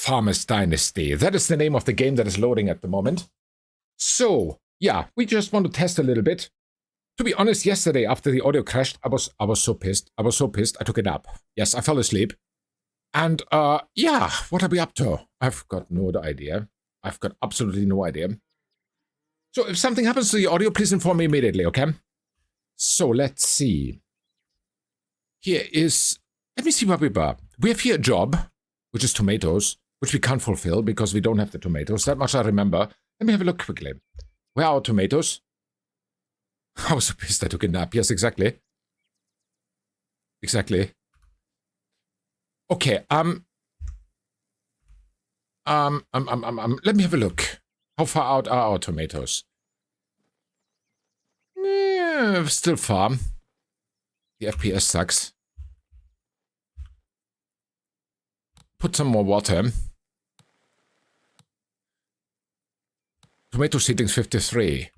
Farmers Dynasty. That is the name of the game that is loading at the moment. So, yeah, we just want to test a little bit. To be honest, yesterday after the audio crashed, I was so pissed. I was so pissed, I took a nap. Yes, I fell asleep. And, yeah, what are we up to? I've got no idea. I've got absolutely no idea. So if something happens to the audio, please inform me immediately, okay? So, let's see. Here is... Let me see where we were. We have here a job, which is tomatoes, which we can't fulfill because we don't have the tomatoes. That much I remember. Let me have a look quickly. Where are our tomatoes? I was so pissed I took a nap. Yes, exactly. Exactly. Okay, let me have a look. How far out are our tomatoes? Yeah, still far. The FPS sucks. Put some more water. Tomato seedlings 53.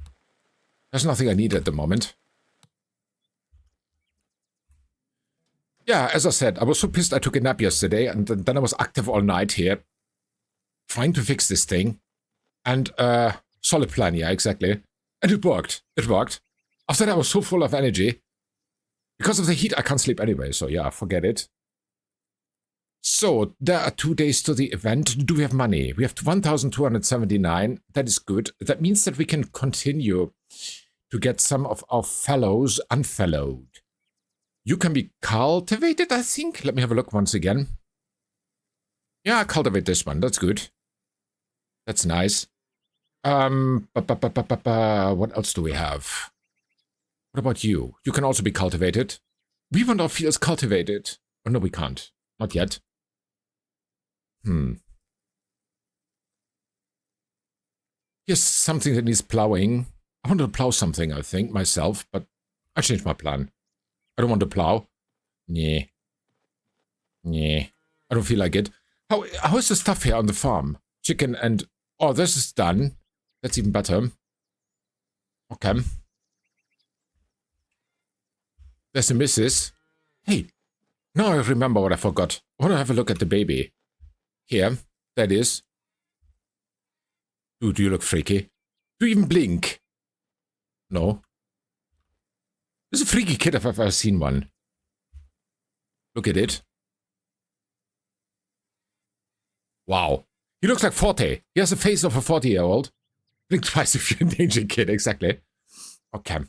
There's nothing I need at the moment. Yeah, as I said, I was so pissed I took a nap yesterday, and then I was active all night here, trying to fix this thing. And, solid plan, yeah, exactly. And it worked. It worked. After that, I was so full of energy. Because of the heat, I can't sleep anyway, so yeah, forget it. So, there are 2 days to the event. Do we have money? We have 1,279. That is good. That means that we can continue to get some of our fellows unfellowed. You can be cultivated, I think. Let me have a look once again. Yeah, cultivate this one. That's good. That's nice. What else do we have? What about you? You can also be cultivated. We want our fields cultivated. Oh, no, we can't. Not yet. Here's something that needs plowing. I want to plow something, I think, myself, but I changed my plan. I don't want to plow. Nah. I don't feel like it. How is the stuff here on the farm? Chicken and... Oh, this is done. That's even better. Okay. There's a missus. Hey. Now I remember what I forgot. I want to have a look at the baby. Here. That is. Dude, you look freaky. Do you even blink? No. This is a freaky kid if I've ever seen one. Look at it. Wow. He looks like 40. He has the face of a 40-year-old. Blink twice if you're in danger, kid. Exactly. Okay.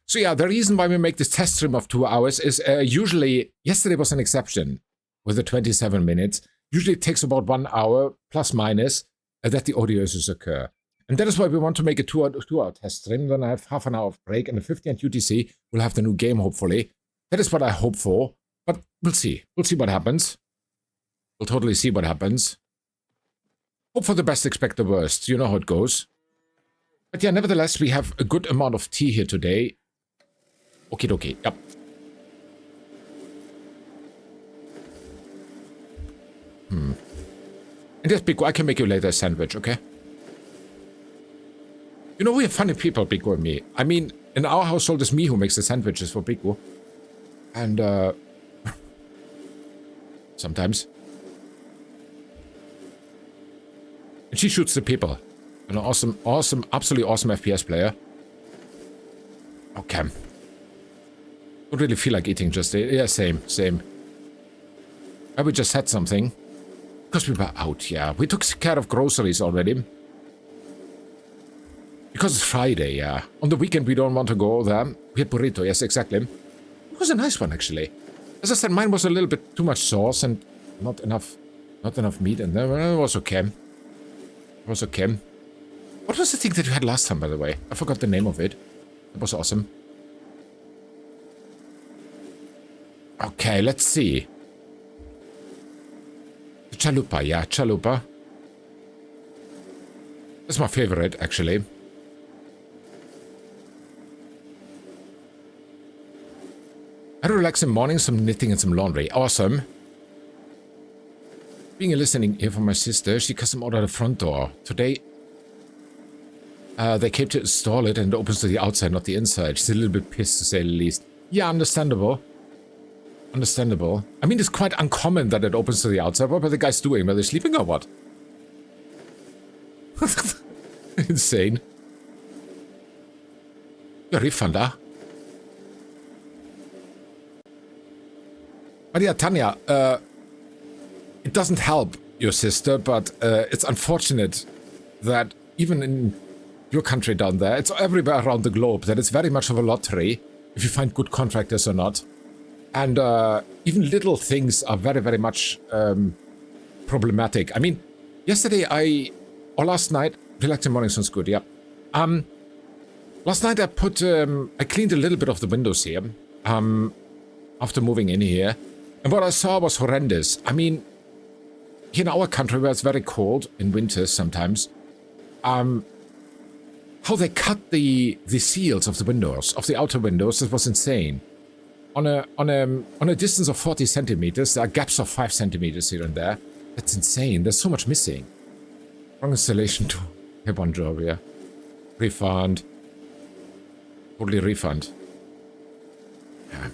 So yeah, the reason why we make this test stream of 2 hours is usually... Yesterday was an exception with the 27 minutes. Usually it takes about 1 hour, plus minus, that the audio issues occur. And that is why we want to make a 2-hour test stream. Then I have half an hour of break, and the 15th UTC will have the new game, hopefully. That is what I hope for. But we'll see. We'll see what happens. We'll totally see what happens. Hope for the best, expect the worst. You know how it goes. But yeah, nevertheless, we have a good amount of tea here today. Okie dokie. Yep. And yes, Pico, I can make you later a sandwich, okay? You know, we have funny people, Pico and me. I mean, in our household, it's me who makes the sandwiches for Pico. And, sometimes. And she shoots the people. An awesome, absolutely awesome FPS player. Okay. Don't really feel like eating just... Yeah, same. I would just had something. Because we were out, yeah. We took care of groceries already. Because it's Friday, yeah. On the weekend, we don't want to go there. We had burrito, yes, exactly. It was a nice one, actually. As I said, mine was a little bit too much sauce and not enough meat, and then it was okay. It was okay. What was the thing that you had last time, by the way? I forgot the name of it. It was awesome. Okay, let's see. The chalupa, yeah, chalupa. That's my favorite, actually. I relax in morning, some knitting and some laundry. Awesome. Being a listening ear for my sister, she custom ordered a front door. Today, they came to install it and it opens to the outside, not the inside. She's a little bit pissed, to say the least. Yeah, understandable. Understandable. I mean, it's quite uncommon that it opens to the outside. What are the guys doing? Are they sleeping or what? Insane. Your refund, huh? But yeah, Tanya, it doesn't help your sister, but it's unfortunate that even in your country down there, it's everywhere around the globe, that it's very much of a lottery if you find good contractors or not. And even little things are very, very much problematic. I mean, yesterday or last night, relaxing morning sounds good, yeah. Last night I cleaned a little bit of the windows here, after moving in here. And what I saw was horrendous. I mean, here in our country where it's very cold in winters sometimes, how they cut the seals of the windows, of the outer windows, that was insane. On a distance of 40 centimeters, there are gaps of 5 centimeters here and there. That's insane. There's so much missing. Wrong installation to a bon job, yeah. Refund. Totally refund. Yeah.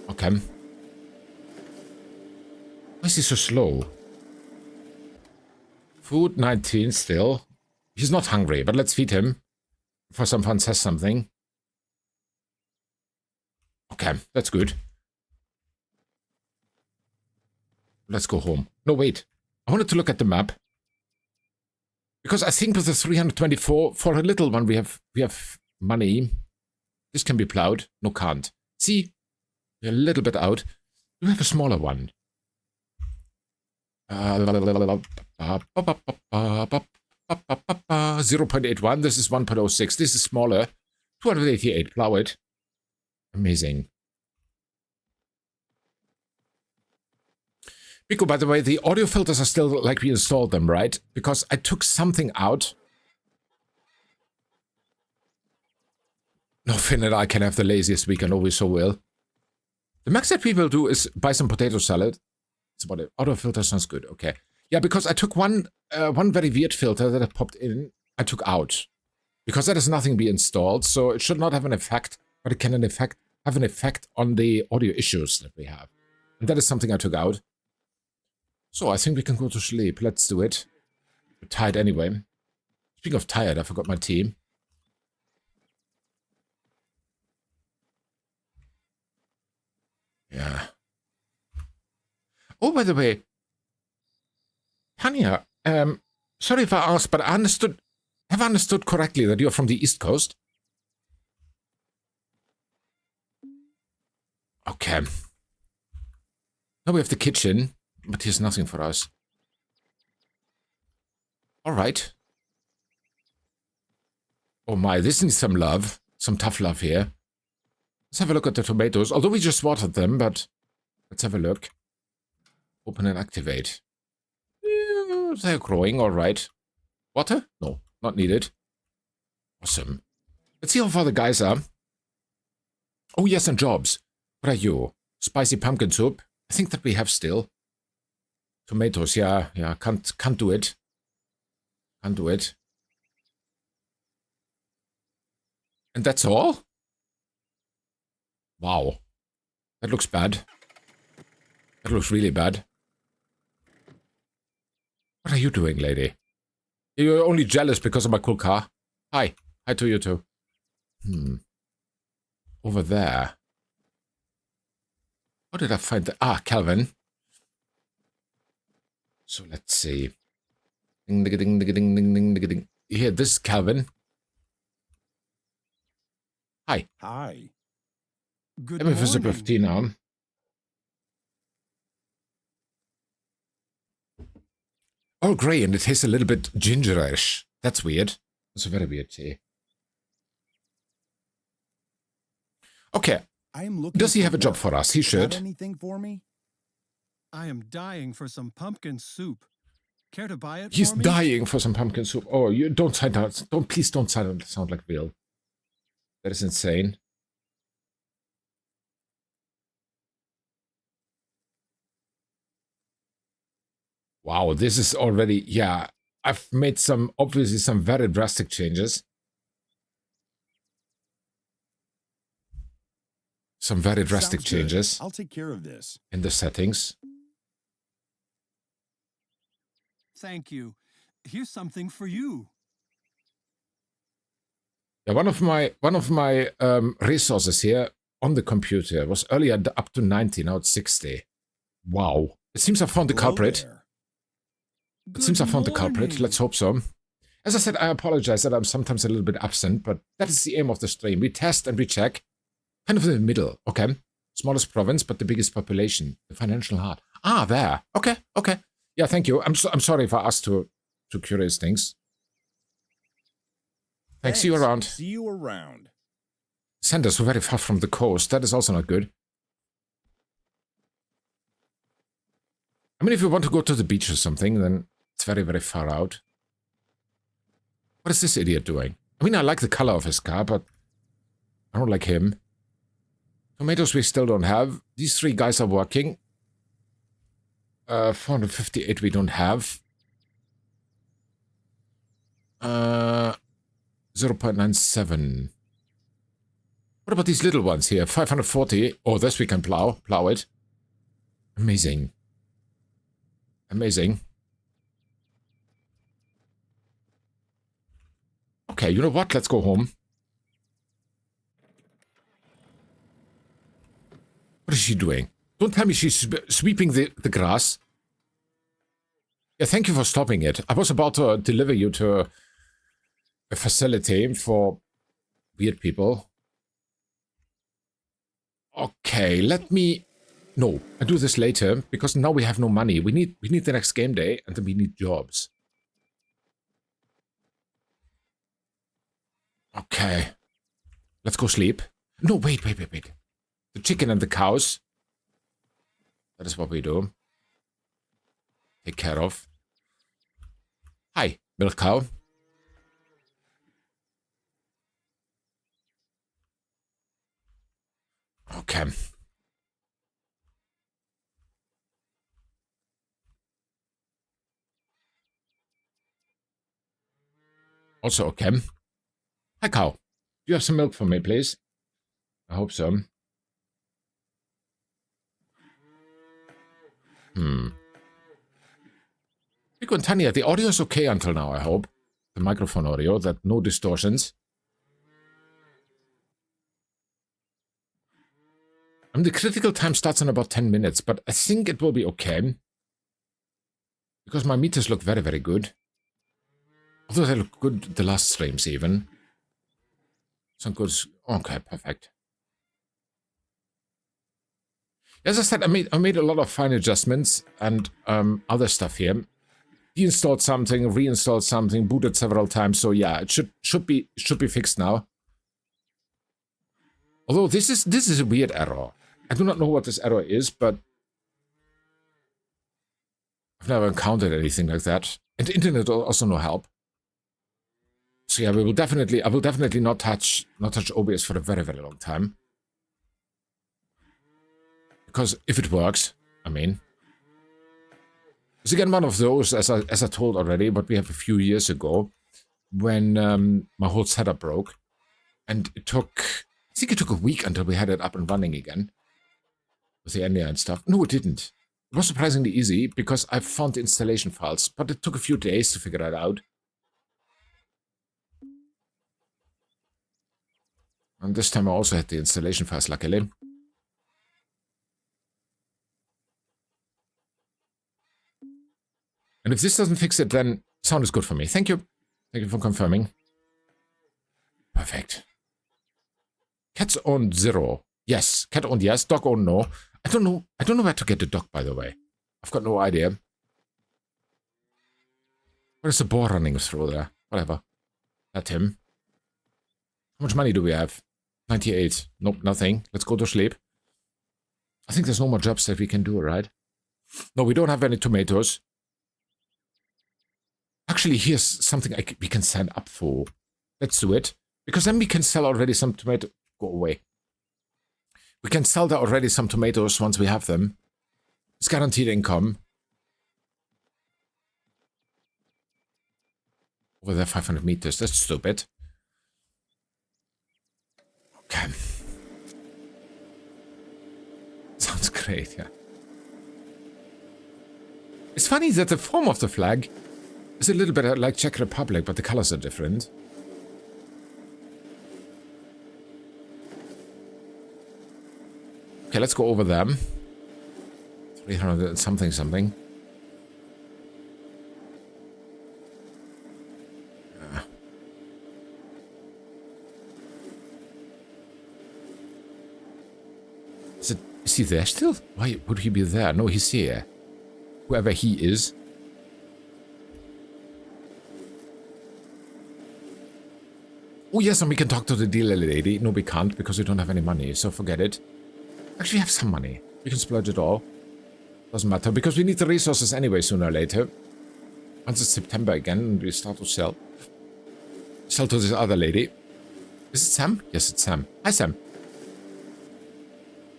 Okay. Why is he so slow? Food 19 still. He's not hungry, but let's feed him. Before someone says something. Okay, that's good. Let's go home. No, wait. I wanted to look at the map. Because I think with the 324, for a little one, we have money. This can be plowed. No, can't. See? We're a little bit out. We have a smaller one. 0.81. This is 1.06. This is smaller. 288. Plow it. Amazing. Pico, by the way, the audio filters are still like we installed them, right? Because I took something out. No, Finn and I can have the laziest weekend, always so will. The max that we will do is buy some potato salad. That's about it. Auto filter sounds good. Okay. Yeah, because I took one very weird filter that I popped in. I took out. Because that has nothing be installed, so it should not have an effect, but it can have an effect on the audio issues that we have. And that is something I took out. So I think we can go to sleep. Let's do it. We're tired anyway. Speaking of tired, I forgot my team. Yeah. Oh, by the way, Tanya, sorry if I asked, but have I understood correctly that you're from the East Coast? Okay. Now we have the kitchen, but here's nothing for us. All right. Oh my, this needs some love. Some tough love here. Let's have a look at the tomatoes. Although we just watered them, but let's have a look. Open and activate. Yeah, they're growing, all right. Water? No, not needed. Awesome. Let's see how far the guys are. Oh, yes, and jobs. What are you? Spicy pumpkin soup? I think that we have still. Tomatoes, yeah, can't do it. Can't do it. And that's all? Wow. That looks bad. That looks really bad. What are you doing, lady? You're only jealous because of my cool car. Hi. Hi to you too. Over there. How did I find the... Ah, Calvin. So let's see. Ding, ding, ding, ding, ding, ding, ding, ding, ding. Here, this is Calvin. Hi. Hi. Good Let me visit morning. with Tina. All grey and it tastes a little bit gingerish. That's weird. That's a very weird tea. Okay. I am looking. Does he have a job work. for us? He Got should. anything for me? I am dying for some pumpkin soup. Care to buy it He's for me? dying for some pumpkin soup. Oh, you don't sound that. Please don't sound like Bill. That is insane. Wow, this is already, yeah. I've made obviously some very drastic changes. some very drastic Sounds good. changes I'll take care of this. in the settings. Thank you. Here's something for you. Yeah, one of my resources here on the computer was earlier up to 90, now it's 60. Wow. It seems I found the Hello culprit. there. It seems I found the culprit. morning. Let's hope so. As I said, I apologize that I'm sometimes a little bit absent, but that is the aim of the stream. We test and we check. Kind of in the middle, okay? Smallest province, but the biggest population. The financial heart. Ah, there. Okay, okay. Yeah, thank you. I'm sorry if I asked too curious things. Thanks. See you around. See you around. Centers were very far from the coast. That is also not good. I mean, if you want to go to the beach or something, then it's very, very far out. What is this idiot doing? I mean, I like the color of his car, but I don't like him. Tomatoes we still don't have. These three guys are working. 458 we don't have. 0.97. What about these little ones here? 540. Oh, this we can plow it. Amazing. Amazing. Okay, you know what? Let's go home. What is she doing? Don't tell me she's sweeping the grass. Yeah, thank you for stopping it. I was about to deliver you to a facility for weird people. Okay, let me... No, I'll do this later, because now we have no money. We need the next game day, and then we need jobs. Okay. Let's go sleep. No, wait. The chicken and the cows. That is what we do. Take care of. Hi, milk cow. Okay. Also okay. Hi, cow. Do you have some milk for me, please? I hope so. Rico and Tanya, the audio is okay until now, I hope. The microphone audio, that no distortions. I mean, the critical time starts in about 10 minutes, but I think it will be okay. Because my meters look very, very good. Although they look good the last streams even. Some good... Okay, perfect. As I said, I made a lot of fine adjustments and other stuff here. Deinstalled something, reinstalled something, booted several times. So yeah, it should be fixed now. Although this is a weird error. I do not know what this error is, but I've never encountered anything like that. And the internet also no help. So yeah, I will definitely not touch OBS for a very, very long time. Because if it works, I mean, it's again one of those, as I told already, but we have a few years ago, when my whole setup broke, and I think it took a week until we had it up and running again, with the NDI and stuff. No, it didn't. It was surprisingly easy, because I found the installation files, but it took a few days to figure that out. And this time I also had the installation files, luckily. And if this doesn't fix it, then sound is good for me. Thank you. Thank you for confirming. Perfect. Cats owned 0. Yes. Cat owned yes. Dog owned no. I don't know where to get the dog, by the way. I've got no idea. Where's the boar running through there? Whatever. That's him. How much money do we have? 98. Nope, nothing. Let's go to sleep. I think there's no more jobs that we can do, right? No, we don't have any tomatoes. Actually, here's something we can sign up for. Let's do it. Because then we can sell already some tomato... Go away. We can sell there already some tomatoes once we have them. It's guaranteed income. Over there, 500 meters. That's stupid. Okay. great, yeah. It's funny that the form of the flag is a little bit like Czech Republic, but the colors are different. Okay, let's go over them. 300 something something. Is he there still? Why would he be there? No, he's here. Whoever he is. Oh yes, and we can talk to the dealer lady. No, we can't because we don't have any money, so forget it. Actually, we have some money. We can splurge it all. Doesn't matter, because we need the resources anyway, sooner or later. Once it's September again, we start to sell. Sell to this other lady. Is it Sam? Yes, it's Sam. Hi, Sam.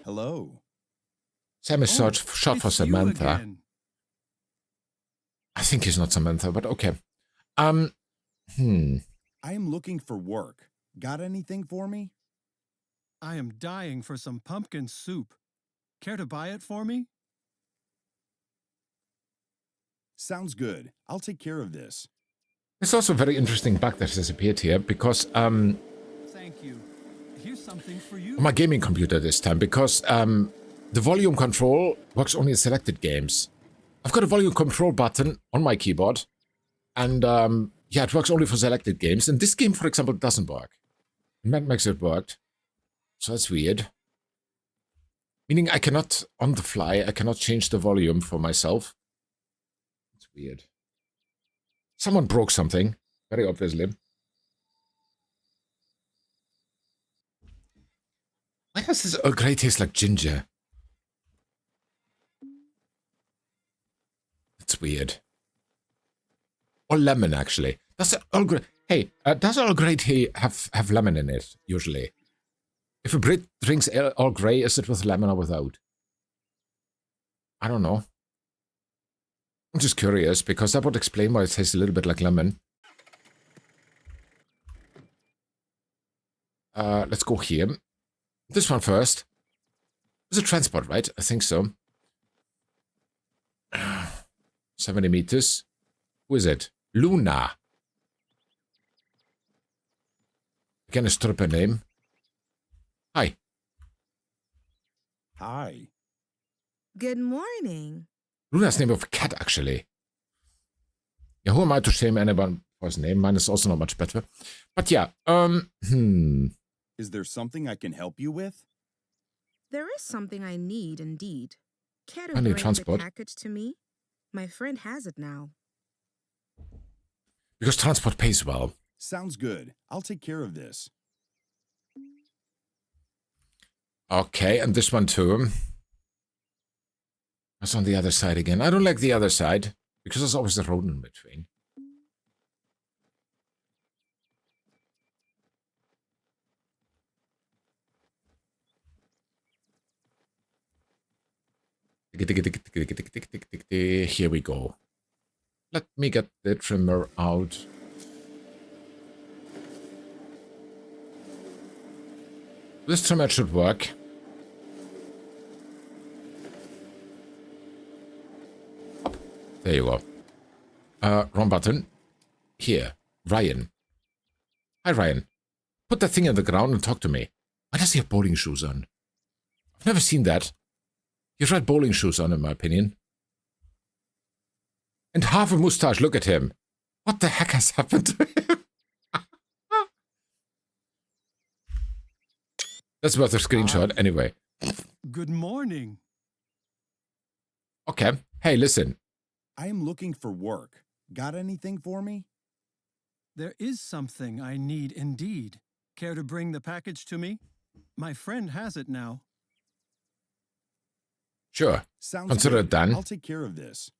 Hello. Sam is short for it's you Samantha. again. I think he's not Samantha, but okay. I am looking for work. Got anything for me? I am dying for some pumpkin soup. Care to buy it for me? Sounds good. I'll take care of this. It's also a very interesting bug that has appeared here, because, Thank you. Here's something for you. on my gaming computer this time, because, the volume control works only in selected games. I've got a volume control button on my keyboard, and, yeah, it works only for selected games, and this game, for example, doesn't work. And that makes it work. So that's weird. Meaning I cannot, on the fly, I cannot change the volume for myself. It's weird. Someone broke something, very obviously. Why does this Earl Grey taste like ginger? It's weird. Or lemon, actually. Does Earl Grey... Hey, does Earl Grey tea have lemon in it, usually? If a Brit drinks Earl Grey, is it with lemon or without? I don't know. I'm just curious, because that would explain why it tastes a little bit like lemon. Let's go here. This one first. It's a transport, right? I think so. 70 meters. Who is it? Luna. Again, a stripper name. Hi. Hi. Good morning. Luna's name of a cat, actually. Yeah, who am I to shame anyone for his name? Mine is also not much better. But yeah, Is there something I can help you with? There is something I need indeed. Care to I need bring transport. the package to me? My friend has it now. Because transport pays well. Sounds good. I'll take care of this. Okay, and this one too. That's on the other side again. I don't like the other side, because there's always a road in between. Here we go. Let me get the trimmer out. This trimmer should work. Up. There you go. Wrong button. Here. Ryan. Hi, Ryan. Put that thing in the ground and talk to me. Why does he have bowling shoes on? I've never seen that. He's red bowling shoes on, in my opinion. And half a mustache, look at him. What the heck has happened to him? That's worth a screenshot, anyway. Good morning. Okay. Hey, listen. I am looking for work. Got anything for me? There is something I need indeed. Care to bring the package to me? My friend has it now. Sure. Sounds Consider good. it done. I'll take care of this.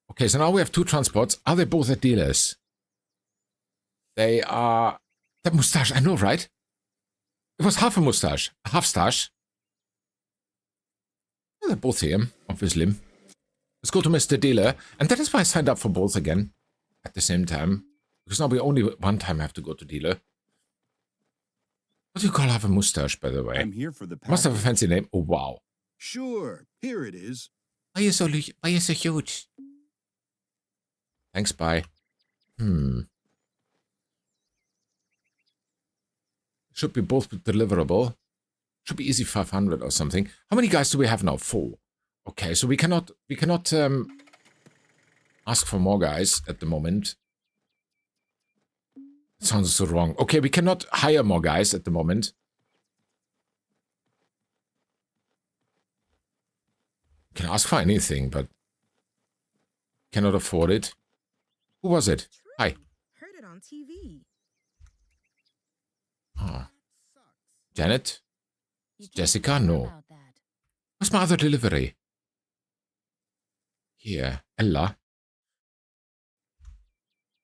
Okay, so now we have two transports. Are they both at dealers? They are... That mustache, I know, right? It was half a mustache. A half stash. Well, they're both here, obviously. Let's go to Mr. Dealer. And that is why I signed up for both again. At the same time. Because now we only one time have to go to dealer. What do you call have a mustache, by the way? I'm here for the package. Must have a fancy name. Oh, wow. Sure, here it is. Why are you so huge? Thanks, bye. Should be both deliverable. Should be easy 500 or something. How many guys do we have now? 4. Okay, so we cannot ask for more guys at the moment. It sounds so wrong. Okay, we cannot hire more guys at the moment. We can ask for anything, but cannot afford it. Who was it? Hi. Heard it on TV. Oh. Janet? Jessica? No. Where's my other delivery? Here. Ella?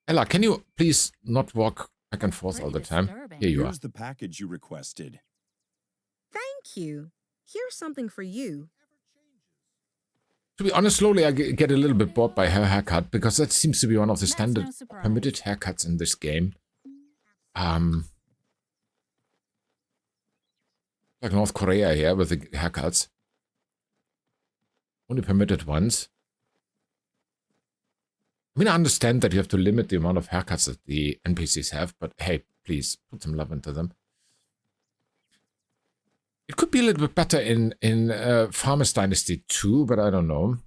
Ella, can you please not walk back and forth all the time? Here you are. Here's the package you requested. Thank you. Here's something for you. To be honest, slowly I get a little bit bored by her haircut, because that seems to be one of the standard permitted haircuts in this game. Like North Korea here with the haircuts. Only permitted ones. I mean, I understand that you have to limit the amount of haircuts that the NPCs have, but hey, please, put some love into them. It could be a little bit better in Farmers Dynasty 2, but I don't know.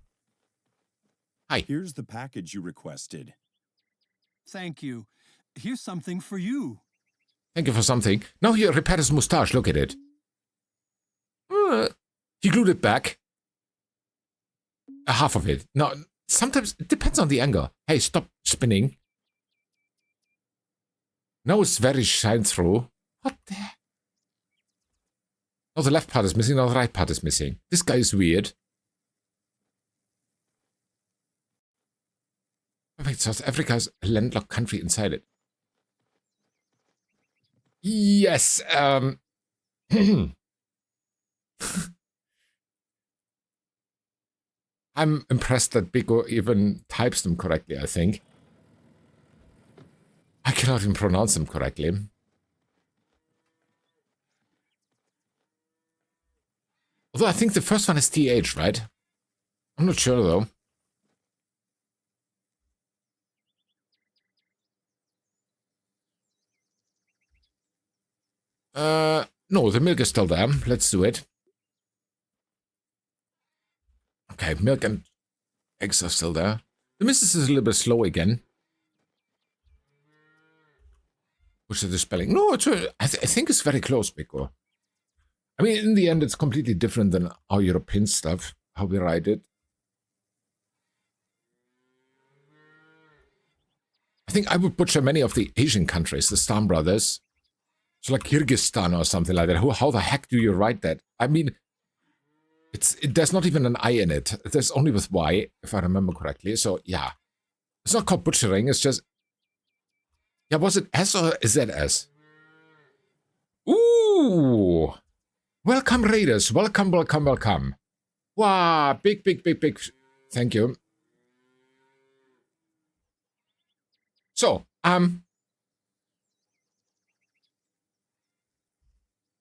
Hi. Here's the package you requested. Thank you. Here's something for you. Thank you for something. Now he repaired his mustache, look at it. He glued it back. Half of it. Now, sometimes it depends on the angle. Hey, stop spinning. Now it's very shine through. What the? Now the left part is missing, now the right part is missing. This guy is weird. Perfect. South Africa is a landlocked country inside it. Yes, I'm impressed that Biko even types them correctly, I think. I cannot even pronounce them correctly. Although I think the first one is TH, right? I'm not sure, though. No, the milk is still there. Let's do it. Okay, milk and eggs are still there. The missus is a little bit slow again. Which is the spelling? No, it's I think it's very close, Biko. I mean, in the end, it's completely different than our European stuff, how we write it. I think I would butcher many of the Asian countries, the Stan brothers. So like Kyrgyzstan or something like that. How the heck do you write that? I mean, there's not even an I in it. There's only with Y, if I remember correctly. So, yeah. It's not called butchering, it's just... Yeah, was it S or is that S? Ooh! Welcome, Raiders. Welcome, welcome, welcome. Wow, big, big, big, big. Thank you. So,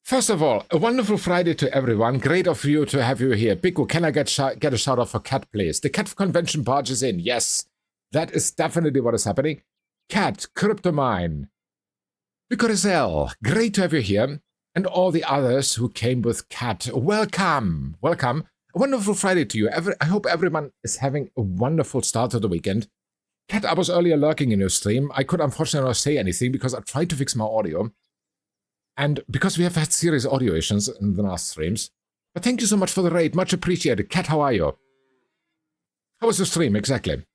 first of all, a wonderful Friday to everyone. Great of you to have you here. Biko, can I get a shout out for Cat, please? The Cat convention barges in. Yes, that is definitely what is happening. Cat, Cryptomine, Biko Rizal, great to have you here. And all the others who came with Cat, welcome. Welcome. A wonderful Friday to you. I hope everyone is having a wonderful start to the weekend. Cat, I was earlier lurking in your stream. I could unfortunately not say anything because I tried to fix my audio. And because we have had serious audio issues in the last streams. But thank you so much for the raid. Much appreciated. Cat, how are you? How was the stream, exactly?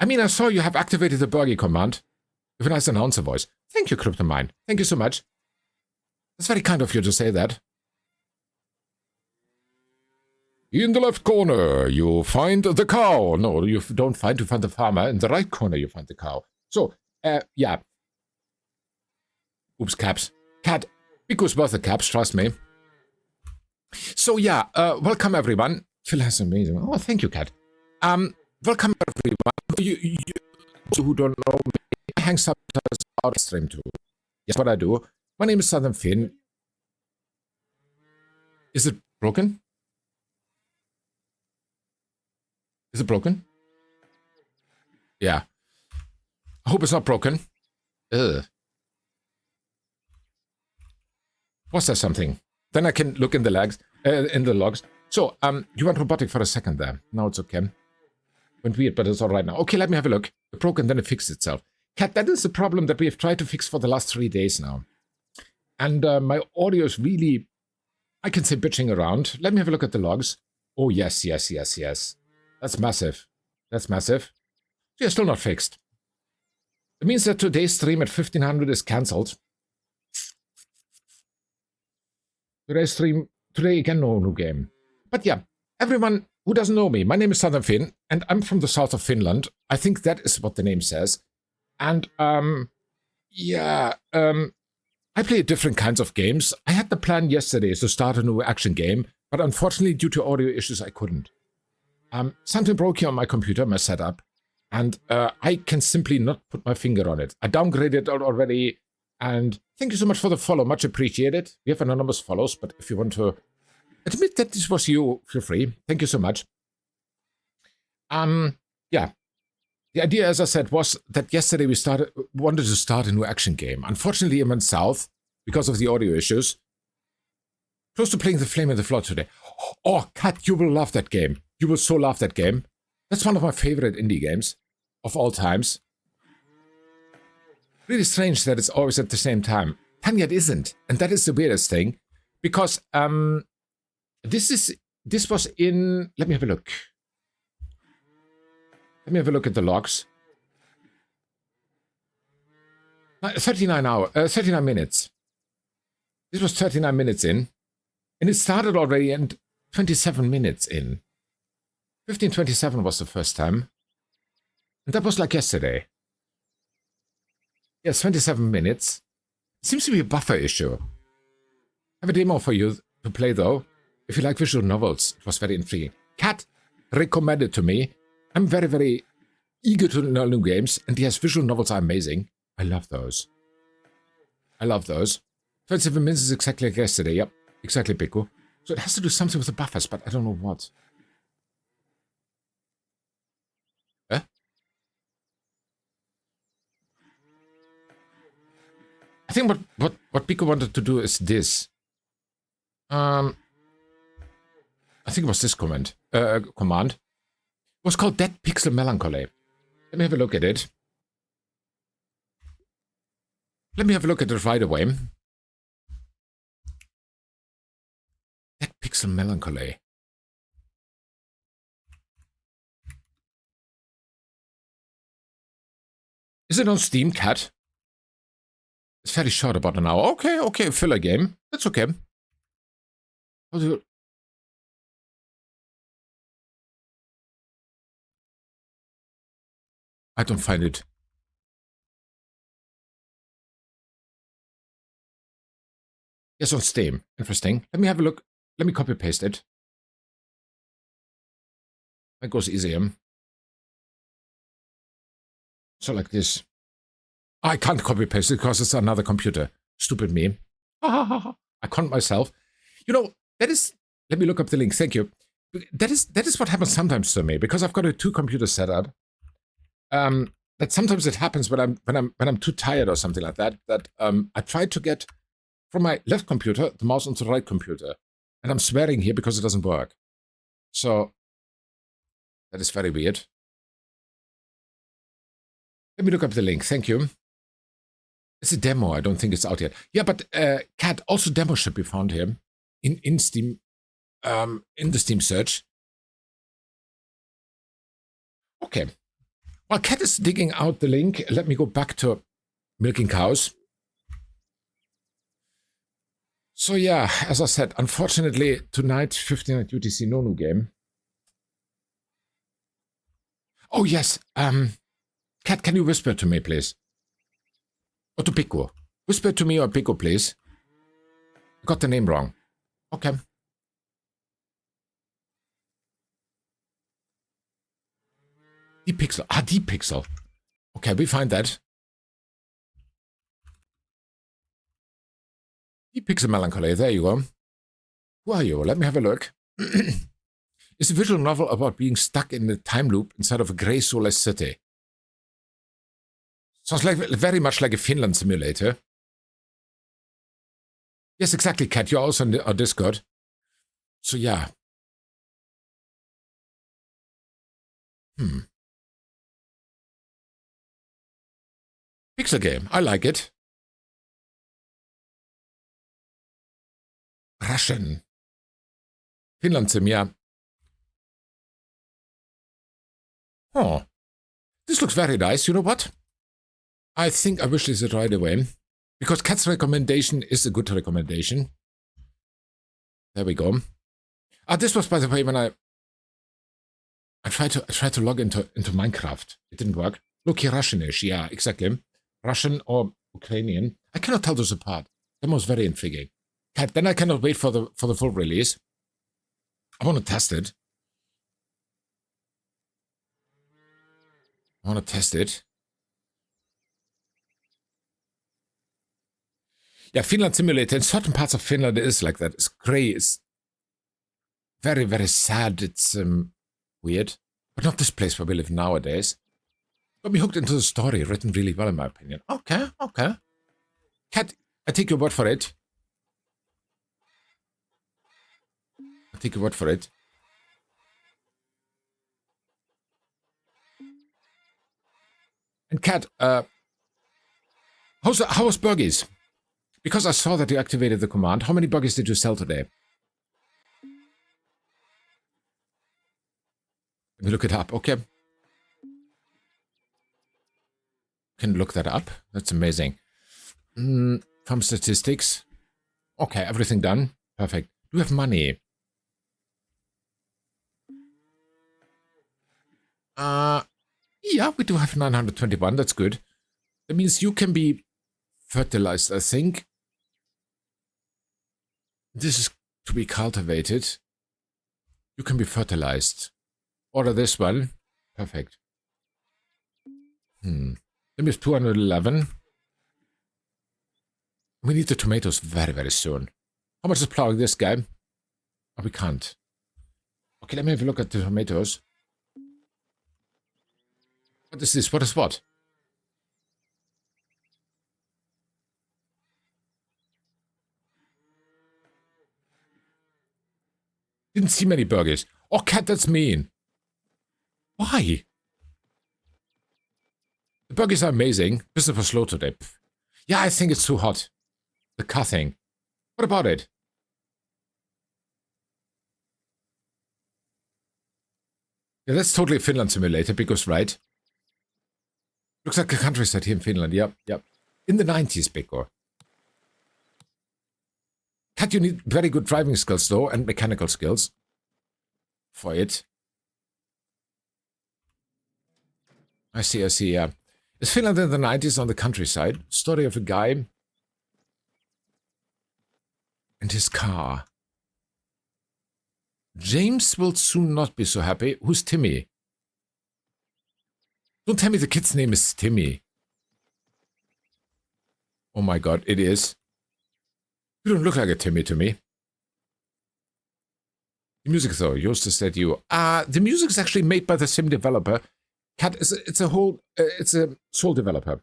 I mean, I saw you have activated the Burgie command. With a nice announcer voice. Thank you, Cryptomine. Thank you so much. That's very kind of you to say that. In the left corner, you find the cow. No, you don't find the farmer. In the right corner, you find the cow. So, yeah. Oops, caps. Cat, Biko's worth the caps, trust me. So, yeah, welcome, everyone. Phil has amazing. Oh, thank you, Cat. Welcome, everyone. You who don't know me, I hang subtitles out of stream too. Yes, what I do. My name is Southern Finn. Is it broken? Is it broken? Yeah. I hope it's not broken. Ugh. Was there something? Then I can look in the logs. So, you went robotic for a second there. Now it's okay. Went weird, but it's all right now. Okay, let me have a look. It broke and then it fixed itself. Cat, that is the problem that we have tried to fix for the last 3 days now. And my audio is really, I can say, bitching around. Let me have a look at the logs. Oh, yes. That's massive. That's massive. Yeah, still not fixed. It means that today's stream at 1500 is cancelled. Today's stream, today again, no new game. But yeah, everyone who doesn't know me, my name is Southern Finn, and I'm from the south of Finland. I think that is what the name says. And, I play different kinds of games. I had the plan yesterday to start a new action game, but unfortunately, due to audio issues, I couldn't. Something broke here on my computer, my setup, and I can simply not put my finger on it. I downgraded it already, and thank you so much for the follow. Much appreciated. We have anonymous follows, but if you want to admit that this was you, feel free. Thank you so much. Yeah. The idea, as I said, was that yesterday we wanted to start a new action game. Unfortunately, it went south because of the audio issues. Close to playing The Flame in the Flood today. Oh, Kat, you will love that game. You will so love that game. That's one of my favorite indie games of all times. Really strange that it's always at the same time. And yet isn't. And that is the weirdest thing. Because this was in... Let me have a look. Let me have a look at the logs. 39 minutes. This was 39 minutes in. And it started already and 27 minutes in. 15:27 was the first time. And that was like yesterday. Yes, 27 minutes. Seems to be a buffer issue. I have a demo for you to play though. If you like visual novels, it was very intriguing. Kat recommended to me. I'm very, very eager to learn new games, and yes, visual novels are amazing. I love those. 27 minutes is exactly like yesterday. Yep, exactly, Piku. So it has to do something with the buffers, but I don't know what. Huh? I think what Piku wanted to do is this. I think it was this command. It was called Dead Pixel Melancholy. Let me have a look at it. Let me have a look at it right away. Dead Pixel Melancholy. Is it on Steam, Cat? It's fairly short, about an hour. Okay, filler game. That's okay. I don't find it. Yes, on Steam. Interesting. Let me have a look. Let me copy paste it. That goes easier. So like this. I can't copy paste it because it's another computer. Stupid me. I can't myself. You know, that is... Let me look up the link. Thank you. That is what happens sometimes to me because I've got a 2 computer setup. That sometimes it happens when I'm too tired or something like that. That I try to get from my left computer the mouse onto the right computer, and I'm swearing here because it doesn't work. So that is very weird. Let me look up the link. Thank you. It's a demo. I don't think it's out yet. Yeah, but Cat, also demo should be found here in Steam, in the Steam search. Okay. While Cat is digging out the link, let me go back to milking cows. So yeah, as I said, unfortunately, tonight, 15 UTC, no new game. Oh yes, Cat, can you whisper to me, please? Or to Pico. Whisper to me or Pico, please. I got the name wrong. Okay. Deep Pixel. Ah, Deep Pixel. Okay, we find that. He picks a melancholy. There you go. Who are you? Let me have a look. It's a visual novel about being stuck in a time loop inside of a grey, soulless city. Sounds like very much like a Finland simulator. Yes, exactly, Kat. You're also on our Discord. So, yeah. Pixel game. I like it. Russian. Finland sim, yeah. Oh. This looks very nice. You know what? I think I wish this right away. Because Kat's recommendation is a good recommendation. There we go. This was, by the way, when I tried to log into Minecraft. It didn't work. Look here, Russianish. Yeah, exactly. Russian or Ukrainian. I cannot tell those apart. That was very intriguing. Then I cannot wait for the full release. I want to test it. Yeah, Finland Simulator. In certain parts of Finland, it is like that. It's grey. It's very, very sad. It's weird. But not this place where we live nowadays. Got me hooked into the story. Written really well, in my opinion. Okay. Kat, I take your word for it. And Kat, how was Burgies? Because I saw that you activated the command. How many Burgies did you sell today? Let me look it up. Okay. Can look that up. That's amazing. Farm statistics. Okay, everything done. Perfect. Do you have money? Yeah, we do have 921. That's good. That means you can be fertilized, I think. This is to be cultivated. You can be fertilized. Order this one. Perfect. That means 211. We need the tomatoes very, very soon. How much is plowing this guy? Oh, we can't. Okay, let me have a look at the tomatoes. What is this? What is what? Didn't see many burgers. Oh, Cat, that's mean. Why? The burgers are amazing. Business was slow today. Yeah, I think it's too hot. The car thing. What about it? Yeah, that's totally a Finland simulator because, right? Looks like a countryside here in Finland. Yep. In the 90s, Biko. Cat, you need very good driving skills, though, and mechanical skills for it. I see, yeah. Is Finland in the 90s on the countryside? Story of a guy and his car. James will soon not be so happy. Who's Timmy? Don't tell me the kid's name is Timmy. Oh my god, it is. You don't look like a Timmy to me. The music, though, Justus said you. The music is actually made by the same developer. Cat is it's a sole developer.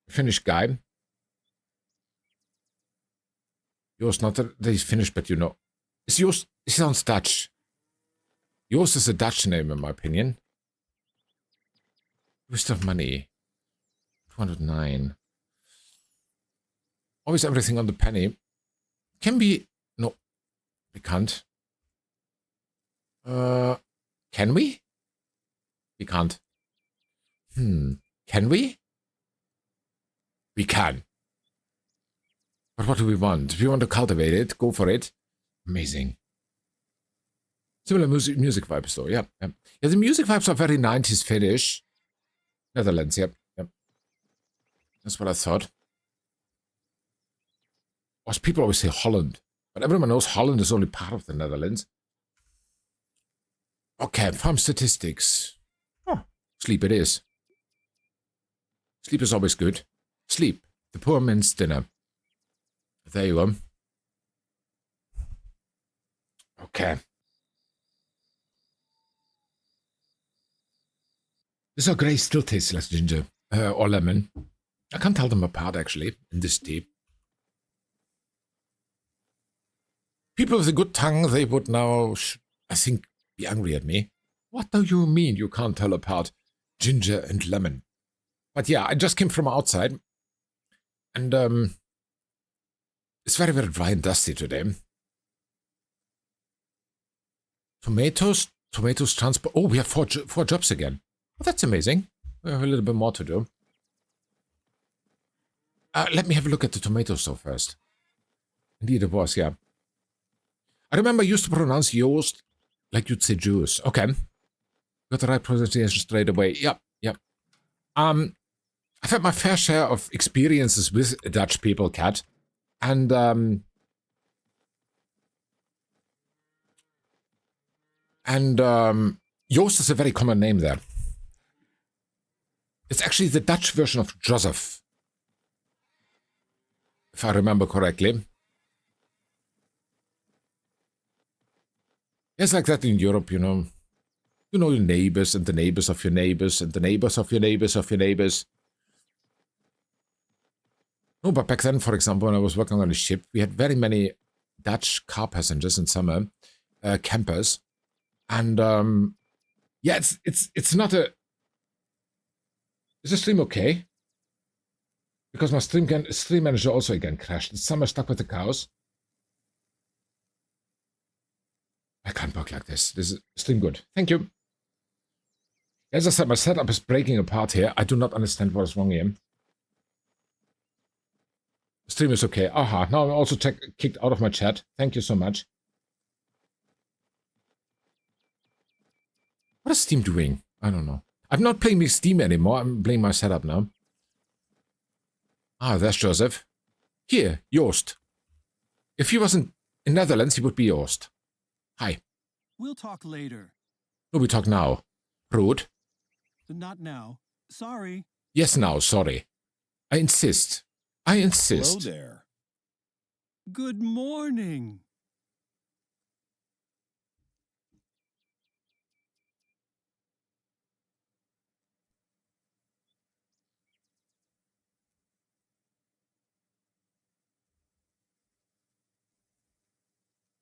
Finnish guy. Yours, not that he's Finnish, but you know. It's yours. It sounds Dutch. Yours is a Dutch name, in my opinion. Waste of money. 209. Always everything on the penny. Can be... No. We can't. Can we? We can't. Can we? We can. But what do we want? If we want to cultivate it, go for it. Amazing. Similar music vibes, though. Yeah. Yeah, the music vibes are very 90s Finnish. Netherlands, yep. That's what I thought. Or people always say Holland. But everyone knows Holland is only part of the Netherlands. Okay, farm statistics. Oh, sleep it is. Sleep is always good. Sleep. The poor man's dinner. There you go. Okay. This Earl Grey still tastes like ginger or lemon. I can't tell them apart, actually, in this tea. People with a good tongue, they would now, I think, be angry at me. What do you mean you can't tell apart ginger and lemon? But yeah, I just came from outside. And it's very, very dry and dusty today. Tomatoes transport. Oh, we have four jobs again. Oh, that's amazing. We have a little bit more to do. Let me have a look at the tomatoes though first. Indeed it was, yeah. I remember I used to pronounce Joost like you'd say Jews. Okay. Got the right pronunciation straight away. Yep. I've had my fair share of experiences with Dutch people, Cat. And Joost is a very common name there. It's actually the Dutch version of Joseph, if I remember correctly. It's like that in Europe, you know. You know your neighbors and the neighbors of your neighbors and the neighbors of your neighbors of your neighbors. No, but back then, for example, when I was working on a ship, we had very many Dutch car passengers in summer, campers. And yeah, it's not a... Is the stream okay? Because my stream manager also again crashed. It's summer stuck with the cows. I can't work like this. This is stream good. Thank you. As I said, my setup is breaking apart here. I do not understand what is wrong here. The stream is okay. Aha, now I'm also kicked out of my chat. Thank you so much. What is Steam doing? I don't know. I'm not playing with Steam anymore. I'm playing my setup now. Ah, there's Joseph. Here, Joost. If he wasn't in Netherlands, he would be Joost. Hi. We'll talk later. No, we talk now. Rude. Not now. Sorry. Yes, now, sorry. I insist. I insist. Hello there. Good morning.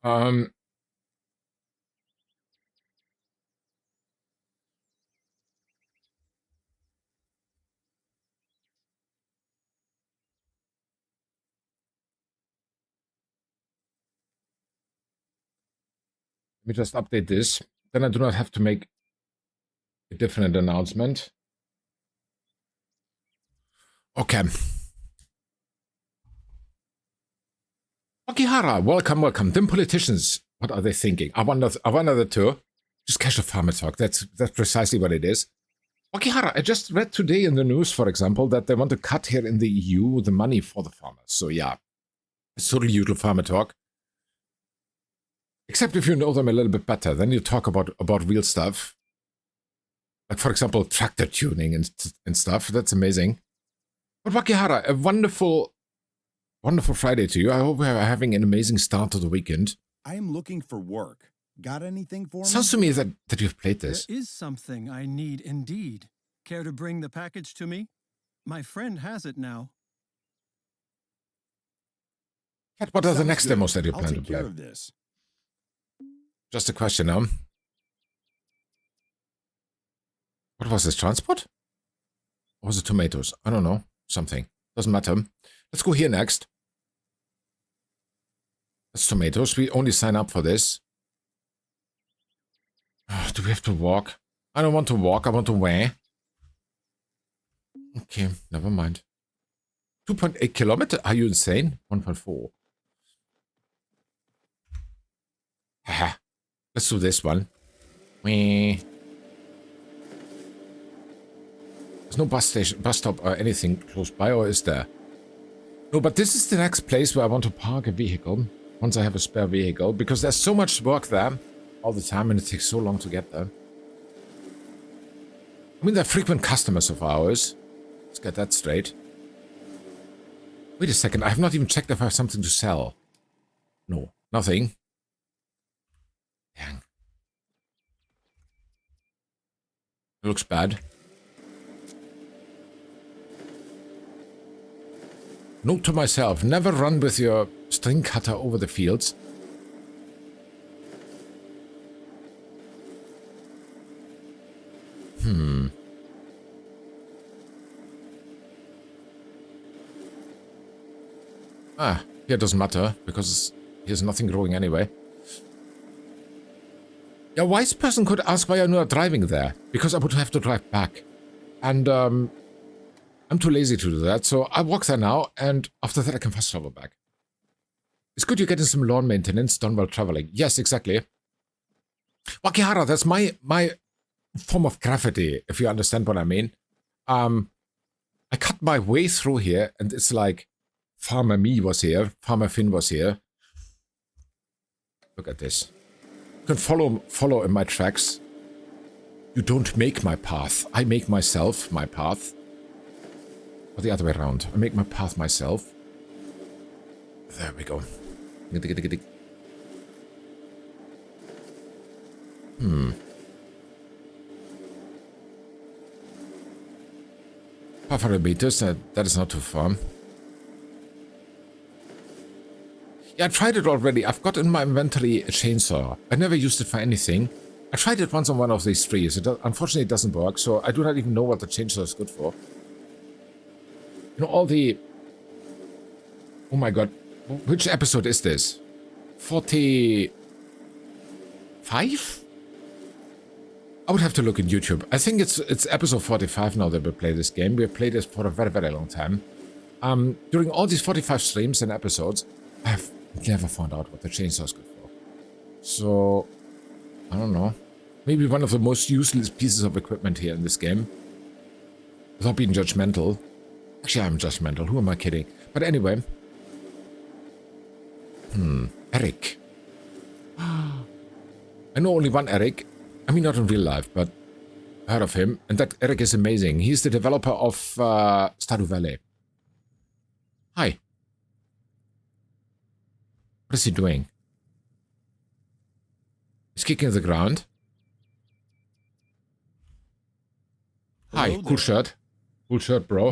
Let me just update this. Then I do not have to make a different announcement. Okay. Okihara, welcome. Them politicians, what are they thinking? I wonder that too. Just casual farmer talk. That's precisely what it is. Okihara, I just read today in the news, for example, that they want to cut here in the EU the money for the farmers. So yeah, it's totally usual farmer talk. Except if you know them a little bit better, then you talk about real stuff. Like, for example, tractor tuning and stuff. That's amazing. But Wakihara, a wonderful Friday to you. I hope we're having an amazing start to the weekend. I am looking for work. Got anything for me? Sounds to me that you've played this. There is something I need indeed. Care to bring the package to me? My friend has it now. Kat, what are the Sounds next good. demos that you I'll plan to take play? care of this. Just a question now. What was this, transport? Or was it tomatoes? I don't know. Something. Doesn't matter. Let's go here next. That's tomatoes. We only sign up for this. Do we have to walk? I don't want to walk. I want to wear. Okay, never mind. 2.8 kilometers? Are you insane? 1.4. Haha. Let's do this one. There's no bus stop or anything close by, or is there? No, but this is the next place where I want to park a vehicle. Once I have a spare vehicle. Because there's so much work there all the time and it takes so long to get there. I mean, they're frequent customers of ours. Let's get that straight. Wait a second, I have not even checked if I have something to sell. No, nothing. Dang. It looks bad. Note to myself, never run with your string cutter over the fields. Ah, here it doesn't matter, because here's nothing growing anyway. A wise person could ask why I'm not driving there, because I would have to drive back. And, I'm too lazy to do that, so I walk there now, and after that I can fast travel back. It's good you're getting some lawn maintenance done while traveling. Yes, exactly. Wakihara, that's my form of graffiti, if you understand what I mean. I cut my way through here, and it's like Farmer Me was here, Farmer Finn was here. Look at this. You can follow in my tracks. You don't make my path. I make myself my path. Or the other way around. I make my path myself. There we go. Half 100 meters, that is not too far. Yeah, I tried it already. I've got in my inventory a chainsaw. I never used it for anything. I tried it once on one of these trees. Unfortunately, it doesn't work, so I do not even know what the chainsaw is good for. You know, all the... Oh my god. Which episode is this? 45? I would have to look in YouTube. I think it's episode 45 now that we play this game. We have played this for a very, very long time. During all these 45 streams and episodes, I have never found out what the chainsaw is good for. So, I don't know. Maybe one of the most useless pieces of equipment here in this game. Without being judgmental. Actually, I'm judgmental. Who am I kidding? But anyway. Eric. I know only one Eric. I mean, not in real life, but I heard of him. And that Eric is amazing. He's the developer of Stardew Valley. Hi. What is he doing? He's kicking the ground. Hi, cool shirt. Cool shirt, bro.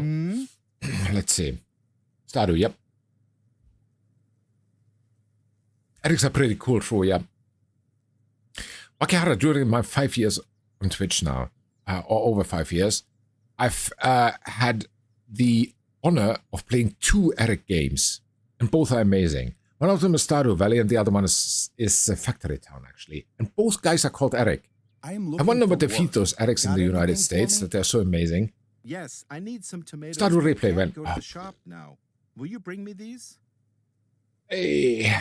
Let's see. Stardew, yep. Eric's a pretty cool show, yeah. Wakihara, during my 5 years on Twitch now, or over 5 years, I've had the honor of playing 2 Eric games, and both are amazing. One of them is Stardew Valley, and the other one is Factory Town, actually. And both guys are called Eric. I wonder what defeat those Erics in the United States, that they're so amazing. Yes, I need some tomatoes. Stardew Replay went. Go to the shop now. Will you bring me these? Hey.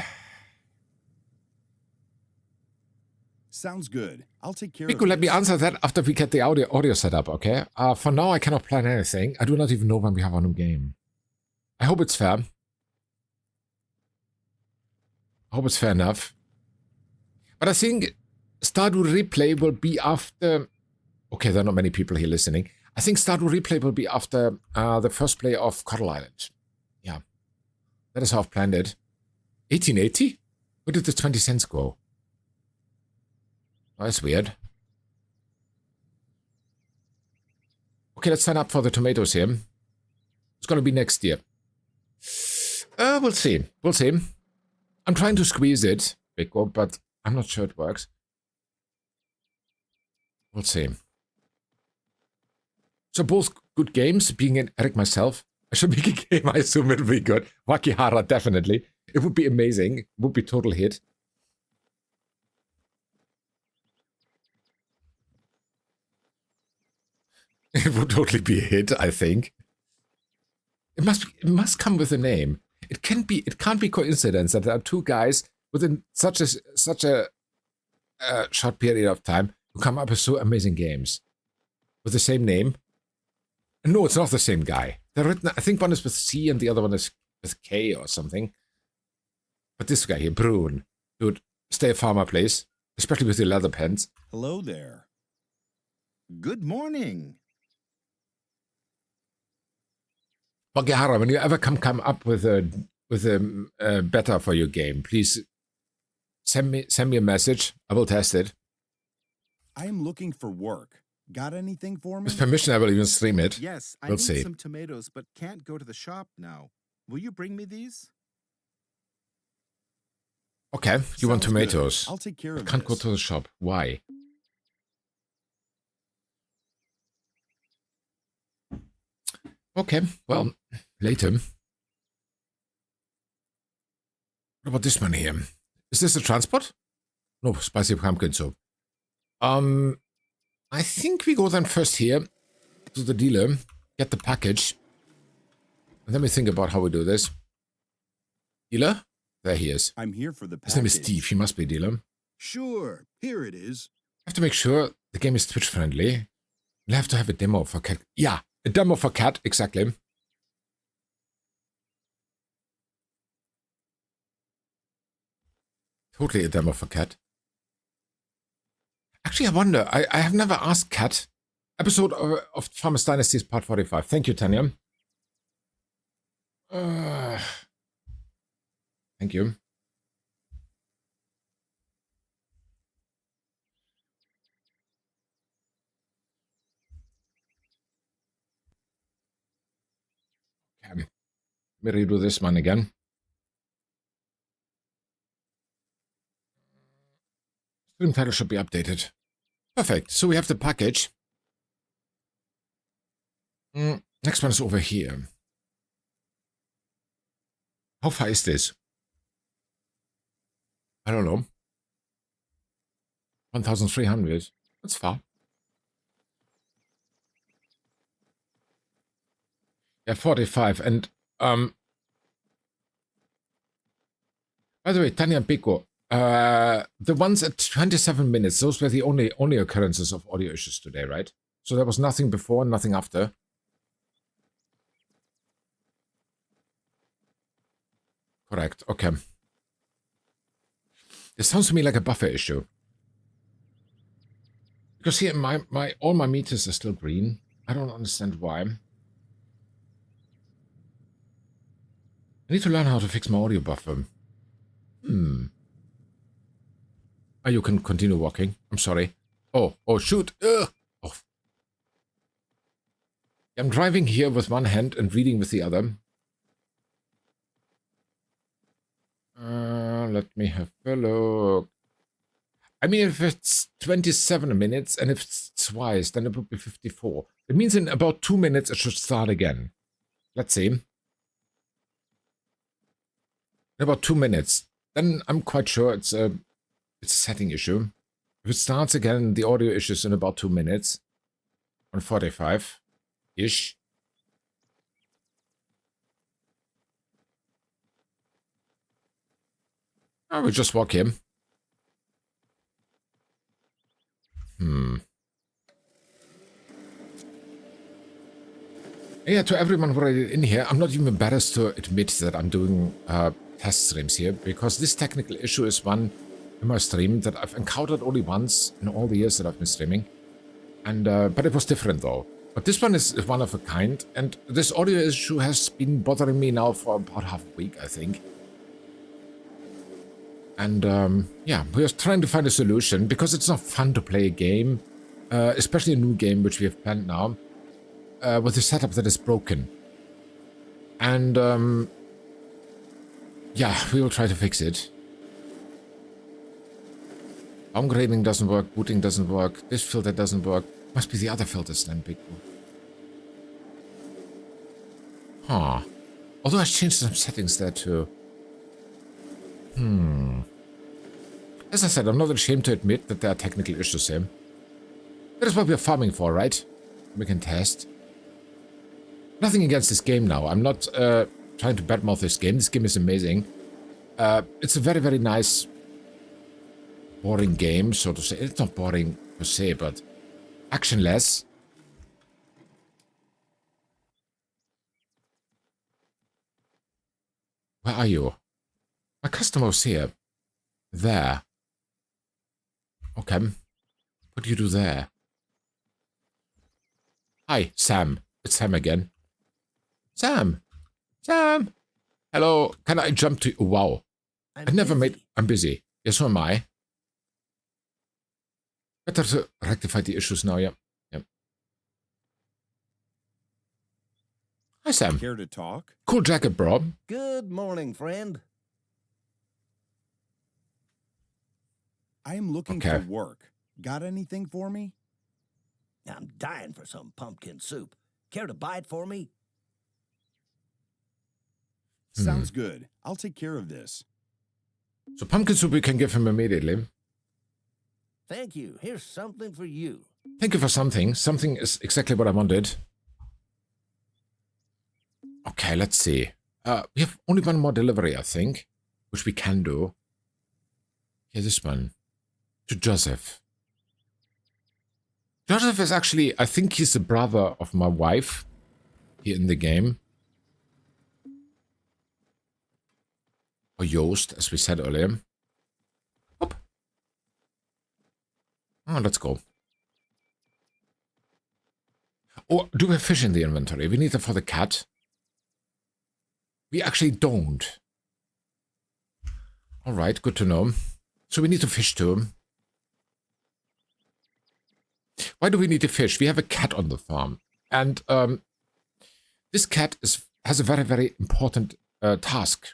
Sounds good. I'll take care Riku, of let me this. answer that after we get the audio set up, okay? For now, I cannot plan anything. I do not even know when we have a new game. I hope it's fair. I hope it's fair enough. But I think Stardew Replay will be after... Okay, there are not many people here listening. I think Stardew Replay will be after the first play of Coral Island. Yeah. That is how I've planned it. 1880? Where did the 20 cents go? Oh, that's weird. Okay, let's sign up for the tomatoes here. It's gonna be next year. We'll see. We'll see. I'm trying to squeeze it, Biko, but I'm not sure it works. We'll see. So both good games, being an Eric myself. I should make a game, I assume it will be good. Wakihara, definitely. It would be amazing. It would be total hit. It would totally be a hit, I think. It must come with a name. It can't be coincidence that there are 2 guys within such a short period of time who come up with so amazing games with the same name. No, it's not the same guy. They're written. I think one is with C and the other one is with K or something. But this guy here, Brune, dude, stay a farmer, please, especially with the leather pants. Hello there. Good morning. Bagihara, when you ever come up with a beta for your game, please send me a message. I will test it. I am looking for work. Got anything for me? With permission, I will even stream it. Yes, I We'll need see. some tomatoes, but can't go to the shop now. Will you bring me these? Okay, you want Sounds good. tomatoes. I'll take care I of can't go this. to the shop. Why? Okay, well, later. What about this one here? Is this a transport? No, spicy pumpkin soup. I think we go then first here to the dealer, get the package. And then we think about how we do this. Dealer? There he is. I'm here for the package. His name is Steve. He must be dealer. Sure, here it is. I have to make sure the game is Twitch friendly. We'll have to have a demo for cat. Yeah, a demo for cat, exactly. Totally a demo for cat. Actually, I wonder. I have never asked Cat. Episode of Farmers Dynasty part 45. Thank you, Tanya. Thank you. Okay. Let me redo this one again. Stream title should be updated. Perfect. So we have the package. Next one is over here. How far is this? I don't know. 1,300. That's far. Yeah, 45. And by the way, Tanya and Pico, the ones at 27 minutes, those were the only occurrences of audio issues today, right? So there was nothing before, nothing after. Correct. Okay. It sounds to me like a buffer issue. Because here all my meters are still green. I don't understand why. I need to learn how to fix my audio buffer. Oh, you can continue walking. I'm sorry. Oh, shoot. Ugh. Oh. I'm driving here with one hand and reading with the other. Let me have a look. I mean, if it's 27 minutes and if it's twice, then it would be 54. It means in about 2 minutes it should start again. Let's see. In about 2 minutes. Then I'm quite sure it's a setting issue. If it starts again, the audio issues in about 2 minutes. On 45-ish. I will just walk in. Yeah, to everyone already in here, I'm not even embarrassed to admit that I'm doing test streams here, because this technical issue is one in my stream that I've encountered only once in all the years that I've been streaming. And but it was different though. But this one is one of a kind, and this audio issue has been bothering me now for about half a week, I think. And yeah, we're trying to find a solution, because it's not fun to play a game, especially a new game which we have planned now, with a setup that is broken. And yeah, we will try to fix it. Downgrading doesn't work, booting doesn't work, this filter doesn't work. Must be the other filters then, big one. Huh. Although I changed some settings there too. As I said, I'm not ashamed to admit that there are technical issues here. That is what we're farming for, right? We can test. Nothing against this game now. I'm not trying to badmouth this game. This game is amazing. It's a very, very nice, boring game, so to say. It's not boring per se, but actionless. Where are you? My customer's here. There. Okay. What do you do there? Hi, Sam. It's Sam again. Sam, Sam! Hello, can I jump to... Wow. I never made... I'm busy. Yes, so am I. Better to rectify the issues now, yeah. Yep. Hi, Sam. Care to talk? Cool jacket, bro. Good morning, friend. I am looking Okay. for work. Got anything for me? I'm dying for some pumpkin soup. Care to buy it for me? Sounds good. I'll take care of this. So pumpkin soup we can give him immediately. Thank you. Here's something for you. Thank you for something. Something is exactly what I wanted. Okay, let's see. We have only one more delivery, I think, which we can do. Yeah, this one. To Joseph. Joseph is actually, I think he's the brother of my wife here in the game. Or Joost, as we said earlier. Hop. Oh, let's go. Oh, do we have fish in the inventory? We need it for the cat. We actually don't. Alright, good to know. So we need to fish too. Why do we need to fish? We have a cat on the farm. And this cat has a very, very important task.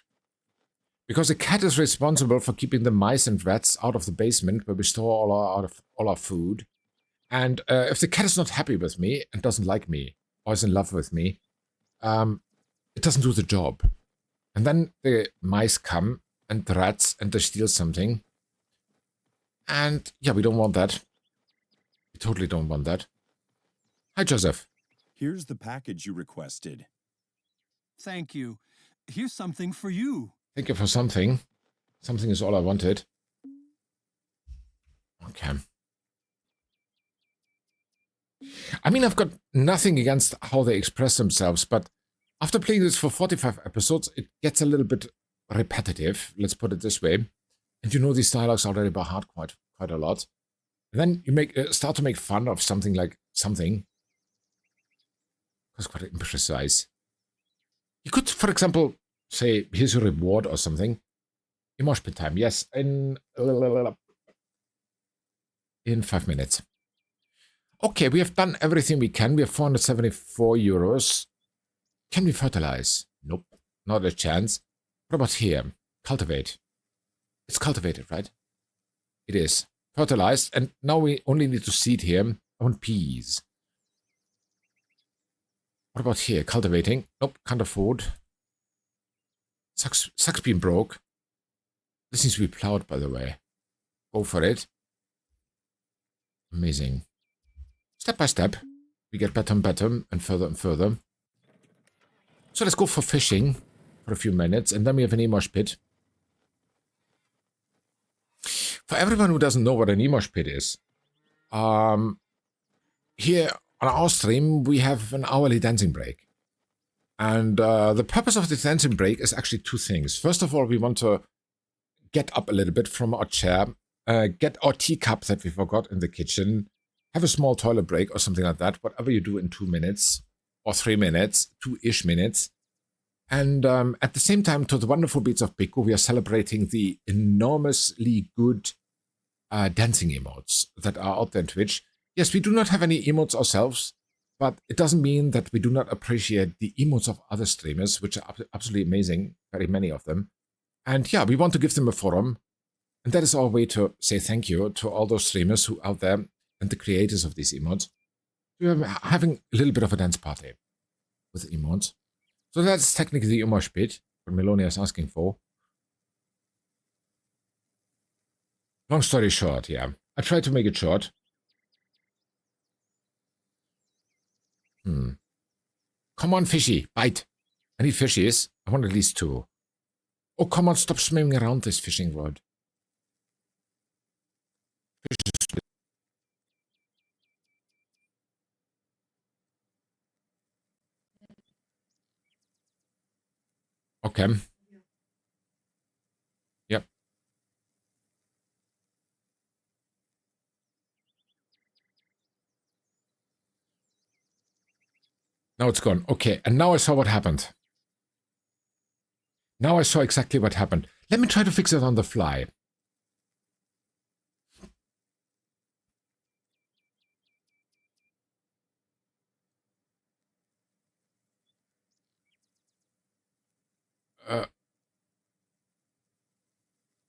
Because the cat is responsible for keeping the mice and rats out of the basement where we store all our food. And if the cat is not happy with me and doesn't like me or is in love with me, it doesn't do the job. And then the mice come and the rats and they steal something. And yeah, we don't want that. We totally don't want that. Hi, Joseph. Here's the package you requested. Thank you. Here's something for you. Thank you for something. Something is all I wanted. Okay. I mean, I've got nothing against how they express themselves, but after playing this for 45 episodes, it gets a little bit repetitive, let's put it this way. And you know these dialogues already by heart quite a lot. And then you start to make fun of something like something. That's quite imprecise. You could, for example, say, here's your reward or something. Emosh pit time, yes, in 5 minutes. Okay, we have done everything we can. We have 474 euros. Can we fertilize? Nope, not a chance. What about here? Cultivate. It's cultivated, right? It is. Fertilized, and now we only need to seed here. I want peas. What about here? Cultivating. Nope, can't afford. Sucks being broke. This needs to be plowed, by the way. Go for it. Amazing. Step by step, we get better and better and further. So let's go for fishing for a few minutes, and then we have an emosh pit. For everyone who doesn't know what an emosh pit is, here on our stream, we have an hourly dancing break. And the purpose of the dancing break is actually two things. First of all, we want to get up a little bit from our chair, get our teacup that we forgot in the kitchen, have a small toilet break or something like that, whatever you do in 2 minutes or 3 minutes, 2-ish minutes. And at the same time, to the wonderful beats of Pico, we are celebrating the enormously good dancing emotes that are out there on Twitch. Yes, we do not have any emotes ourselves, but it doesn't mean that we do not appreciate the emotes of other streamers, which are absolutely amazing, very many of them. And yeah, we want to give them a forum. And that is our way to say thank you to all those streamers who are out there and the creators of these emotes. We are having a little bit of a dance party with emotes. So that's technically the emosh pit, what Melonia is asking for. Long story short, yeah. I tried to make it short. Come on, fishy, bite. I need fishies. I want at least 2. Oh, come on, stop swimming around this fishing rod. Okay. Yep. Now it's gone. Okay, and now I saw what happened. Now I saw exactly what happened. Let me try to fix it on the fly.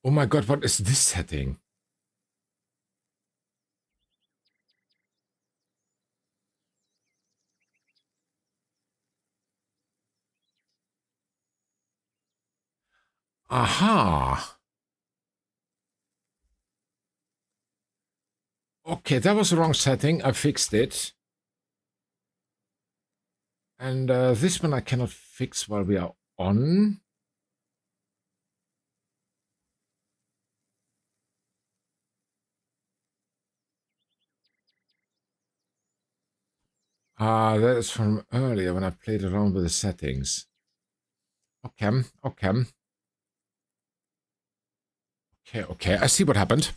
Oh my god, what is this setting? Aha. Okay, that was the wrong setting. I fixed it. And this one I cannot fix while we are on. That is from earlier when I played around with the settings. Okay, okay. Okay, I see what happened.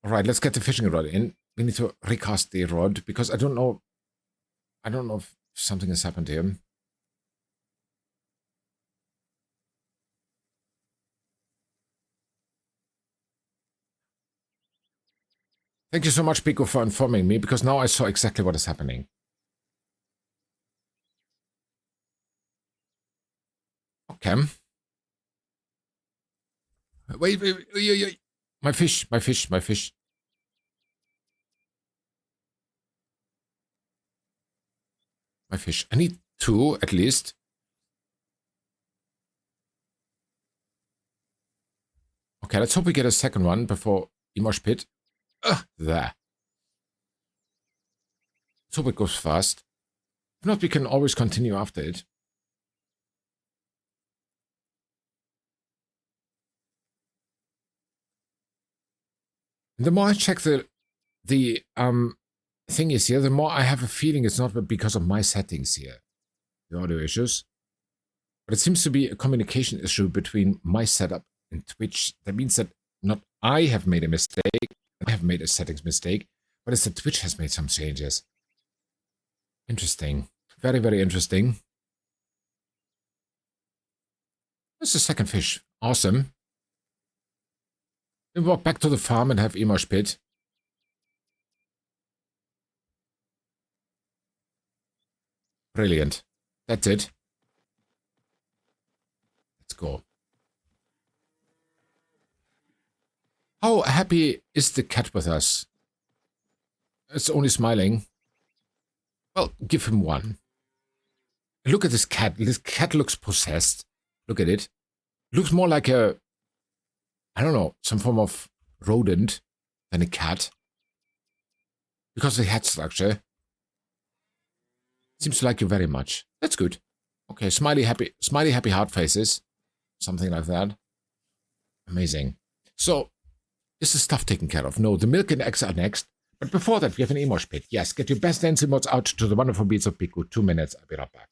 All right, let's get the fishing rod in. We need to recast the rod because I don't know if something has happened here. Thank you so much, Pico, for informing me, because now I saw exactly what is happening. Okay. Wait. My fish. My fish. I need 2, at least. Okay, let's hope we get a second one before Emosh Pit. There. Let's hope it goes fast. If not, we can always continue after it. The more I check the thing is here, the more I have a feeling it's not because of my settings here, the audio issues. But it seems to be a communication issue between my setup and Twitch. That means that not I have made a mistake, I have made a settings mistake, but it's that Twitch has made some changes. Interesting. Very, very interesting. There's the second fish. Awesome. We walk back to the farm and have Emosh Pit. Brilliant. That's it. Let's go. How happy is the cat with us? It's only smiling. Well, give him 1. Look at this cat. This cat looks possessed. Look at it. Looks more like a, I don't know, some form of rodent than a cat. Because of the head structure. Seems to like you very much. That's good. Okay, smiley happy heart faces. Something like that. Amazing. So, is the stuff taken care of? No, the milk and eggs are next. But before that, we have an Emosh Pit. Yes, get your best dance emotes out to the wonderful beats of Piku. 2 minutes. I'll be right back.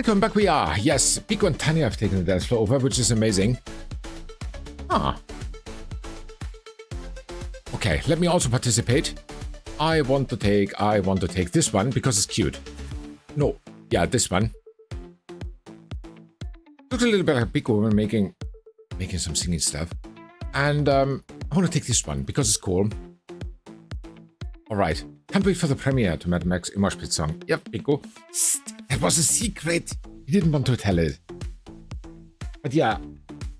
Welcome back we are. Yes, Pico and Tanya have taken the dance floor over, which is amazing. Ah. Okay, let me also participate. I want to take this one because it's cute. No, yeah, this one. Looks a little bit like Pico when making some singing stuff. And I want to take this one because it's cool. Alright. Can't wait for the premiere to Mad Max Mosh Pit song. Yep, Pico. That was a secret. He didn't want to tell it. But yeah,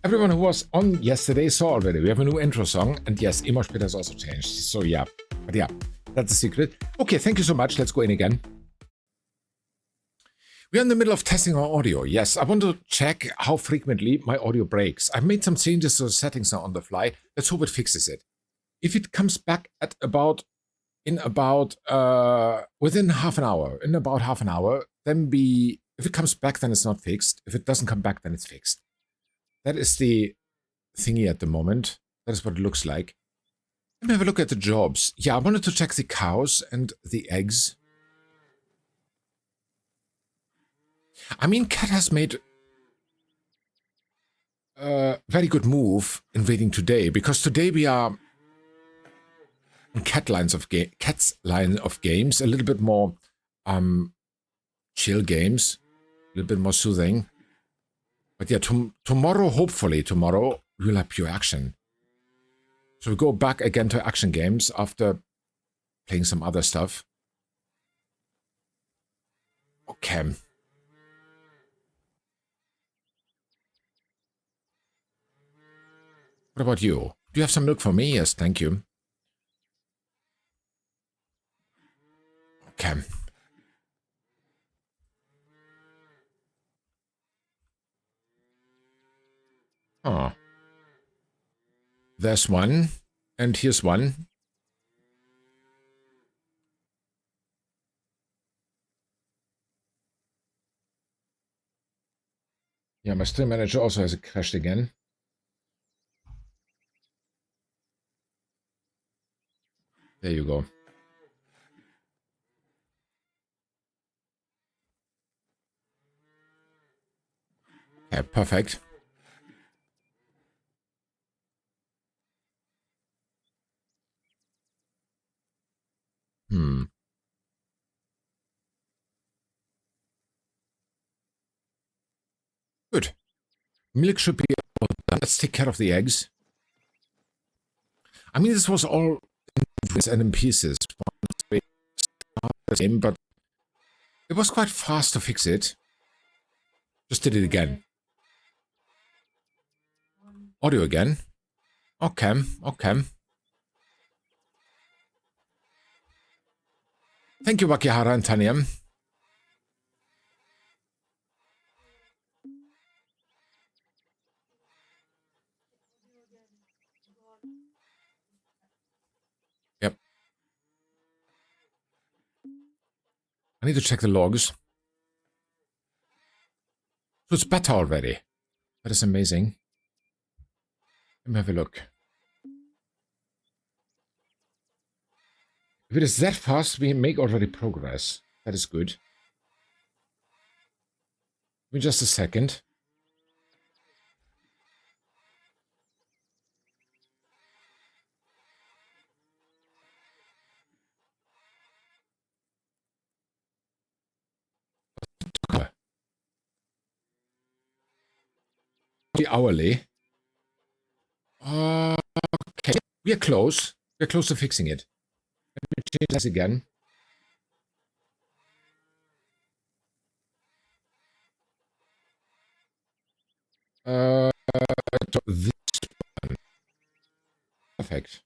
everyone who was on yesterday saw already. We have a new intro song. And yes, Mosh Pit has also changed. So yeah. But yeah, that's a secret. Okay, thank you so much. Let's go in again. We're in the middle of testing our audio. Yes, I want to check how frequently my audio breaks. I've made some changes to the settings now on the fly. Let's hope it fixes it. If it comes back at within half an hour, then if it comes back, then it's not fixed. If it doesn't come back, then it's fixed. That is the thingy at the moment. That is what it looks like. Let me have a look at the jobs. Yeah, I wanted to check the cows and the eggs. I mean, Cat has made a very good move in waiting today, because today we are in Cat's line of games, a little bit more chill games, a little bit more soothing. But yeah, hopefully tomorrow, we'll have pure action. So we go back again to action games after playing some other stuff. Okay. What about you? Do you have some milk for me? Yes, thank you. Okay. Oh. There's one. And here's one. Yeah, my stream manager also has crashed again. There you go. Okay, perfect. Good. Milk should be all done. Let's take care of the eggs. I mean, this was all in pieces, but it was quite fast to fix it. Just did it again. Audio again. Okay, okay. Thank you, Wakihara and Tanya. Yep. I need to check the logs. So it's better already. That is amazing. Let me have a look. If it is that fast, we make already progress. That is good. Give me just a second. Hourly. Okay, we are close. We are close to fixing it. Let me change this again. This one. Perfect.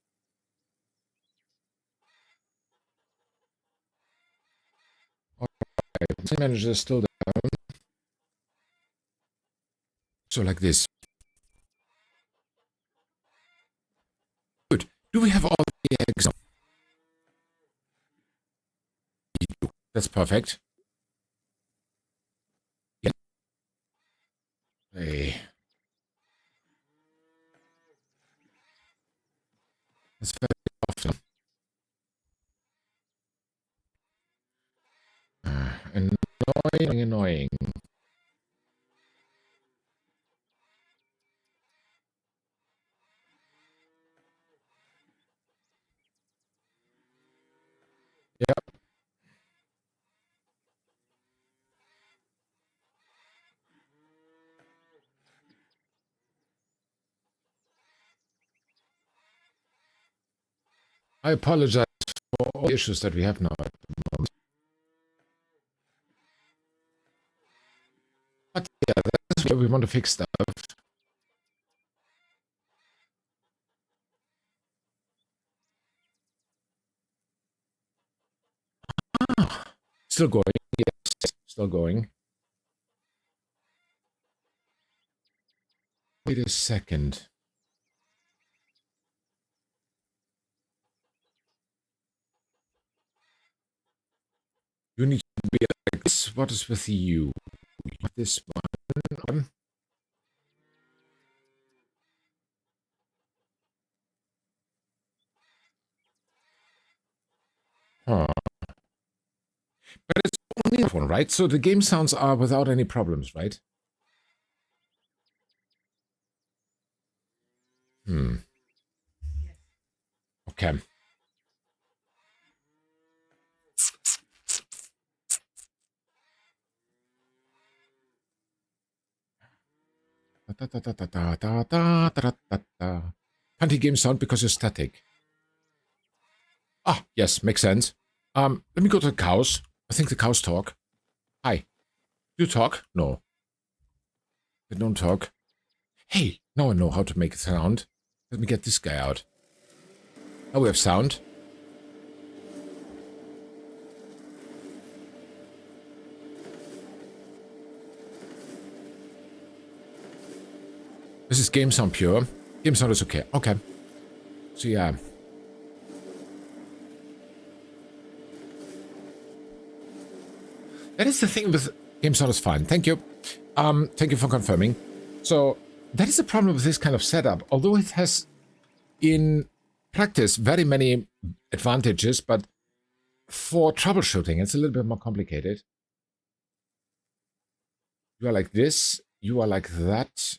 Alright, the manager is still down. So like this. Good. Do we have all the eggs? That's perfect. Yeah. Hey. That's very often. Annoying. I apologize for all the issues that we have now at the moment. But yeah, that's where we want to fix stuff. Still going, yes, still going. Wait a second. You need to be like this. What is with you? This one. Huh. But it's only that one, right? So the game sounds are without any problems, right? Okay. Funny game sound because you're static. Ah, yes, makes sense. Let me go to the cows. I think the cows talk. Hi. You talk? No. They don't talk. Hey, now I know how to make a sound. Let me get this guy out. Now we have sound. This is game sound pure. Game sound is okay. Okay. So yeah. That is the thing with game sound is fine. Thank you. Thank you for confirming. So that is the problem with this kind of setup. Although it has in practice very many advantages, but for troubleshooting it's a little bit more complicated. You are like this. You are like that.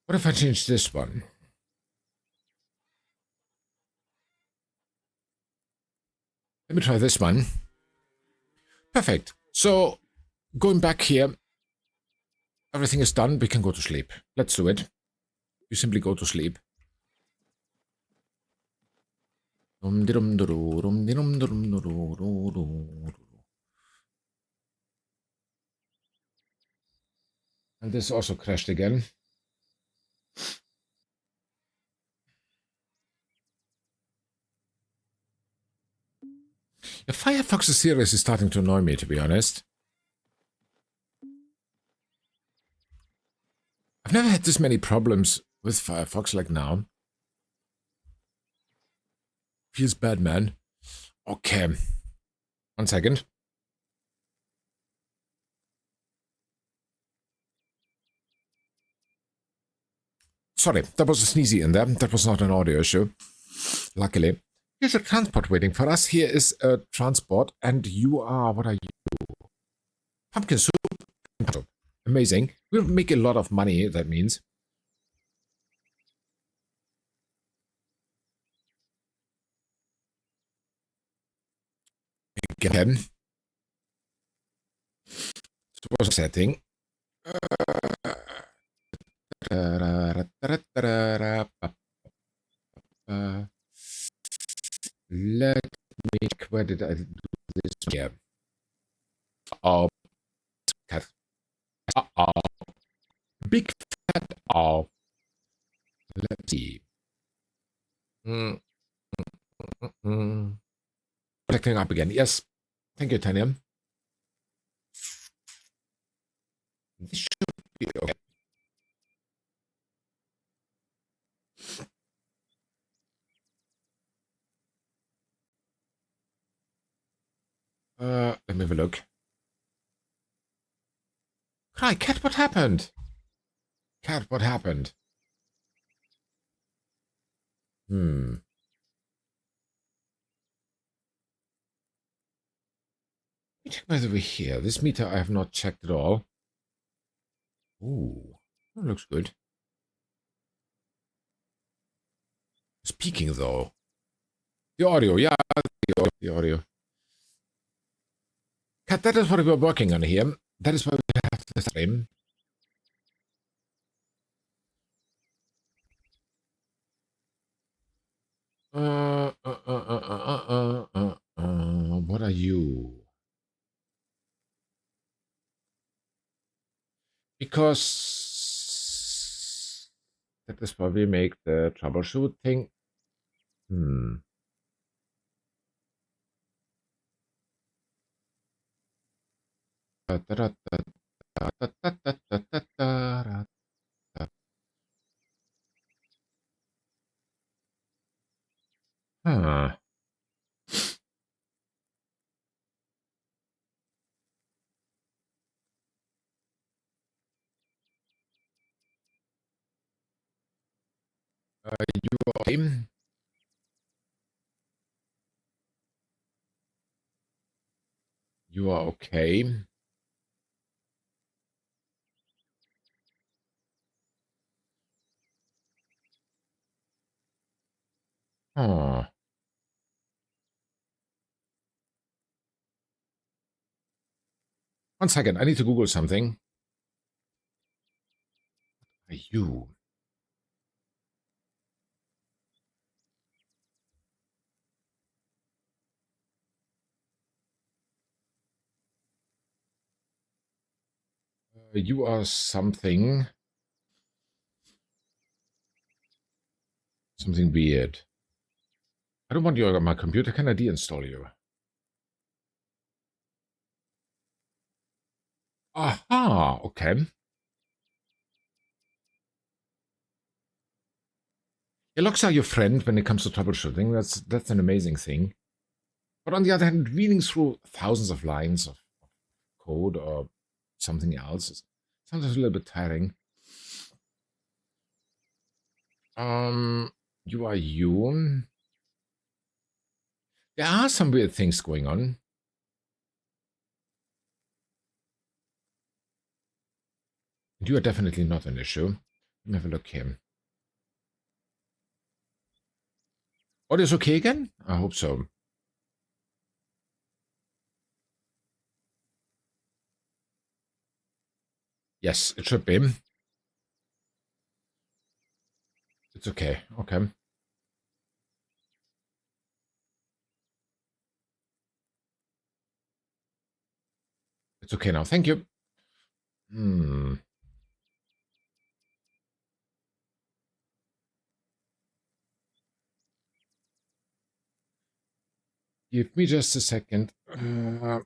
What if I change this one? Let me try this one. Perfect. So, going back here, everything is done. We can go to sleep. Let's do it. You simply go to sleep. And this also crashed again. The Firefox series is starting to annoy me, to be honest. I've never had this many problems with Firefox like now. Feels bad, man. Okay. 1 second. Sorry, that was a sneezy in there. That was not an audio issue. Luckily. Here's a transport waiting for us. Here is a transport, and you are... What are you? Pumpkin soup. Amazing. We'll make a lot of money, that means. Again. So was setting. Let me... Where did I do this? Yeah. Oh. Cat. Uh-oh. Big fat owl. Let's see. Protecting up again. Yes. Thank you, Tanya. This should be okay. Let me have a look. Hi, Cat, what happened? Cat, what happened? Let me check by the way here. This meter I have not checked at all. Ooh, that looks good. Speaking though, the audio, yeah, the audio. Kat, that is what we're working on here. That is why we have the stream. What are you? Because that is why we make the troubleshooting. Huh. You are okay? You are okay. Huh. One second, I need to Google something. Are you? You are something. Something weird. I don't want you on my computer. Can I deinstall you? Aha, okay. Your logs are your friend when it comes to troubleshooting. That's an amazing thing. But on the other hand, reading through thousands of lines of code or something else is sometimes a little bit tiring. You are you. There are some weird things going on. You are definitely not an issue. Let me have a look here. Audio's okay again? I hope so. Yes, it should be. It's okay. Okay. It's okay now. Thank you. Give me just a second. Where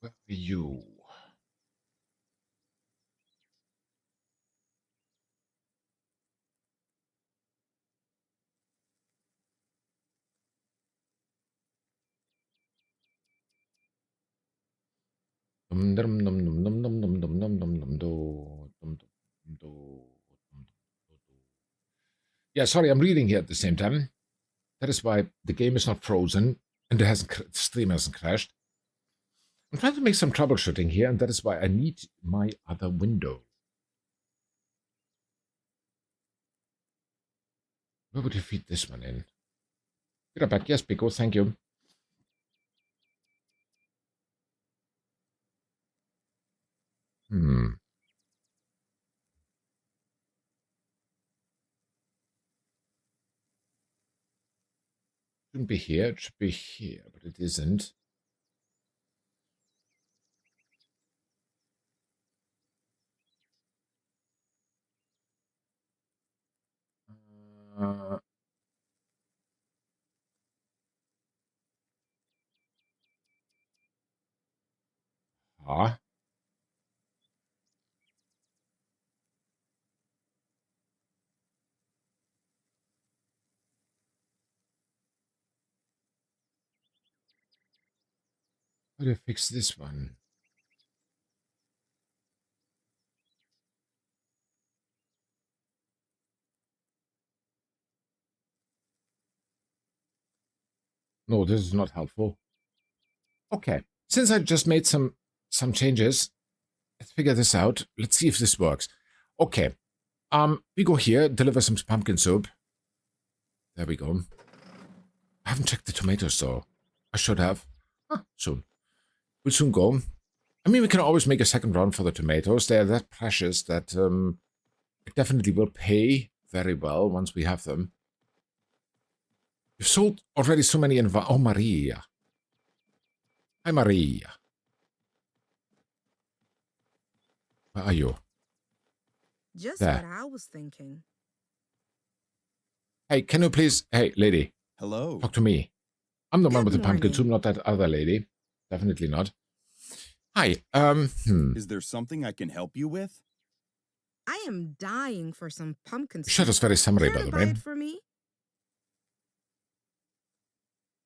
are you? Yeah, sorry, I'm reading here at the same time. That is why the game is not frozen and the stream hasn't crashed. I'm trying to make some troubleshooting here, and that is why I need my other window. Where would you feed this one in? Be right back. Yes, Pico, thank you. Shouldn't be here. It should be here, but it isn't. Ah. How do I fix this one? No, this is not helpful. Okay. Since I just made some changes, Let's figure this out. Let's see if this works. Okay. We go here, deliver some pumpkin soup. There we go. I haven't checked the tomatoes though. I should have. Soon. We'll soon go. I mean, we can always make a second round for the tomatoes. They're that precious that it definitely will pay very well once we have them. We've sold already so many in... Oh, Maria. Hi, Maria. Where are you? Just There. what I was thinking. Hey, can you please... Hey, lady. Hello. Talk to me. I'm the one Good with the pumpkin morning. soup, not that other lady. Definitely not. Hi, Is there something I can help you with? I am dying for some pumpkin soup. Sure, that's very summary, Care by to the buy way. it for me?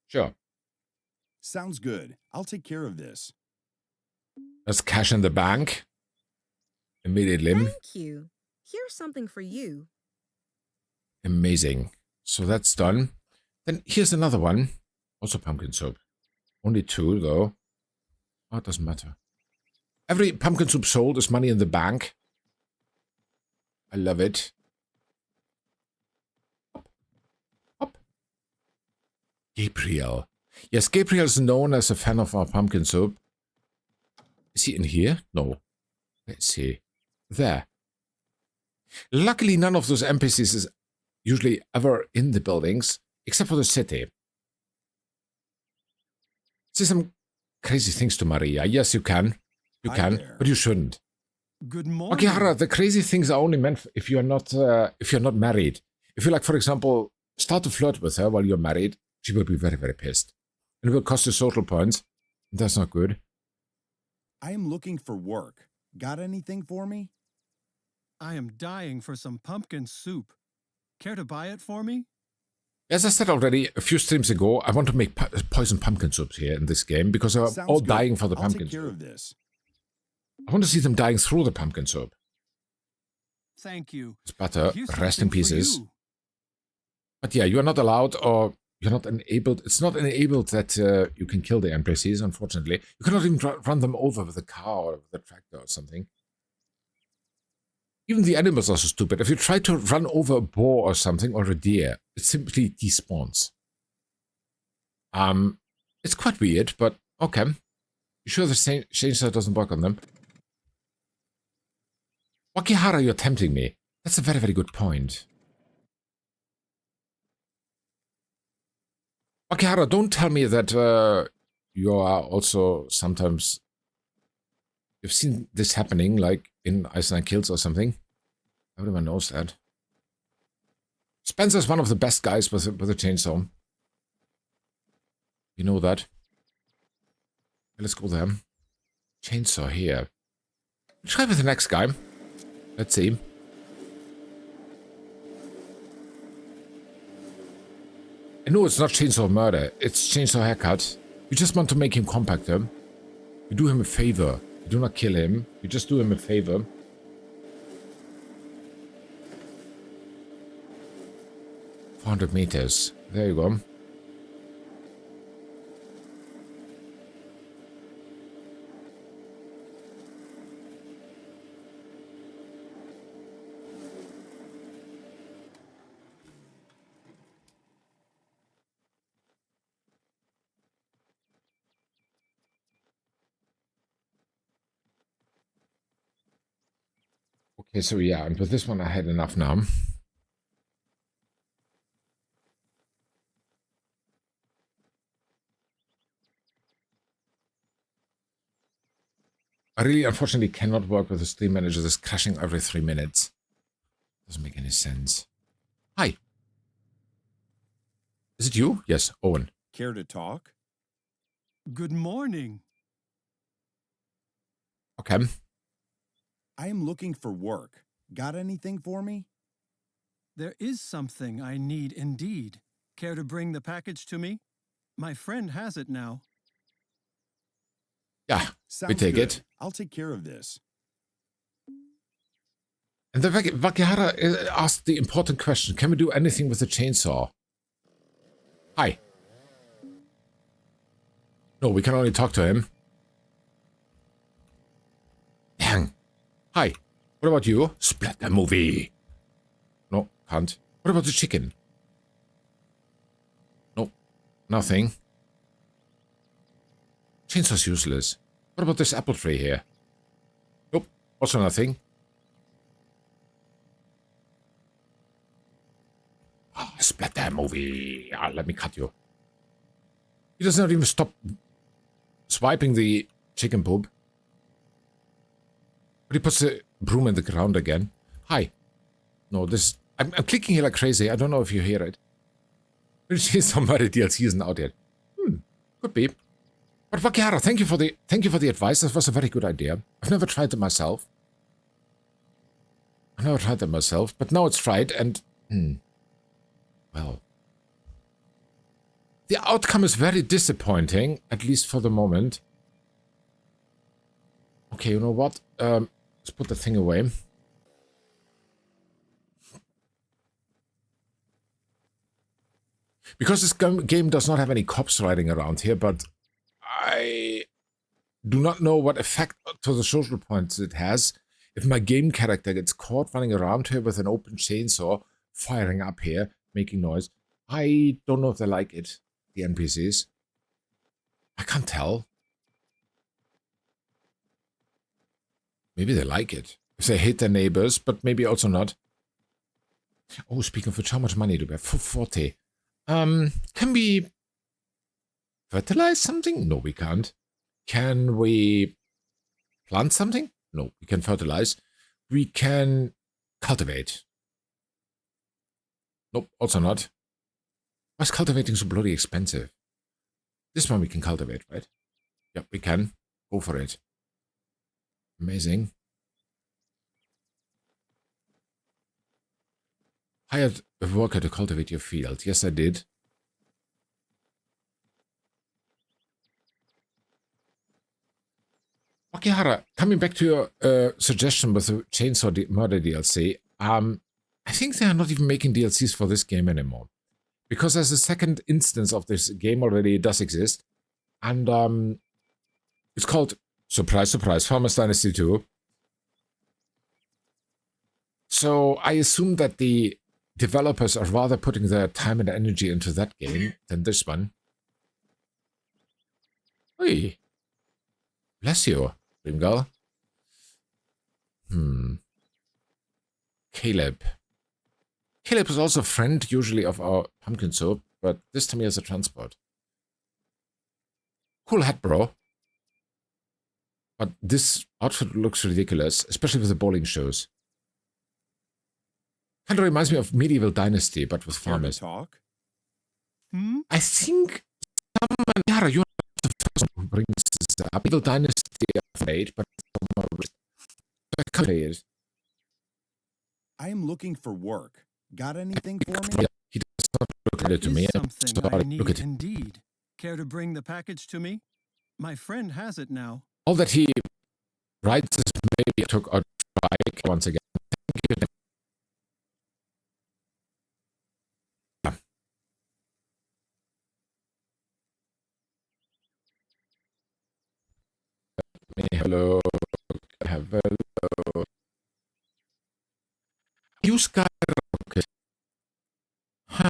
Sure. Sounds good. I'll take care of this. There's cash in the bank. Immediately. Thank you. Here's something for you. Amazing. So that's done. Then here's another one. Also pumpkin soup. Only 2, though. Oh, it doesn't matter. Every pumpkin soup sold is money in the bank. I love it. Hop. Hop. Gabriel. Yes, Gabriel is known as a fan of our pumpkin soup. Is he in here? No. Let's see. There. Luckily, none of those NPCs is usually ever in the buildings, except for the city. Say some crazy things to Maria. Yes, you can. You Hi can, there. but you shouldn't. Good morning. Akihara, the crazy things are only meant if you're not married. If you, like, for example, start to flirt with her while you're married, she will be very, very pissed. And it will cost you social points. That's not good. I am looking for work. Got anything for me? I am dying for some pumpkin soup. Care to buy it for me? As I said already a few streams ago, I want to make poison pumpkin soups here in this game because they're Sounds all good. dying for the I'll pumpkin take care soup. of this. I want to see them dying through the pumpkin soup. Thank you. It's butter, Here's rest in something for pieces. you. But yeah, you're not allowed, or you're not enabled. It's not enabled that you can kill the NPCs, unfortunately. You cannot even run them over with a car or with a tractor or something. Even the animals are so stupid. If you try to run over a boar or something, or a deer, it simply despawns. It's quite weird, but okay. You sure the chainsaw doesn't work on them? Wakihara, you're tempting me. That's a very, very good point. Wakihara, don't tell me that you are also sometimes... You've seen this happening, like in Iceland Kills or something. Everyone knows that. Spencer's one of the best guys with a chainsaw. You know that. Let's go there. Chainsaw here. Try with the next guy. Let's see. I know it's not chainsaw murder. It's chainsaw haircut. You just want to make him compactor. You do him a favor. You do not kill him. You just do him a favor. $400 There you go. Okay, so yeah, and with this one I had enough now. I really, unfortunately, cannot work with a stream manager that's crashing every 3 minutes. Doesn't make any sense. Hi. Is it you? Yes, Owen. Care to talk? Good morning. Okay. I am looking for work. Got anything for me? There is something I need indeed. Care to bring the package to me? My friend has it now. Yeah, Sounds we take good. it. I'll take care of this. And the Wakihara asked the important question. Can we do anything with the chainsaw? Hi. No, we can only talk to him. Dang. Hi. What about you? Splatter movie. No, can't. What about the chicken? No, nothing. Chainsaw's useless. What about this apple tree here? Nope, also nothing. Oh, splatter movie. Ah, let me cut you. He does not even stop swiping the chicken poop. But he puts the broom in the ground again. Hi. No, this... I'm clicking here like crazy. I don't know if you hear it. Somebody DLC isn't out yet. Could be. But Wakihara, thank you for the advice. That was a very good idea. I've never tried it myself. But now it's tried and... well... The outcome is very disappointing, at least for the moment. Okay, you know what? Let's put the thing away. Because this game does not have any cops riding around here, but I do not know what effect to the social points it has if my game character gets caught running around here with an open chainsaw, firing up here, making noise. I don't know if they like it, the NPCs. I can't tell. Maybe they like it. If they hate their neighbors, but maybe also not. Oh, speaking of which, how much money do we have? 40. Can we fertilize something? No, we can't. Can we plant something? No, we can fertilize. We can cultivate. Nope, also not. Why is cultivating so bloody expensive? This one we can cultivate, right? Yep, we can. Go for it. Amazing. Hired a worker to cultivate your field. Yes, I did. Wakihara, coming back to your suggestion with the Chainsaw Murder DLC, I think they are not even making DLCs for this game anymore. Because there's a second instance of this game already does exist. And it's called, surprise, surprise, Farmers Dynasty 2. So I assume that the developers are rather putting their time and energy into that game than this one. Hey. Bless you, Dream Girl. Caleb. Caleb is also a friend, usually, of our pumpkin soup, but this time he has a transport. Cool hat, bro. But this outfit looks ridiculous, especially with the bowling shoes. Kind of reminds me of medieval Dynasty, but with farmers. Talk? I think someone... Yara, you're the first one who brings this up. Medieval Dynasty I've played, but I can't play it. I am looking for work. Got anything for me? He does not look at it to There me. is something I Sorry, need look at it. indeed. Care to bring the package to me? My friend has it now. All that he writes is maybe took a strike once again. Thank you. Hello. Hello. You skyrocket. Huh.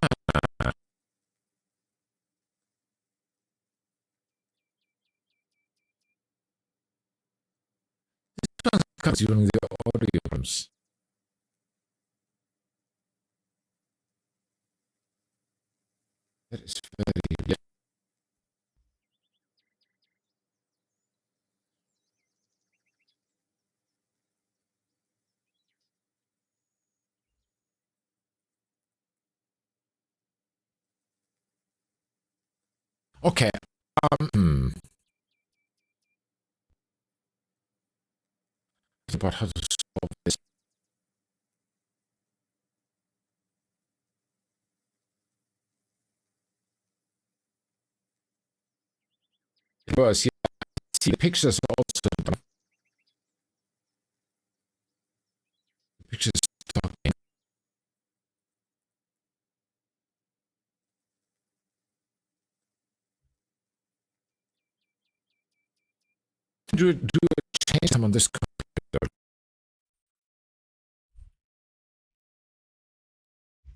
This one comes during the audio rooms. That is very... Okay. About how to solve this. Was, yeah. See, the pictures are also done. The pictures talking. Do a change them on this computer.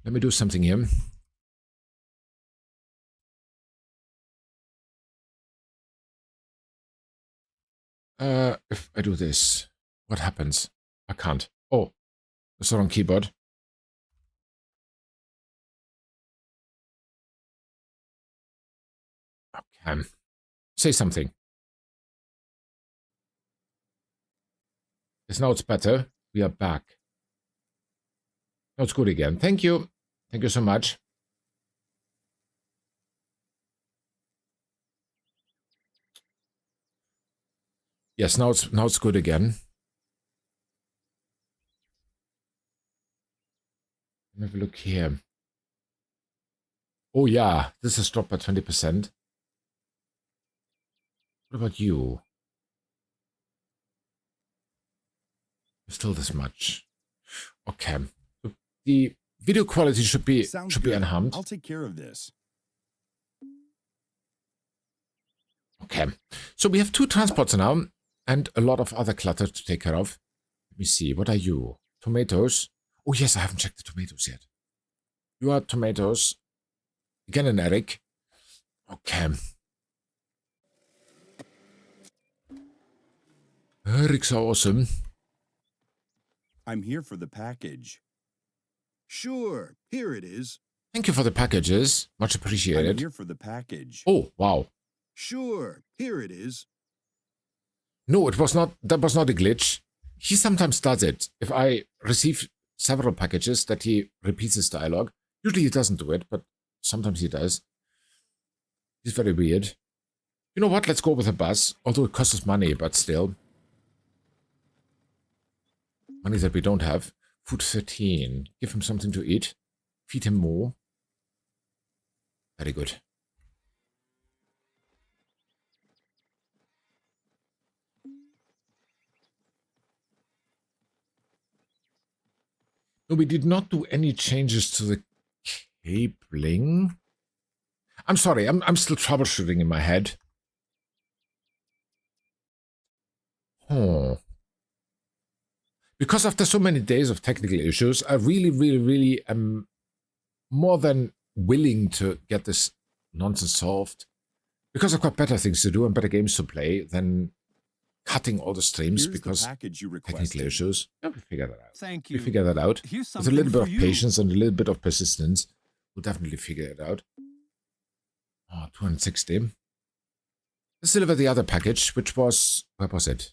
Let me do something here. If I do this, what happens? I can't. Oh, that's the wrong keyboard. Okay. Say something. Yes, now it's better. We are back. Now it's good again. Thank you. Thank you so much. Yes, now it's good again. Have a look here. Oh yeah, this has dropped by 20%. What about you? Still this much. Okay. So the video quality should be Sounds should be good. enhanced. I'll take care of this. Okay. So we have 2 transports now and a lot of other clutter to take care of. Let me see. What are you? Tomatoes. Oh yes, I haven't checked the tomatoes yet. You are tomatoes. Again an Eric. Okay. Eric's are awesome. I'm here for the package. Sure, here it is. Thank you for the packages. Much I'm appreciated. here for the package. Oh, wow. Sure, here it is. No, it was not. That was not a glitch. He sometimes does it. If I receive several packages that he repeats his dialogue. Usually he doesn't do it, but sometimes he does. He's very weird. You know what? Let's go with a bus. Although it costs us money, but still. Money that we don't have. Food 13. Give him something to eat. Feed him more. Very good. No, we did not do any changes to the cabling. I'm sorry, I'm still troubleshooting in my head. Oh. Because after so many days of technical issues, I really am more than willing to get this nonsense solved. Because I've got better things to do and better games to play than cutting all the streams Here's because the package you technical requested. issues. Yeah, we figure that out. Thank We you. figure that out. Here's With a something little bit for of you. patience and a little bit of persistence, we'll definitely figure it out. Oh, 260. Let's deliver the other package, which was... Where was it?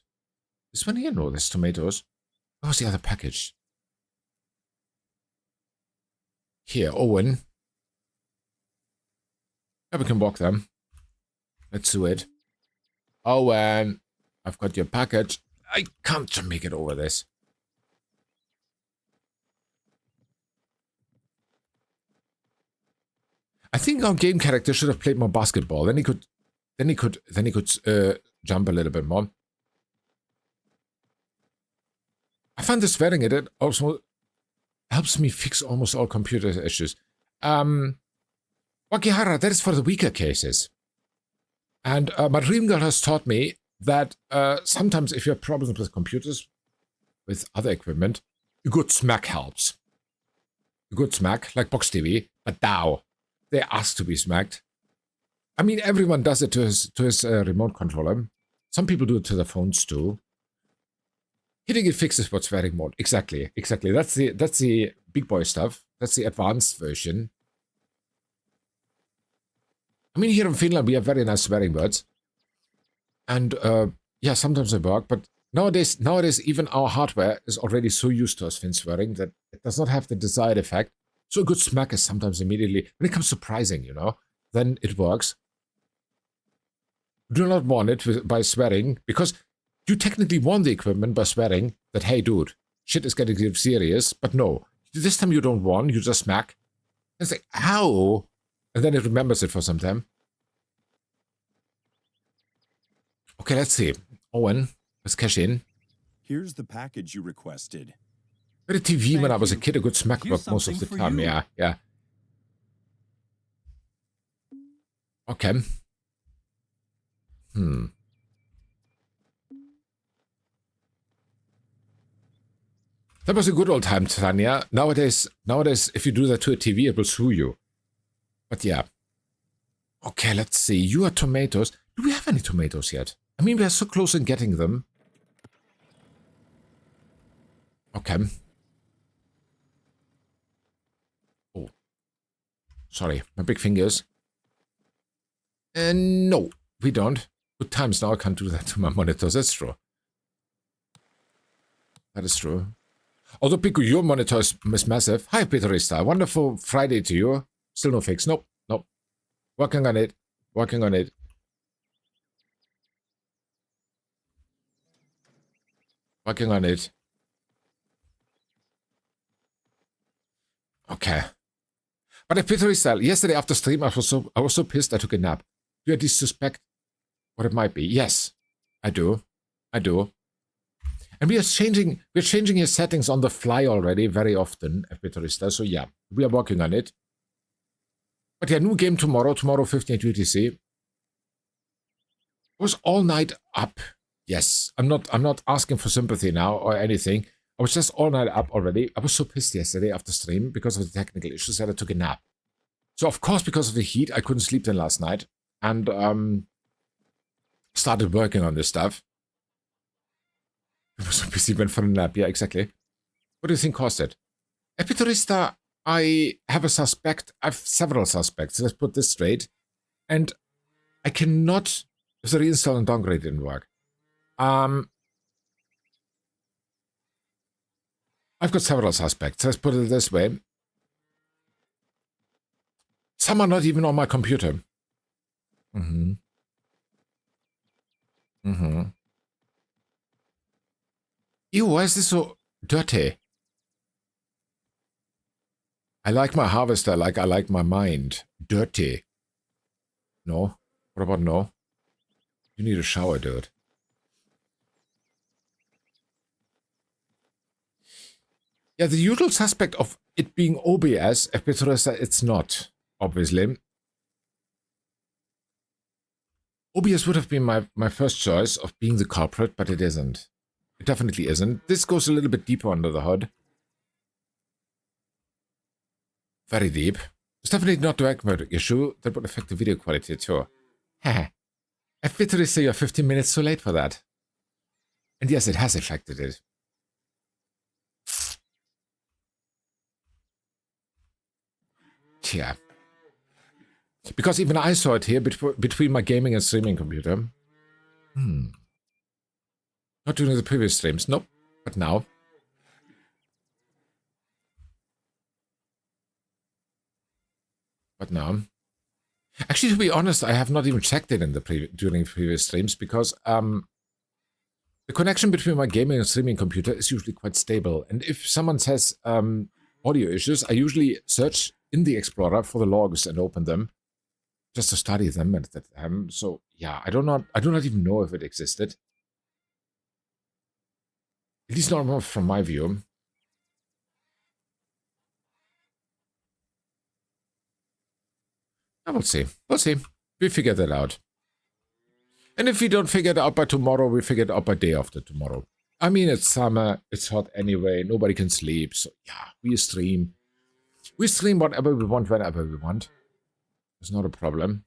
This one here? No, there's tomatoes. Where was the other package? Here, Owen. Yeah, we can walk them. Let's do it. Owen, I've got your package. I can't make it over this. I think our game character should have played more basketball. Then he could jump a little bit more. I find this swearing at it also helps me fix almost all computer issues. Wakihara, that is for the weaker cases. And my dream girl has taught me that sometimes if you have problems with computers, with other equipment, a good smack helps. A good smack, like Box TV, but now they ask to be smacked. I mean, everyone does it to his remote controller. Some people do it to their phones too. Hitting it fixes what's swearing mode. Exactly. That's the big boy stuff. That's the advanced version. I mean, here in Finland, we have very nice swearing words. And, yeah, sometimes they work, but nowadays, even our hardware is already so used to us Finn swearing that it does not have the desired effect. So a good smack is sometimes immediately, when it comes to pricing, you know, then it works. Do not want it by swearing, because you technically won the equipment by swearing that, hey, dude, shit is getting serious, but no. This time you don't won, you just smack. And it's like, ow! And then it remembers it for some time. Okay, let's see. Owen, let's cash in. Here's the package you requested. With a TV when Thank I was a you. kid, a good smack Here's worked most of the something for time. you. Yeah. Okay. That was a good old time, Tanya. Nowadays, if you do that to a TV, it will sue you. But yeah. Okay, let's see. You are tomatoes. Do we have any tomatoes yet? I mean, we are so close in getting them. Okay. Oh. Sorry, my big fingers. No, we don't. Good times now. I can't do that to my monitors. That's true. That is true. Although, Pico, your monitor is massive. Hi, Peterista. Wonderful Friday to you. Still no fix. Nope. Nope. Working on it. Working on it. Working on it. Okay. But Peterista, yesterday after stream, I was so pissed I took a nap. Do you at least suspect what it might be? Yes, I do. I do. And we're changing your settings on the fly already very often at Peterista. So yeah, we are working on it. But yeah, new game tomorrow 15 UTC. Was all night up. Yes, I'm not asking for sympathy now or anything. I was just all night up already. I was so pissed yesterday after stream because of the technical issues that I took a nap. So of course, because of the heat, I couldn't sleep then last night. And started working on this stuff. I was so busy, went for a nap. Yeah, exactly. What do you think caused it? Epitorista, I have a suspect. I have several suspects. Let's put this straight. And I cannot... If the reinstall and downgrade didn't work. I've got several suspects. Let's put it this way. Some are not even on my computer. Ew, why is this so dirty? I like my harvester like I like my mind. Dirty. No? What about no? You need a shower, dude. Yeah, the usual suspect of it being OBS, it's not, obviously. OBS would have been my first choice of being the culprit, but it isn't. It definitely isn't. This goes a little bit deeper under the hood. Very deep. It's definitely not the direct murder issue that would affect the video quality too. Heh. I bitterly say you're 15 minutes too late for that. And yes, it has affected it. Yeah. Because even I saw it here between my gaming and streaming computer. Not during the previous streams, nope. But now. Actually, to be honest, I have not even checked it in the during previous streams because the connection between my gaming and streaming computer is usually quite stable. And if someone says audio issues, I usually search in the Explorer for the logs and open them just to study them at that time. So yeah, I do not even know if it existed. At least not from my view. We'll see. We'll see. We figure that out. And if we don't figure it out by tomorrow, we figure it out by day after tomorrow. I mean, it's summer. It's hot anyway. Nobody can sleep. So yeah, we stream. We stream whatever we want, whenever we want. It's not a problem.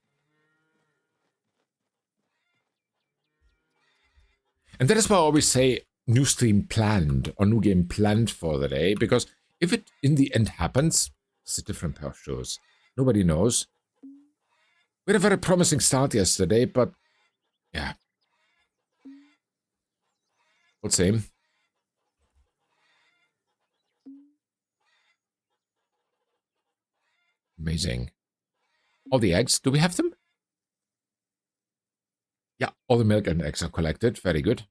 And that is why I always say new stream planned or new game planned for the day. Because if it in the end happens, it's a different pair of shows. Nobody knows. We had a very promising start yesterday, but yeah. We'll see. Amazing. All the eggs, do we have them? Yeah, all the milk and eggs are collected. Very good.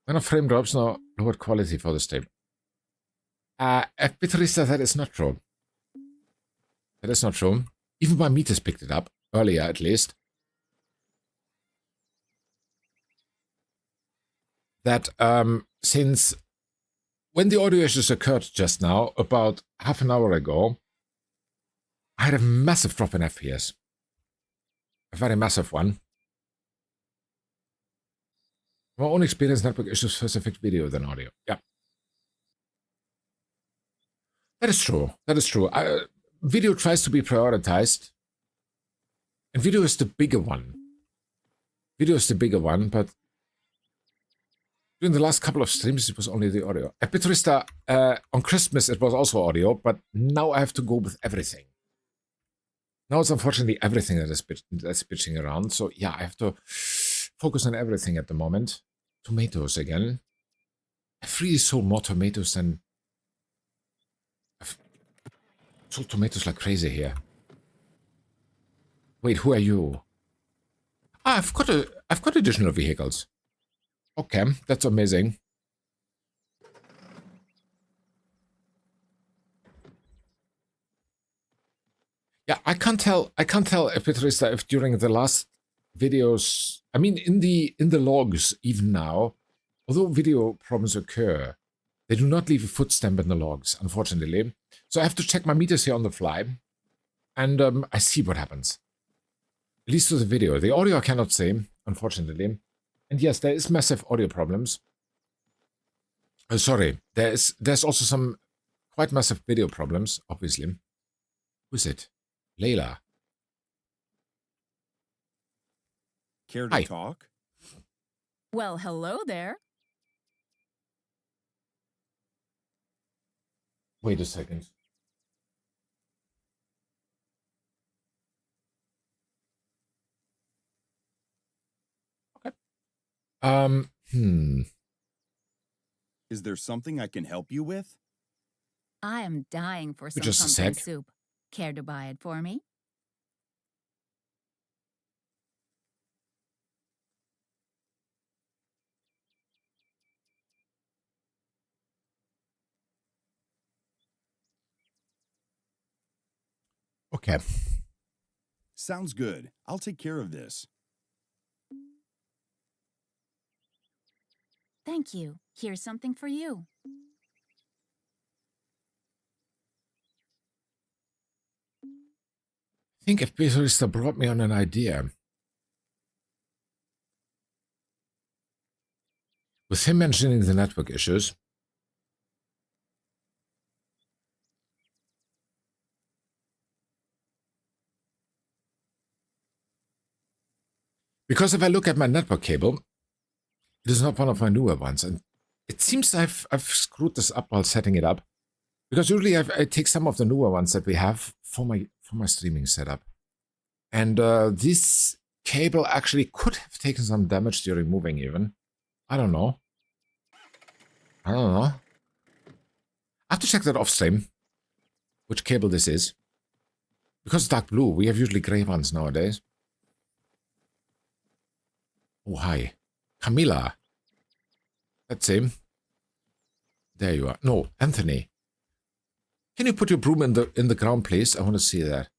When a frame drops, no lowered quality for the stream. Peterista, that is not true. That is not true. Even my meters picked it up, earlier at least. That since when the audio issues occurred just now, about half an hour ago, I had a massive drop in FPS. A very massive one. My own experience network issues first affect video than audio. Yeah. That is true. That is true. Video tries to be prioritized. And video is the bigger one. Video is the bigger one, but during the last couple of streams, it was only the audio. At Bitrista, on Christmas, it was also audio, but now I have to go with everything. Now it's unfortunately everything that's bitching around. So yeah, I have to focus on everything at the moment. Tomatoes again. I've really sold more tomatoes than... I've sold tomatoes like crazy here. Wait, who are you? Ah, I've got additional vehicles. Okay, that's amazing. Yeah, I can't tell if Petrista, if during the last videos, I mean in the logs even now, although video problems occur, they do not leave a footstamp in the logs, unfortunately. So I have to check my meters here on the fly, and I see what happens. At least to the video. The audio I cannot say, unfortunately. And yes, there is massive audio problems. Sorry, there's also some quite massive video problems, obviously. Who's it? Layla. Care to Hi. talk? Well, hello there. Wait a second. Okay. Is there something I can help you with? I am dying for some Just a pumpkin sec. soup. Care to buy it for me? Okay. Sounds good. I'll take care of this. Thank you. Here's something for you. I think if Petrista brought me on an idea. With him mentioning the network issues, because if I look at my network cable, it is not one of my newer ones, and it seems I've screwed this up while setting it up, because usually I take some of the newer ones that we have for my streaming setup, and this cable actually could have taken some damage during moving even. I don't know. I have to check that off stream, which cable this is. Because it's dark blue, we have usually gray ones nowadays. Oh, hi. Camilla. That's him. There you are. No, Anthony. Can you put your broom in the ground, please? I want to see that.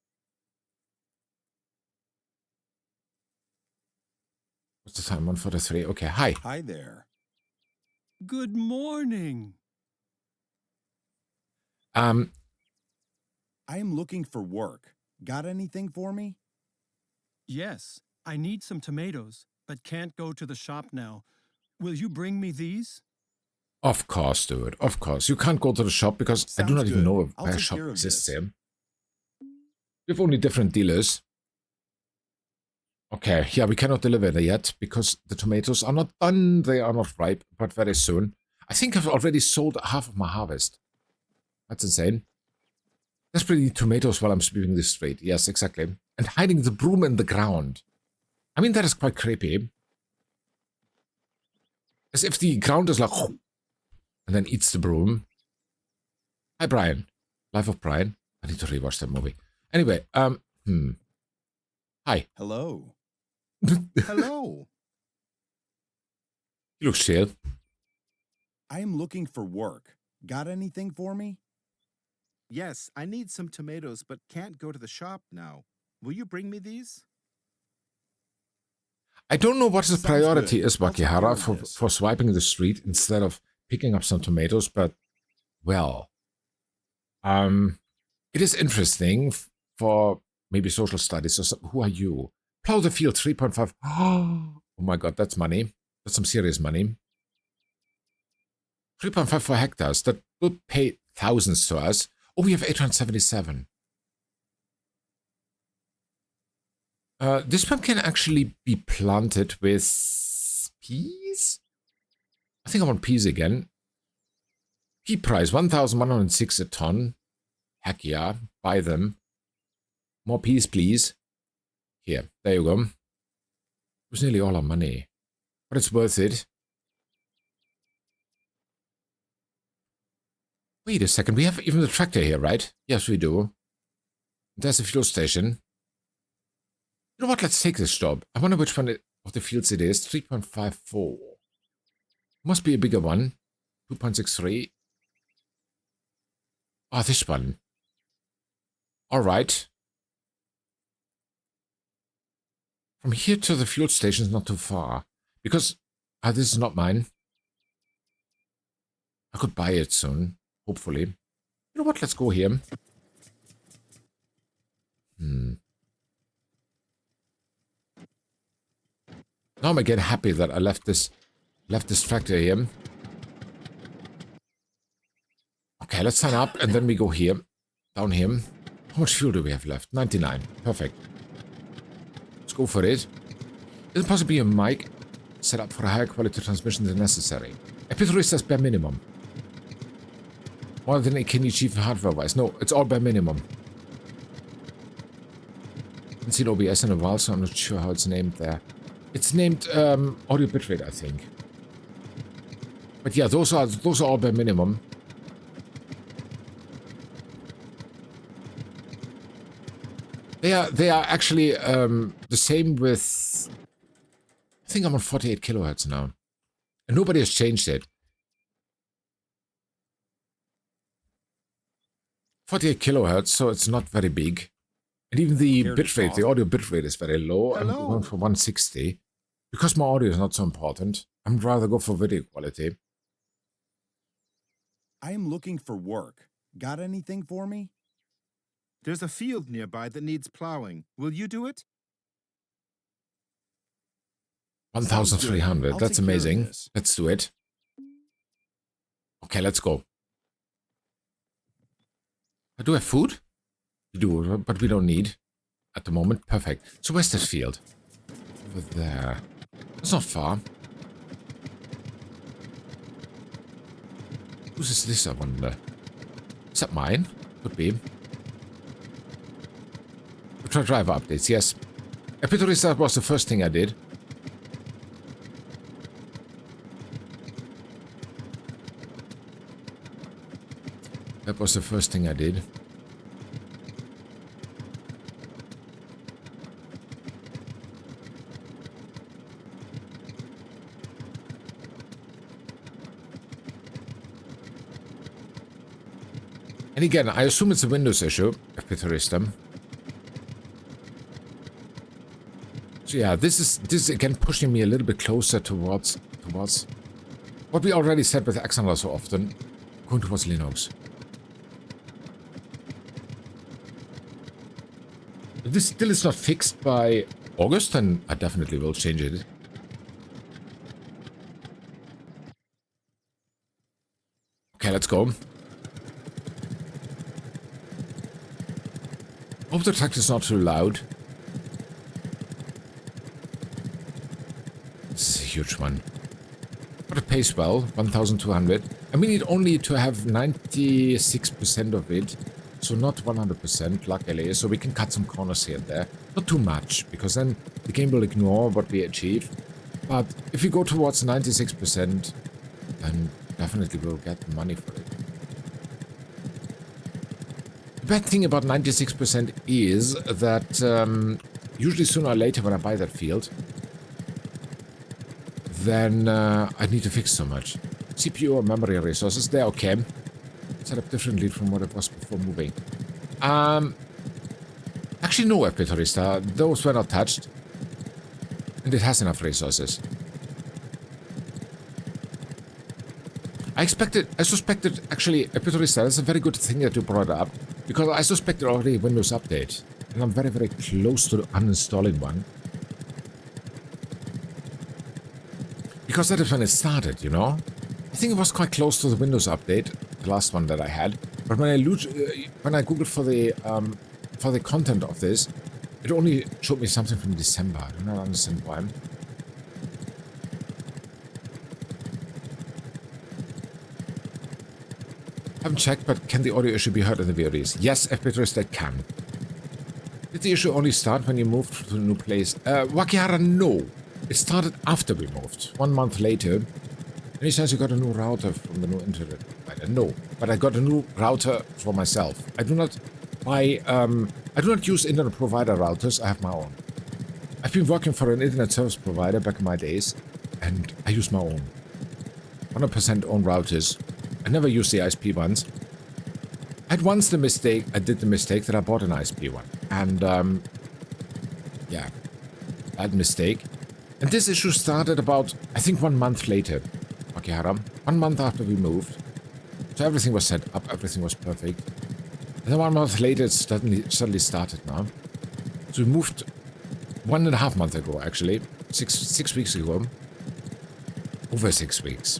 What's the time? 1:43. Okay, hi. Hi there. Good morning. I am looking for work. Got anything for me? Yes, I need some tomatoes, but can't go to the shop now. Will you bring me these? Of course, dude. Of course. You can't go to the shop because I do Sounds not even good. know if I'll where a take shop care of exists this. here. We have only different dealers. Okay, yeah, we cannot deliver it yet because the tomatoes are not done. They are not ripe, but very soon. I think I've already sold half of my harvest. That's insane. Desperately need tomatoes while I'm sweeping the street. Yes, exactly. And hiding the broom in the ground. I mean, that is quite creepy. As if the ground is like... and then eats the broom. Hi, Brian. Life of Brian. I need to rewatch that movie. Anyway, Hi. Hello. Hello. You look chill. I am looking for work. Got anything for me? Yes, I need some tomatoes, but can't go to the shop now. Will you bring me these? I don't know what the Sounds priority good. is, I'll take care Wakihara, of this. for swiping the street instead of picking up some tomatoes, but, well, it is interesting for maybe social studies. So who are you? Plow the field 3.5. Oh my god, that's money. That's some serious money. 3.5 for hectares. That will pay thousands to us. Oh, we have 877. This one can actually be planted with peas? I think I want peas again. Pea price, 1,106 a ton. Heck yeah, buy them. More peas, please. Here, there you go. It was nearly all our money. But it's worth it. Wait a second, we have even the tractor here, right? Yes, we do. There's a fuel station. You know what, let's take this job. I wonder which one of the fields it is. 3.54. Must be a bigger one. 2.63. Oh, this one. Alright. From here to the fuel station is not too far. Because this is not mine. I could buy it soon. Hopefully. You know what? Let's go here. Now I'm again happy that I left this tractor here. Okay, let's sign up and then we go here. Down here. How much fuel do we have left? 99. Perfect. Let's go for it. Is it possibly a mic set up for a higher quality transmission than necessary? Epitome says bare minimum. More than it can achieve hardware-wise. No, it's all bare minimum. I haven't seen OBS in a while, so I'm not sure how it's named there. It's named audio bitrate, I think. But yeah, those are all bare minimum. They are actually the same with. I think I'm on 48 kilohertz now, and nobody has changed it. 48 kilohertz, so it's not very big. And even the bitrate, the audio bitrate is very low. I'm going for 160. Because my audio is not so important, I'd rather go for video quality. I am looking for work. Got anything for me? There's a field nearby that needs plowing. Will you do it? 1,300. I'll That's take care of amazing. this. Let's do it. Okay, let's go. I do have food? We do, but we don't need at the moment. Perfect. So where's this field? Over there. It's not far. Whose is this, I wonder? Is that mine? Could be. Ultra driver updates, yes. Epitome that was the first thing I did. That was the first thing I did. And again, I assume it's a Windows issue, Epitome. So yeah, this is again pushing me a little bit closer towards what we already said with Axanor so often, going towards Linux. If this still is not fixed by August, then I definitely will change it. Okay, let's go. Hope the tractor is not too loud. This is a huge one. But it pays well, 1,200. And we need only to have 96% of it. So not 100%, luckily, so we can cut some corners here and there. Not too much, because then the game will ignore what we achieve. But if we go towards 96%, then definitely we'll get the money for it. The bad thing about 96% is that usually sooner or later when I buy that field, then I need to fix so much. CPU or memory resources, they're okay. Set up differently from what it was before moving. Actually, no, Epitome. Those were not touched. And it has enough resources. I suspected, actually, Epitome, that's a very good thing that you brought up. Because I suspected already a Windows update. And I'm very, very close to uninstalling one. Because that is when it started, you know? I think it was quite close to the Windows update, the last one that I had. But when I googled for the content of this, it only showed me something from December. I do not understand why. Haven't checked, but can the audio issue be heard in the VODs? Yes, FBitRest, they can. Did the issue only start when you moved to a new place? Wakihara, no. It started after we moved, 1 month later. And he says you got a new router from the new internet provider. No, but I got a new router for myself. I do not use internet provider routers, I have my own. I've been working for an internet service provider back in my days, and I use my own. 100% own routers. I never use the ISP ones. I did the mistake that I bought an ISP one. And, yeah, bad mistake. And this issue started about, I think, 1 month later, Wakihara. 1 month after we moved. So everything was set up, everything was perfect. And then 1 month later, it suddenly started now. So we moved 1.5 months ago, actually. Six weeks ago. Over 6 weeks.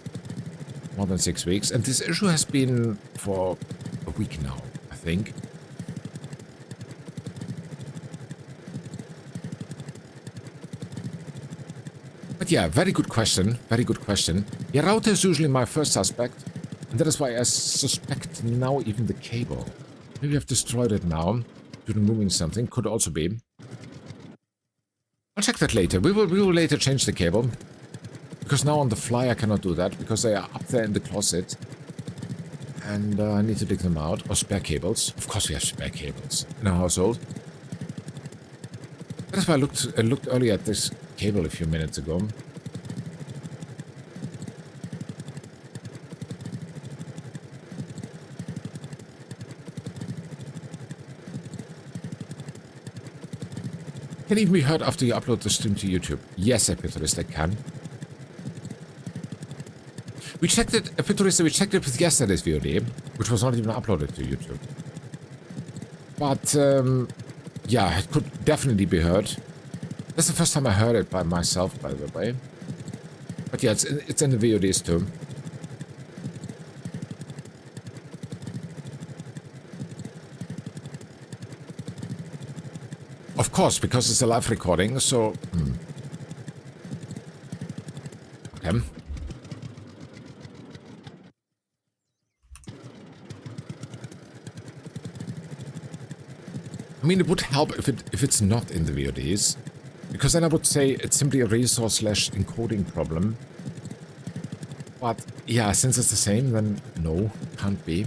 More than 6 weeks. And this issue has been for a week now, I think. But yeah, very good question. Very good question. Yeah, router is usually my first suspect. And that is why I suspect now even the cable. Maybe I've destroyed it now. Due to moving something. Could also be. I'll check that later. We will later change the cable. Because now on the fly I cannot do that. Because they are up there in the closet. And I need to dig them out. Or spare cables. Of course we have spare cables in our household. That's why I looked earlier at this cable a few minutes ago. Can even be heard after you upload the stream to YouTube. Yes, Epitherist, I can. We checked it, Epitherist, we checked it with yesterday's VOD, which was not even uploaded to YouTube. But, yeah, it could definitely be heard. That's the first time I heard it by myself, by the way. But yeah, it's in the VODs too. Of course, because it's a live recording, so... Okay. I mean, it would help if it's not in the VODs. Because then I would say it's simply a resource/encoding problem. But yeah, since it's the same, then no, can't be.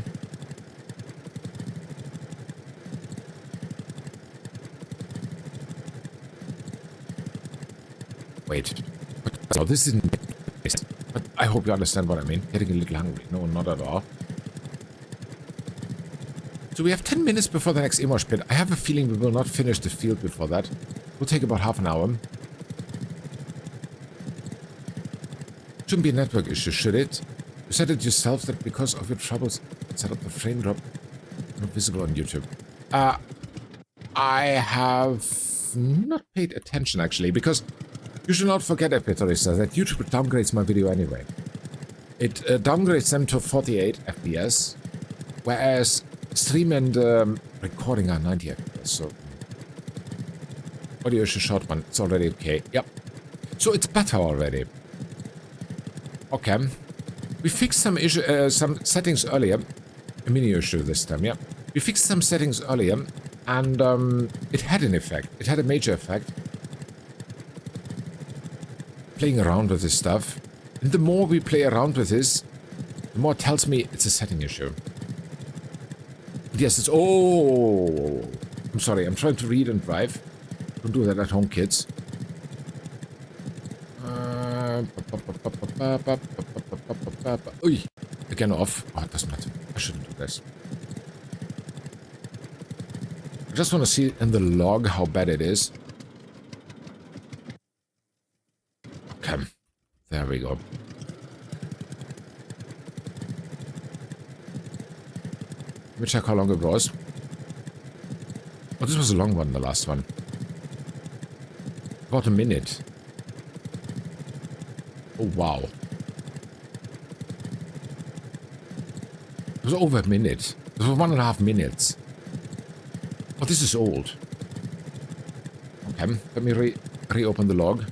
Wait. So this isn't... But I hope you understand what I mean. Getting a little hungry. No, not at all. So we have 10 minutes before the next Emosh pit. I have a feeling we will not finish the field before that. Will take about half an hour. Shouldn't be a network issue, should it? You said it yourself that because of your troubles, set up the frame drop not visible on YouTube. I have not paid attention actually, because you should not forget, Epitherista, that YouTube downgrades my video anyway. It downgrades them to 48 FPS, whereas stream and recording are 90 FPS, so... Audio issue short one, it's already okay. Yep. So it's better already. Okay. We fixed some settings earlier. A mini issue this time, yeah. We fixed some settings earlier, and it had an effect. It had a major effect. Playing around with this stuff. And the more we play around with this, the more it tells me it's a setting issue. Yes, it's... Oh! I'm sorry, I'm trying to read and drive. Don't do that at home, kids. Ui, again off. Oh, it doesn't matter. I shouldn't do this. I just want to see in the log how bad it is. Okay. There we go. Let me check how long it was. Oh, this was a long one, the last one. About a minute. Oh, wow. It was over a minute. It was 1.5 minutes. Oh, this is old. Okay, let me reopen the log.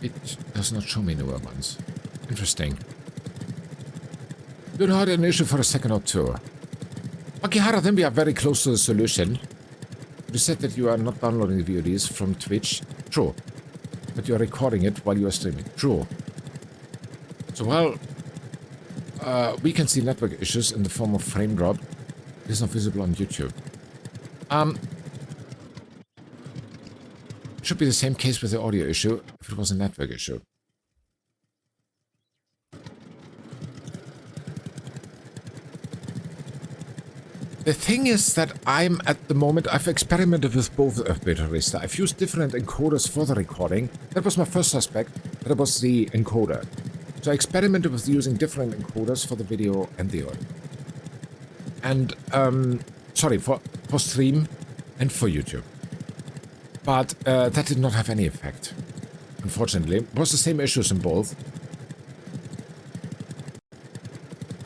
It does not show me newer ones. Interesting. You had an issue for a second or two. Akihara, then we are very close to the solution. You said that you are not downloading the VODs from Twitch. True. But you are recording it while you are streaming. True. So, well, we can see network issues in the form of frame drop. It is not visible on YouTube. Should be the same case with the audio issue if it was a network issue. The thing is that I'm at the moment, I've experimented with both of Betarista. I've used different encoders for the recording. That was my first suspect. That was the encoder. So I experimented with using different encoders for the video and the audio. And, sorry, for stream and for YouTube. But that did not have any effect, unfortunately. It was the same issues in both.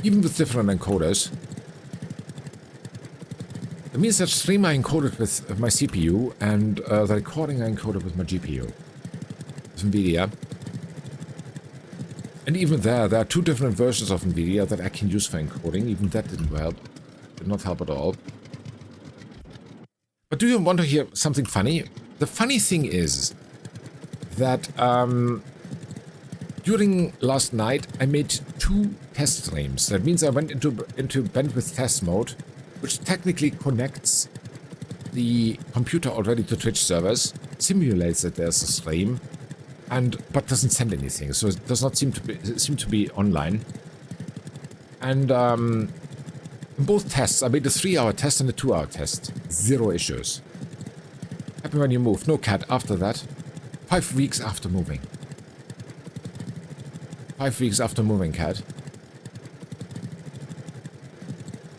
Even with different encoders. It means that stream I encoded with my CPU and the recording I encoded with my GPU. With NVIDIA. And even there are two different versions of NVIDIA that I can use for encoding. Even that didn't help. Did not help at all. But do you want to hear something funny? The funny thing is that during last night I made 2 test streams. That means I went into bandwidth test mode, which technically connects the computer already to Twitch servers, simulates that there's a stream, but doesn't send anything. So it does not seem to be online. And in both tests, I made a 3-hour test and a 2-hour test. 0 issues. Happy when you move. No cat after that. 5 weeks after moving. 5 weeks after moving, cat.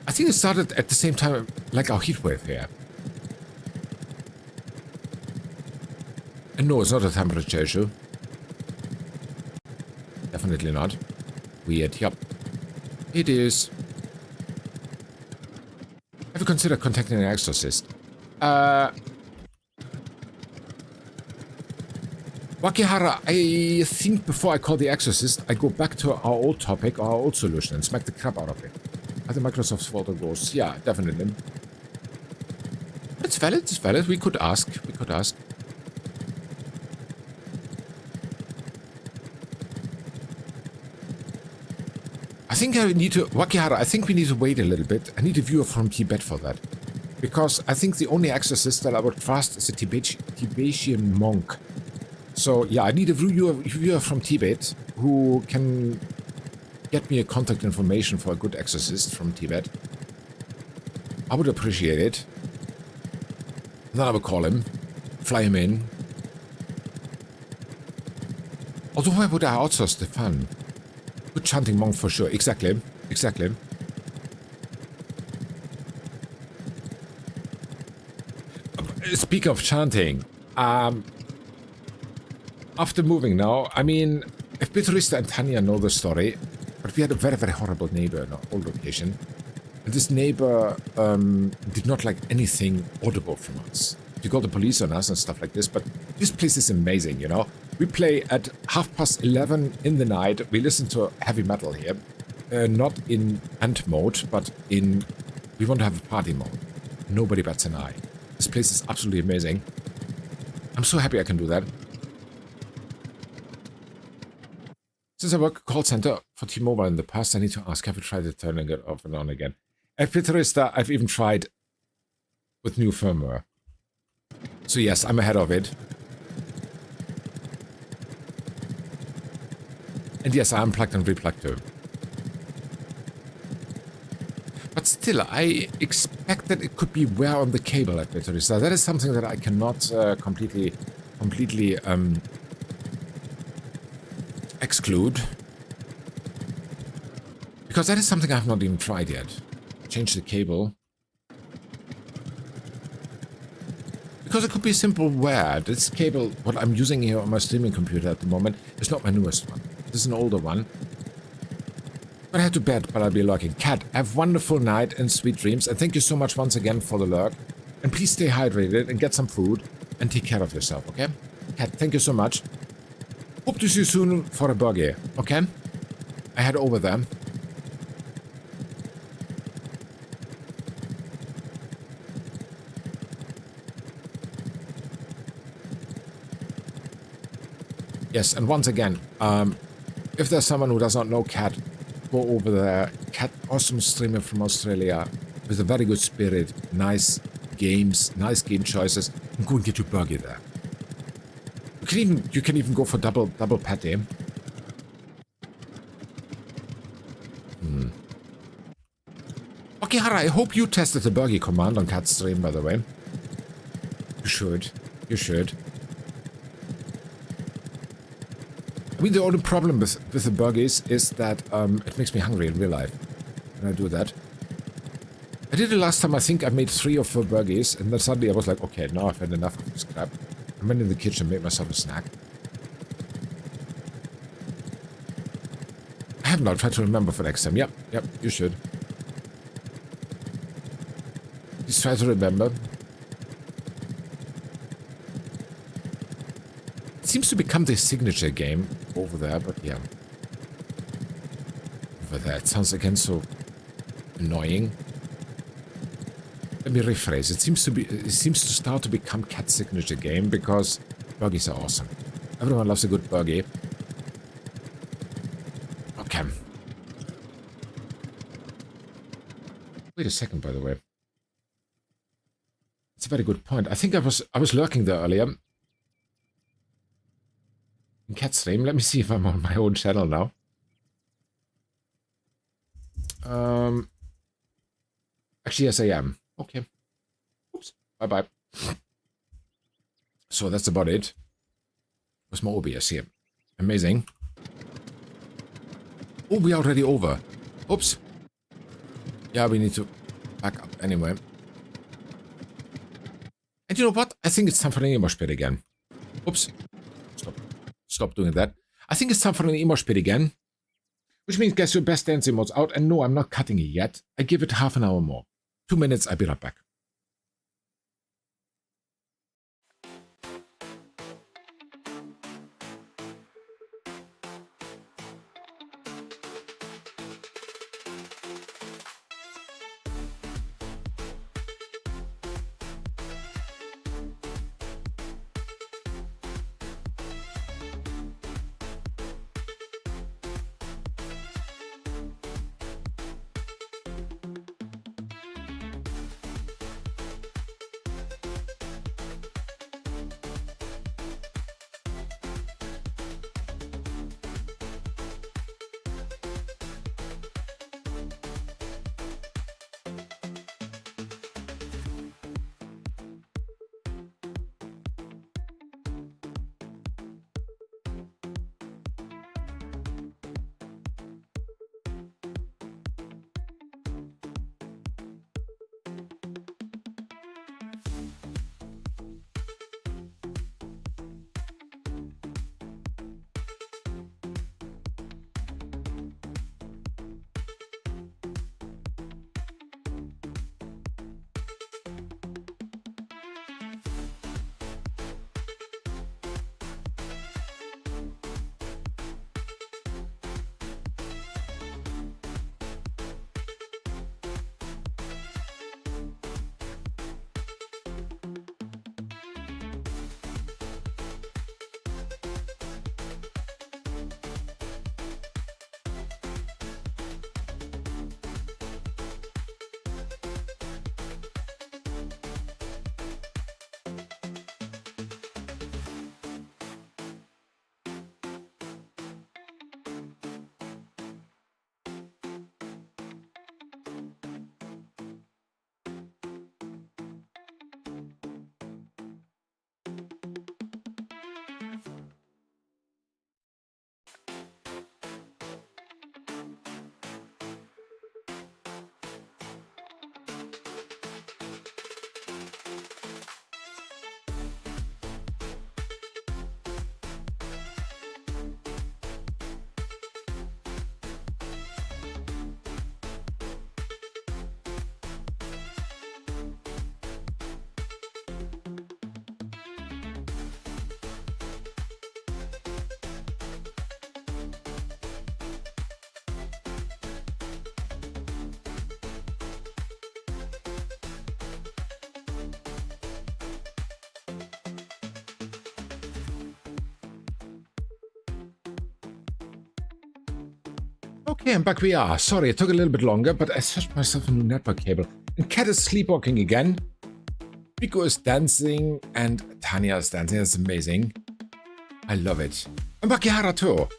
I think it started at the same time like our heatwave here. And no, it's not a temperature issue. Definitely not. Weird, yup. It is. Have you considered contacting an exorcist? Wakihara, I think before I call the exorcist, I go back to our old topic, our old solution, and smack the crap out of it. Are the Microsoft's fault or ghosts? Yeah, definitely. It's valid, it's valid. We could ask. We could ask. I think I need to... Wakihara, I think we need to wait a little bit. I need a viewer from Tibet for that. Because I think the only exorcist that I would trust is a Tibetan monk. So, yeah, I need a viewer from Tibet who can get me a contact information for a good exorcist from Tibet. I would appreciate it. Then I would call him, fly him in. Although why would I outsource the fun? Good chanting monk for sure. Exactly. Exactly. Speaking of chanting, after moving now, I mean, if Beatrice and Tanya know the story, but we had a very, very horrible neighbor in our old location. And this neighbor did not like anything audible from us. He called the police on us and stuff like this, but this place is amazing, you know? We play at 11:30 in the night. We listen to heavy metal here. Not in ant mode, but in... We want to have a party mode. Nobody bats an eye. This place is absolutely amazing. I'm so happy I can do that. Since I work call center for T-Mobile in the past, I need to ask, have you tried turning it off and on again? At Fitrista, I've even tried with new firmware. So yes, I'm ahead of it. And yes, I unplugged and replugged too. But still, I expect that it could be wear on the cable at Fitrista. That is something that I cannot completely exclude. Because that is something I have not even tried yet. Change the cable. because it could be simple where this cable, what I'm using here on my streaming computer at the moment, is not my newest one. This is an older one. But I had to bed, but I'll be lurking. Cat, have a wonderful night and sweet dreams. And thank you so much once again for the lurk. And please stay hydrated and get some food. And take care of yourself, okay? Cat, thank you so much. Hope to see you soon for a burger, okay? I head over there. Yes, and once again, if there's someone who does not know Cat, go over there. Cat, awesome streamer from Australia with a very good spirit, nice games, nice game choices, and go and get your burger there. You can even go for double patty. Okay, Hara, I hope you tested the burger command on Cat's stream, by the way. You should. You should. I mean, the only problem with the burgers is that it makes me hungry in real life when I do that. I did it last time. I think I made 3 or 4 burgers, and then suddenly I was like, okay, now I've had enough of this crap. I went in the kitchen and made myself a snack. I have not tried to remember for next time. Yep, you should. Please try to remember. It seems to become the signature game over there, but yeah. Over there, it sounds again so annoying. Let me rephrase. It seems to start to become Cat's signature game because burgers are awesome. Everyone loves a good burger. Okay. Wait a second, by the way. It's a very good point. I think I was lurking there earlier. In Cat's stream. Let me see if I'm on my own channel now. Actually, yes, I am. Okay. Oops. Bye-bye. So that's about it. Where's my OBS here? Amazing. Oh, we're already over. Oops. Yeah, we need to back up anyway. And you know what? I think it's time for an emosh pit again. Oops. Stop doing that. I think it's time for an emosh pit again. Which means guess your best dance emotes out. And no, I'm not cutting it yet. I give it half an hour more. 2 minutes, I'll be right back. Okay, and back we are. Sorry, it took a little bit longer, but I searched myself a new network cable. And Cat is sleepwalking again. Pico is dancing, and Tanya is dancing. That's amazing. I love it. And Bakihara too.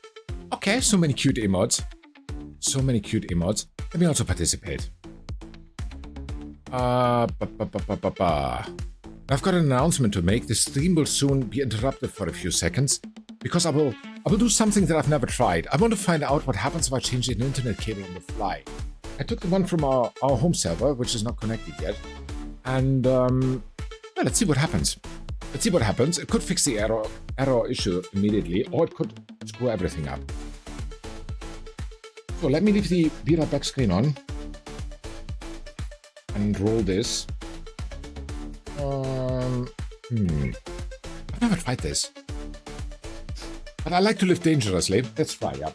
Okay, so many cute emotes. So many cute emotes. Let me also participate. I've got an announcement to make. The stream will soon be interrupted for a few seconds because I will do something that I've never tried. I want to find out what happens if I change an internet cable on the fly. I took the one from our home server, which is not connected yet, and well, let's see what happens. Let's see what happens. It could fix the error issue immediately, or it could screw everything up. So let me leave the VRAP back screen on and roll this. I've never tried this, but I like to live dangerously. Let's try, yeah.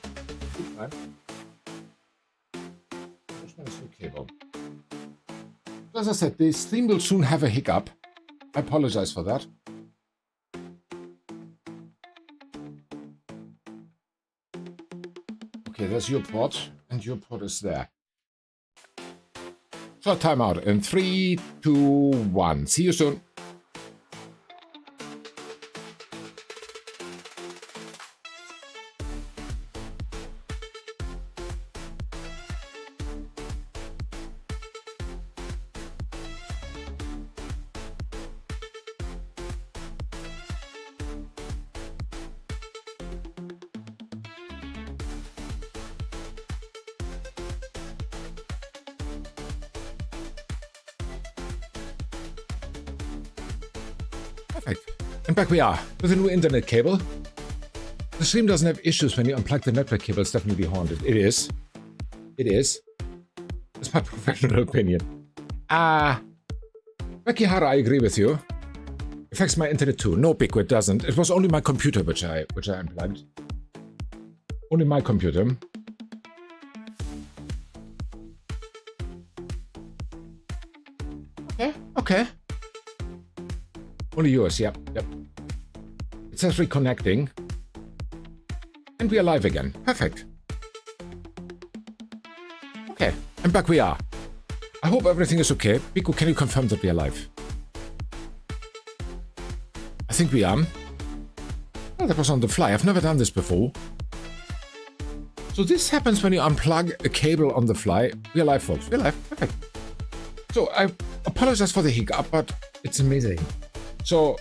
Cable. As I said, the stream will soon have a hiccup. I apologize for that. Okay, there's your port, and your port is there. Short timeout in 3, 2, 1. See you soon. Perfect. And back we are with a new internet cable. The stream doesn't have issues when you unplug the network cable. It's definitely haunted. It is. It is. That's my professional opinion. Bakihara, I agree with you. Affects my internet too. No, Pico, it doesn't. It was only my computer which I unplugged. Only my computer. Okay, okay. Only yours, yep. It says reconnecting. And we are live again. Perfect. Okay, and back we are. I hope everything is okay. Pico, can you confirm that we are live? I think we are. Well, that was on the fly. I've never done this before. So this happens when you unplug a cable on the fly. We are live, folks. We're live. Perfect. So I apologize for the hiccup, but it's amazing. So,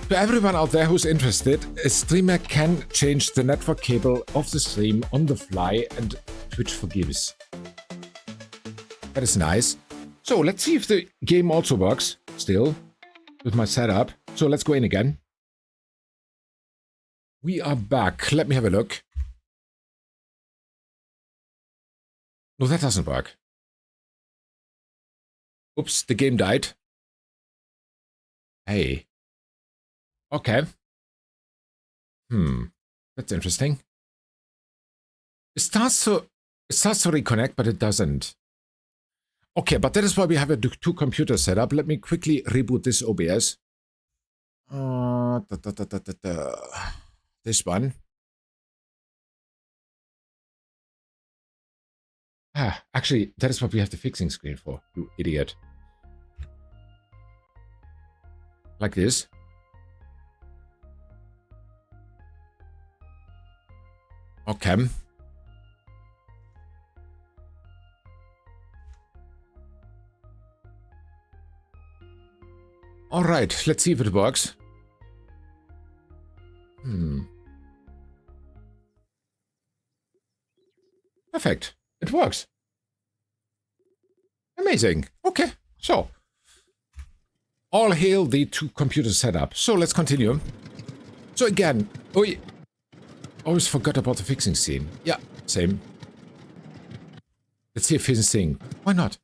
to everyone out there who's interested, a streamer can change the network cable of the stream on the fly, and Twitch forgives. That is nice. So, let's see if the game also works, still, with my setup. So, let's go in again. We are back. Let me have a look. No, that doesn't work. Oops, the game died. Hey. Okay. That's interesting. It starts to reconnect, but it doesn't. Okay, but that is why we have a two computer setup. Let me quickly reboot this OBS. This one. Actually, that is what we have the fixing screen for, you idiot. Like this. Okay. All right, let's see if it works. Perfect. It works. Amazing. Okay, so all hail the two computer setup. So let's continue. So again, we always forgot about the fixing scene. Yeah, same. Let's see a fixing. Why not?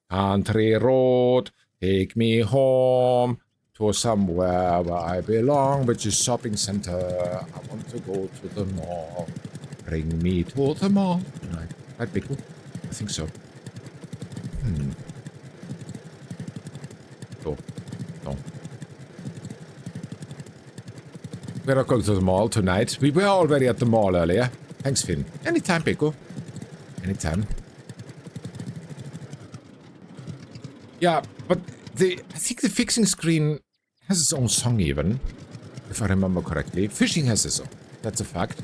Country road, take me home to somewhere where I belong, which is shopping center. I want to go to the mall. Bring me to the mall tonight. Right, Pico? I think so. So, no. We're not going to the mall tonight. We were already at the mall earlier. Thanks, Finn. Anytime, Pico. Anytime. Yeah, but I think the fixing screen has its own song even, if I remember correctly. Fishing has its own. That's a fact.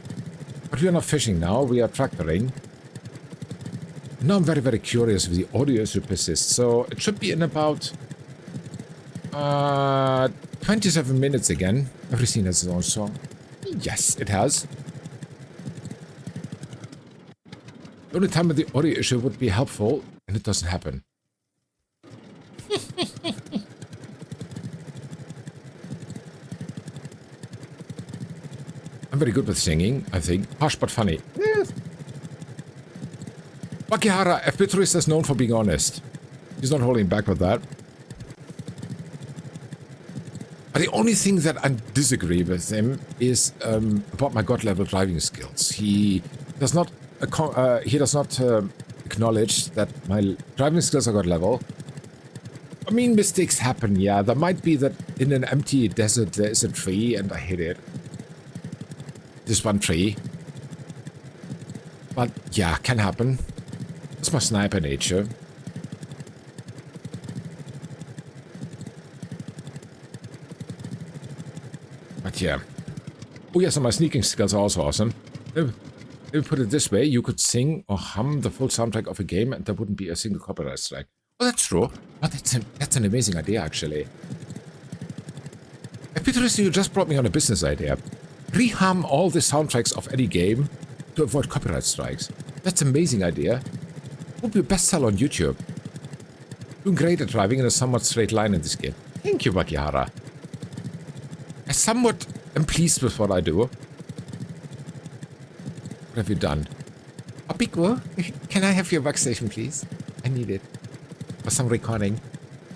But we are not fishing now. We are tractoring. Now I'm very, very curious if the audio should persist. So it should be in about 27 minutes again. Every scene has its own song. Yes, it has. The only time with the audio issue would be helpful, and it doesn't happen. I'm very good with singing, I think. Harsh but funny. Yes. Wakihara, FP Tourist is known for being honest. He's not holding back with that. But the only thing that I disagree with him is about my god level driving skills. He does not acknowledge that my driving skills are god level. I mean, mistakes happen, yeah. There might be that in an empty desert there is a tree and I hit it. This one tree. But yeah, can happen. That's my sniper nature. But yeah. Oh yes, and my sneaking skills are also awesome. If we put it this way, you could sing or hum the full soundtrack of a game and there wouldn't be a single copyright strike. Oh, that's true. But that's an amazing idea, actually. Peter, you just brought me on a business idea. Rehum all the soundtracks of any game to avoid copyright strikes. That's an amazing idea. Would be a bestseller on YouTube. Doing great at driving in a somewhat straight line in this game. Thank you, Wakihara. I somewhat am pleased with what I do. What have you done? Pico, can I have your workstation, please? I need it. For some recording.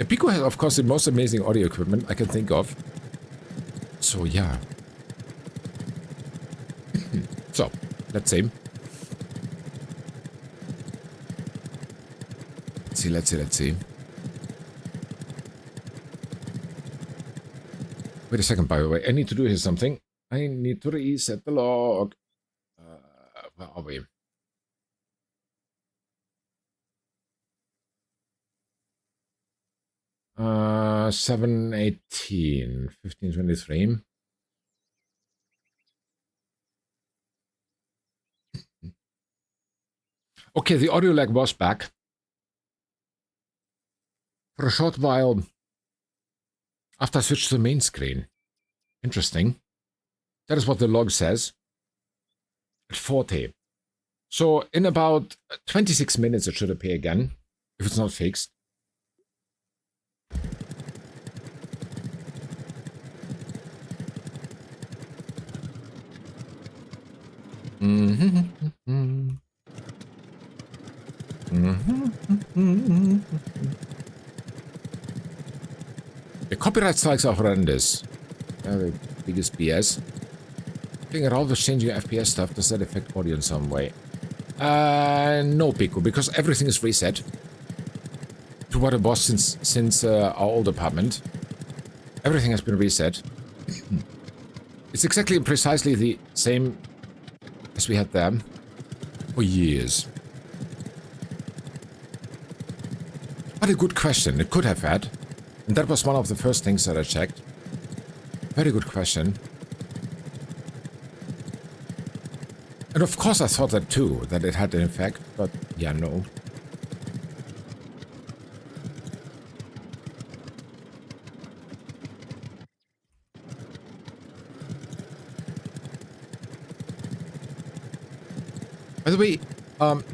Pico has, of course, the most amazing audio equipment I can think of. So, yeah. So, let's see. Let's see. Wait a second, by the way. I need to do here something. I need to reset the log. Where are we? Uh, 7:18, 15:23. Okay, the audio lag was back. For a short while after I switched to the main screen. Interesting. That is what the log says. At 40. So in about 26 minutes it should appear again, if it's not fixed. The copyright strikes are horrendous. The biggest BS. Looking at all the changing FPS stuff, does that affect audio in some way? No, Pico, because everything is reset to what it was since our old apartment. Everything has been reset. It's exactly and precisely the same as we had there for years. But a good question. It could have had. And that was one of the first things that I checked. Very good question. And of course I thought that too, that it had an effect, but yeah, no. By the way,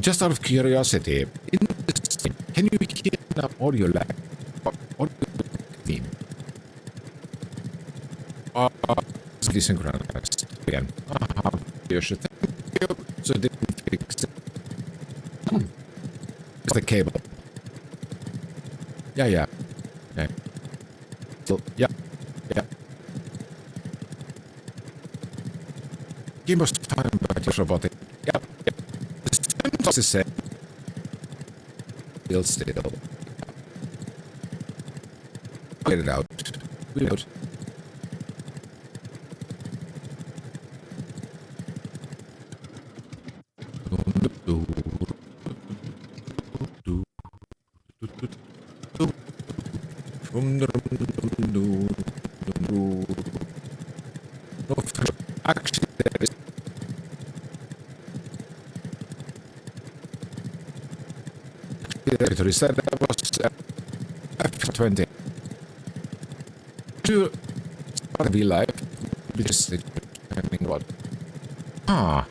just out of curiosity, in this thing, can you hear an audio lag? Audio theme? Easily synchronized again. You should thank you. So it didn't fix it. It's the cable. Yeah. So, yeah. Game was fine, but just robotic. Yep. The sound was the same. Still. Get it out. Reload. Actually, there is. Directory said that was F20. To start V live, we just depending what. Ah.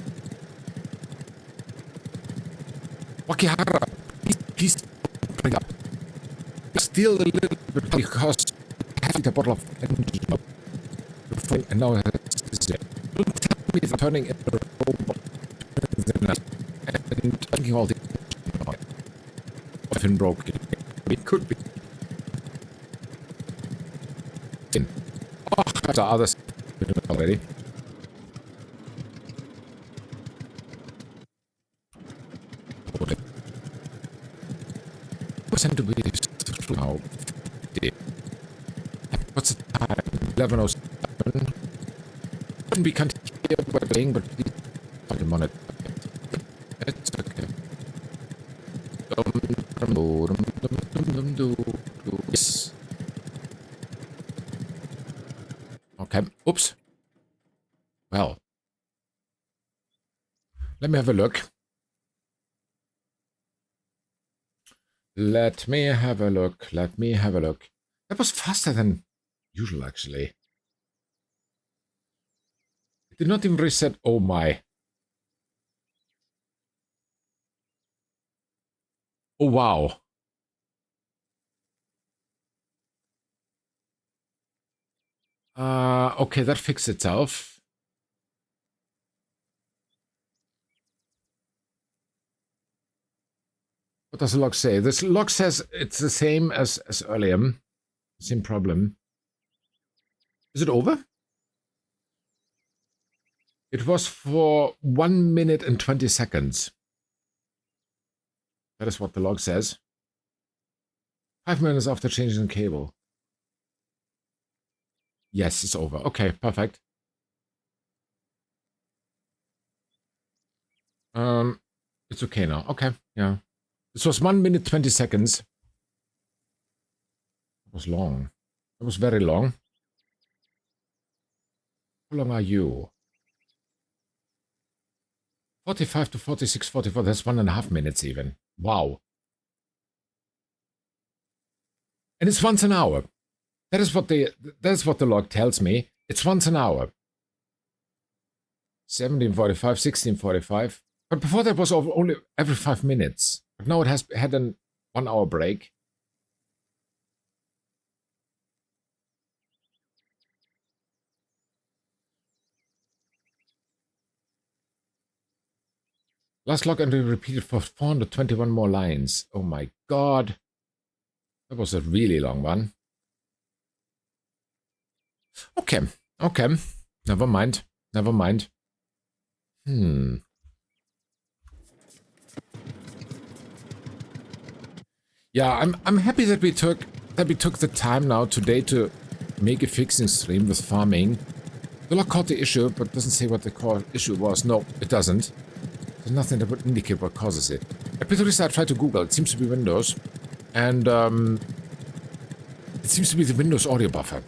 Wakihara, please bring up. Still a little bit because I have a bottle of engine and now it's it. Don't tell me it's turning into a robot and taking all the often broke. It could be. Oh, the others already. Send to be now. What's the time? 11:07. We can't hear what we're saying, but please put him on it. It's okay. Yes. Okay. Oops. Well. Let me have a look. Let me have a look. Let me have a look. That was faster than usual, actually. It did not even reset. Oh my. Oh wow. Okay, that fixed itself. What does the log say? This log says it's the same as earlier. Same problem. Is it over? It was for 1 minute and 20 seconds. That is what the log says. 5 minutes after changing the cable. Yes, it's over. Okay, perfect. It's okay now. Okay, yeah. This was 1 minute 20 seconds. That was long. That was very long. How long are you? 45 to 46, 44. That's 1.5 minutes even. Wow. And it's once an hour. That is what the log tells me. It's once an hour. 17:45, 16:45. But before that was only every 5 minutes. But now it has had an 1 hour break. Last log entry repeated for 421 more lines. Oh my god. That was a really long one. Okay. Okay. Never mind. Never mind. Yeah, I'm happy that we took the time now today to make a fixing stream with farming. The log caught the issue, but doesn't say what the core issue was. No, it doesn't. There's nothing that would indicate what causes it. At least I tried to Google. It seems to be Windows. And it seems to be the Windows audio buffer.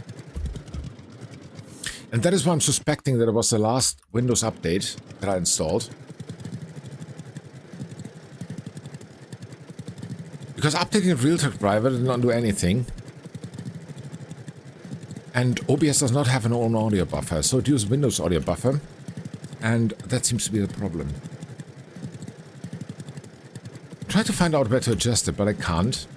And that is why I'm suspecting that it was the last Windows update that I installed. Because updating a Realtek driver did not do anything. And OBS does not have an own audio buffer, so it uses Windows audio buffer. And that seems to be the problem. I try to find out where to adjust it, but I can't.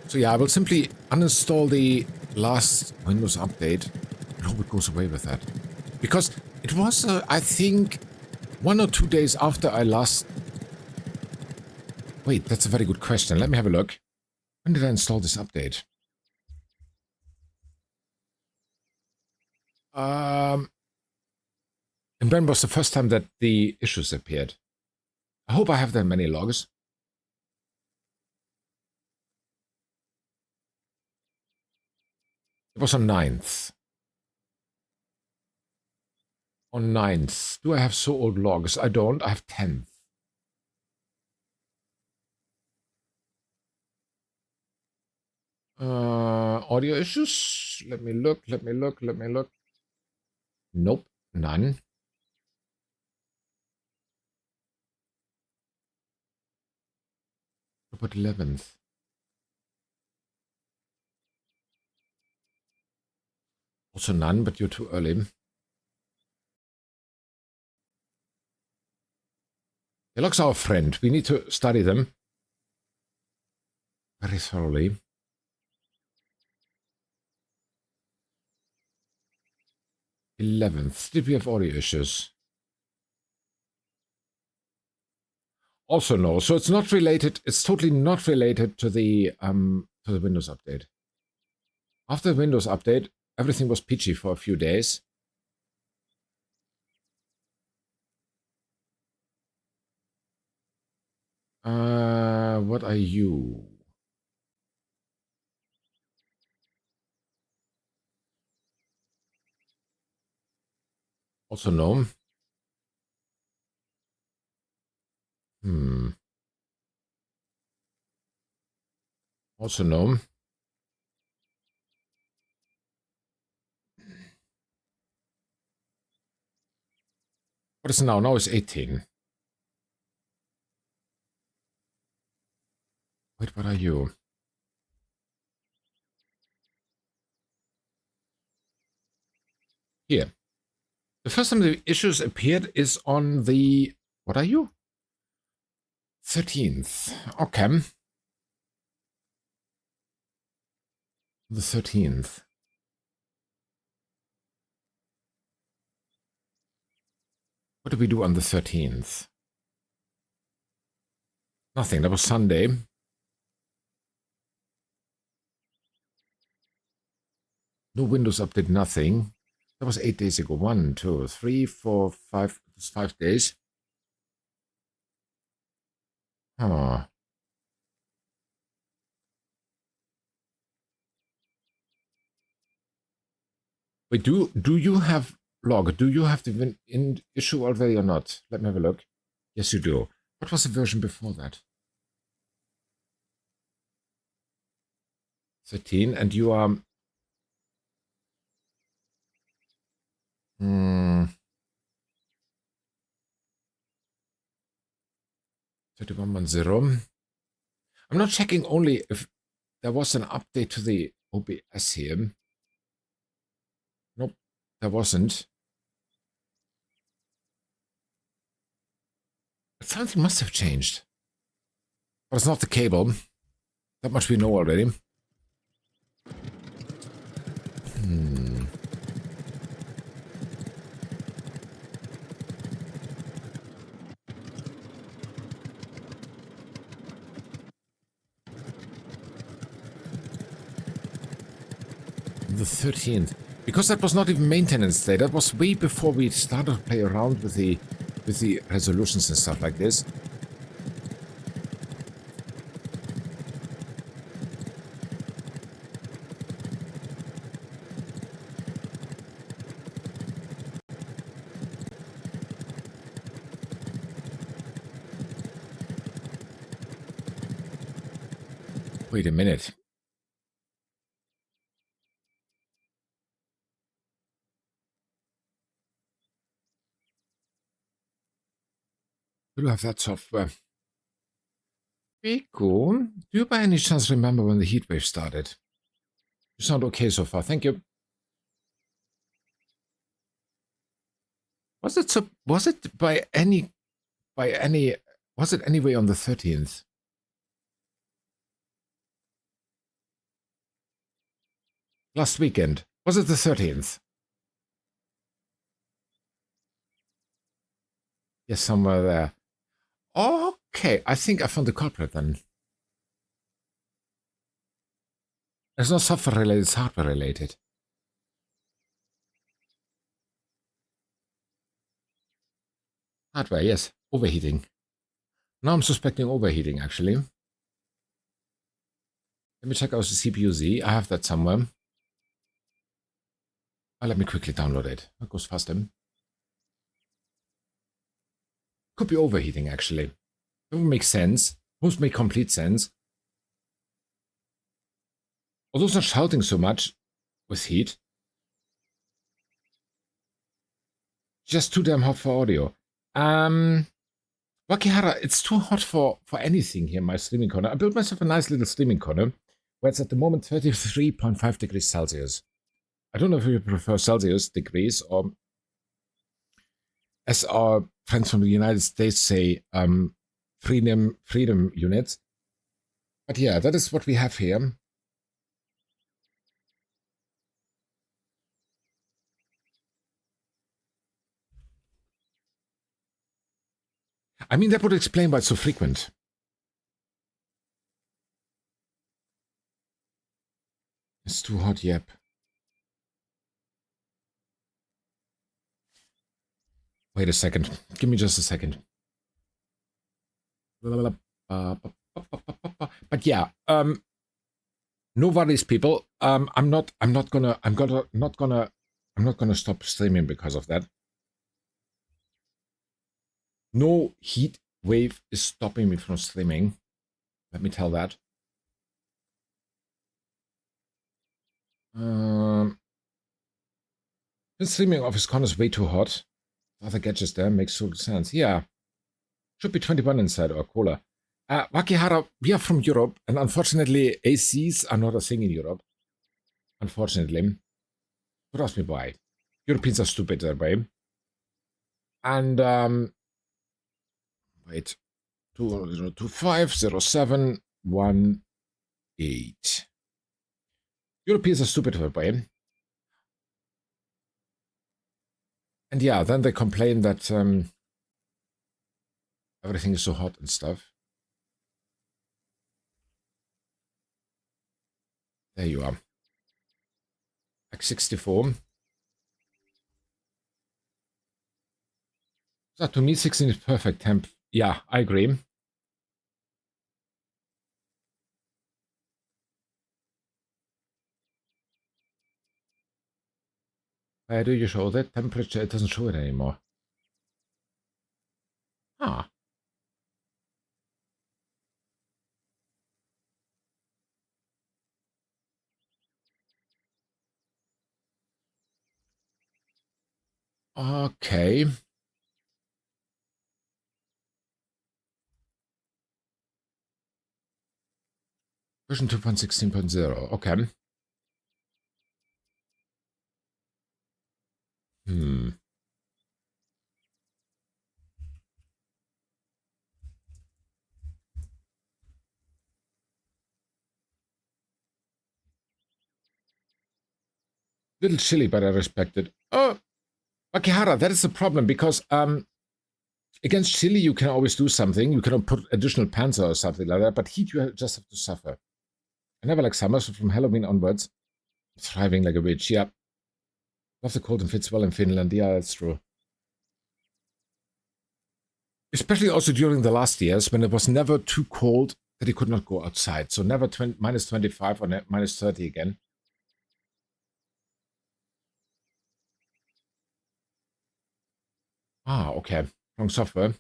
So yeah, I will simply uninstall the last Windows update and hope it goes away with that. Because it was, I think, 1 or 2 days after I last... Wait, that's a very good question. Let me have a look. When did I install this update? And when was the first time that the issues appeared? I hope I have that many logs. It was on 9th. On 9th. Do I have so old logs? I don't. I have 10th. Audio issues? Let me look. Nope. None. What about 11th? Also none, but you're too early. The logs are our friend. We need to study them very thoroughly. 11th. Did we have audio issues? Also no. So it's not related. It's totally not related to the Windows update. After the Windows update, everything was peachy for a few days. What are you? Also no. Also no. What is now? Now it's 18. Wait, what are you? Here. The first time the issues appeared is on the... What are you? 13th. Okay. The 13th. What did we do on the 13th? Nothing. That was Sunday. No Windows update, nothing. That was 8 days ago. 1, 2, 3, 4, 5. It was 5 days. Huh. Wait, do you have log? Do you have the issue already or not? Let me have a look. Yes, you do. What was the version before that? 13, and you are... 3110. I'm not checking only if there was an update to the OBS here. Nope, there wasn't. But something must have changed. But it's not the cable. That much we know already. The 13th. Because that was not even maintenance day. That was way before we started to play around with the resolutions and stuff like this. Wait a minute. We do have that software. Very cool. Do you by any chance remember when the heatwave started? You sound okay so far. Thank you. Was it by any was it anyway on the 13th? Last weekend. Was it the 13th? Yes, somewhere there. Okay, I think I found the culprit then. It's not software related, it's hardware related. Hardware, yes. Overheating. Now I'm suspecting overheating, actually. Let me check out the CPU-Z. I have that somewhere. Let me quickly download it. That goes faster. Could be overheating, actually. That would make sense. Would make complete sense. Although it's not shouting so much with heat. Just too damn hot for audio. Wakihara, it's too hot for anything here in my streaming corner. I built myself a nice little streaming corner where it's at the moment 33.5 degrees Celsius. I don't know if you prefer Celsius degrees or, as our friends from the United States say, freedom units. But yeah, that is what we have here. I mean, that would explain why it's so frequent. It's too hot, yep. Wait a second. Give me just a second. But yeah, no worries, people. I'm not gonna stop streaming because of that. No heat wave is stopping me from streaming. Let me tell that. The streaming office corner is way too hot. Other gadgets there makes total sense. Yeah. Should be 21 inside or cooler. Wakihara, we are from Europe, and unfortunately, ACs are not a thing in Europe. Unfortunately. Don't ask me why. Europeans are stupid that way. And, wait. 20250718. Europeans are stupid that way. And yeah, then they complain that everything is so hot and stuff. There you are. X64. So to me, 16 is perfect temp. Yeah, I agree. Where do you show that temperature? It doesn't show it anymore. Ah. Okay. Version 2.16.0. Okay. Little chilly, but I respect it. Oh, Akihara, that is the problem because against chili you can always do something. You can put additional panzer or something like that, but heat you just have to suffer. I never like summer, so from Halloween onwards, thriving like a witch. Yeah, love the cold and fits well in Finland. Yeah, that's true. Especially also during the last years when it was never too cold that you could not go outside. So never minus 25 or minus 30 again. Ah, okay. Wrong software.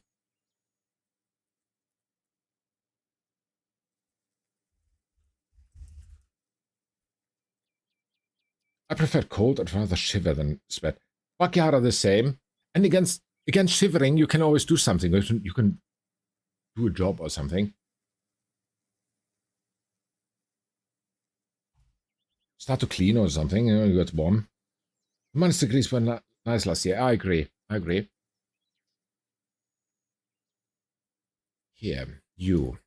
I prefer cold. I'd rather shiver than sweat. Backyard are the same. And against shivering, you can always do something. You can do a job or something. Start to clean or something. You know, you get warm. Minus degrees were nice last year. I agree. Here, you.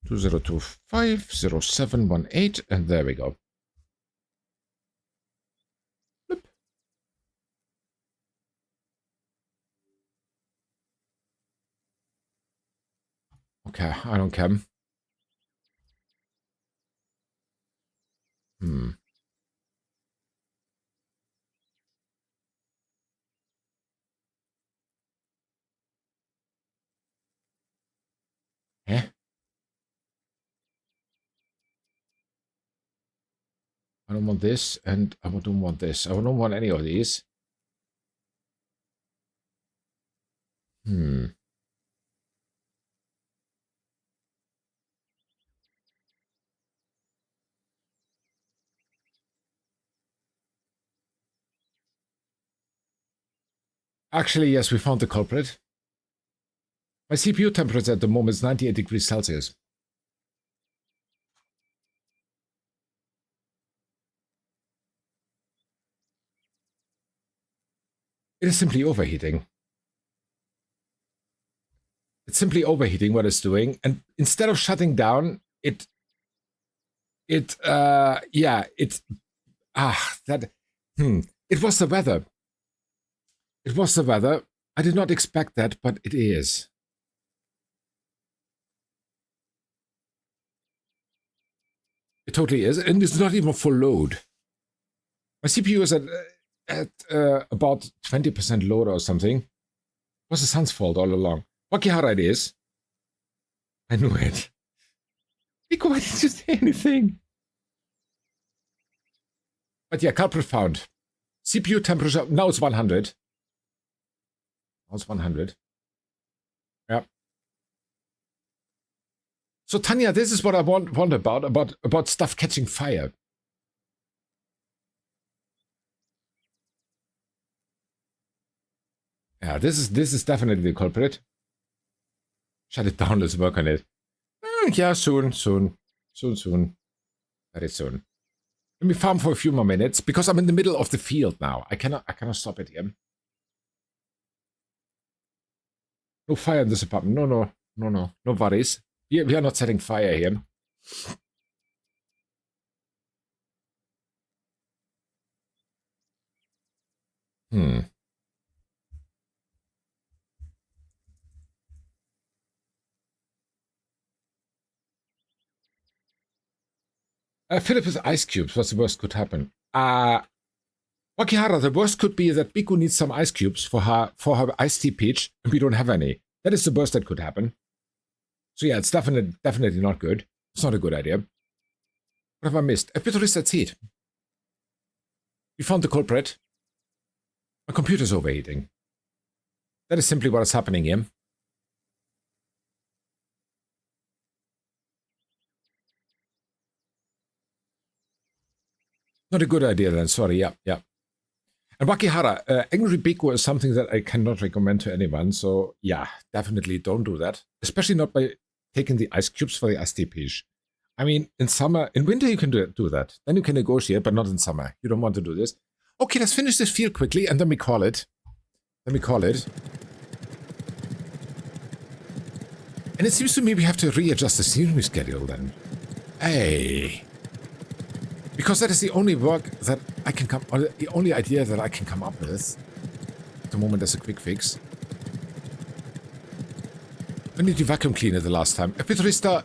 20250718, and there we go. Bloop. Okay, I don't care. Eh? I don't want this, and I don't want this. I don't want any of these. Actually, yes, we found the culprit. My CPU temperature at the moment is 98 degrees Celsius. It is simply overheating. It's simply overheating what it's doing, and instead of shutting down, it was the weather. It was the weather. I did not expect that, but it is. It totally is, and it's not even full load. My CPU is at about 20% load or something. It was the sun's fault all along. Wakihara it is. I knew it. Nico, why didn't you say anything? But yeah, culprit found. CPU temperature, now it's 100. Now it's 100. Yeah. So Tanya, this is what I want about stuff catching fire. Yeah, this is definitely the culprit. Shut it down, let's work on it. Yeah, soon. Very soon. Let me farm for a few more minutes, because I'm in the middle of the field now. I cannot stop it here. No fire in this apartment. No worries. We are not setting fire here. Philip with ice cubes. What's the worst could happen? Wakihara, the worst could be that Biku needs some ice cubes for her iced tea peach, and we don't have any. That is the worst that could happen. So yeah, it's definitely not good. It's not a good idea. What have I missed? A bit of reset seed. We found the culprit. My computer's overheating. That is simply what is happening here. Not a good idea then, sorry, yeah. And Wakihara, Angry Biku is something that I cannot recommend to anyone, so yeah, definitely don't do that. Especially not by taking the ice cubes for the iced tea peach. I mean, in winter you can do that. Then you can negotiate, but not in summer. You don't want to do this. Okay, let's finish this field quickly, and then we call it. And it seems to me we have to readjust the scenery schedule then. Hey. Because that is the only work that I can or the only idea that I can come up with. At the moment, as a quick fix. When did you vacuum clean it the last time? Petrista,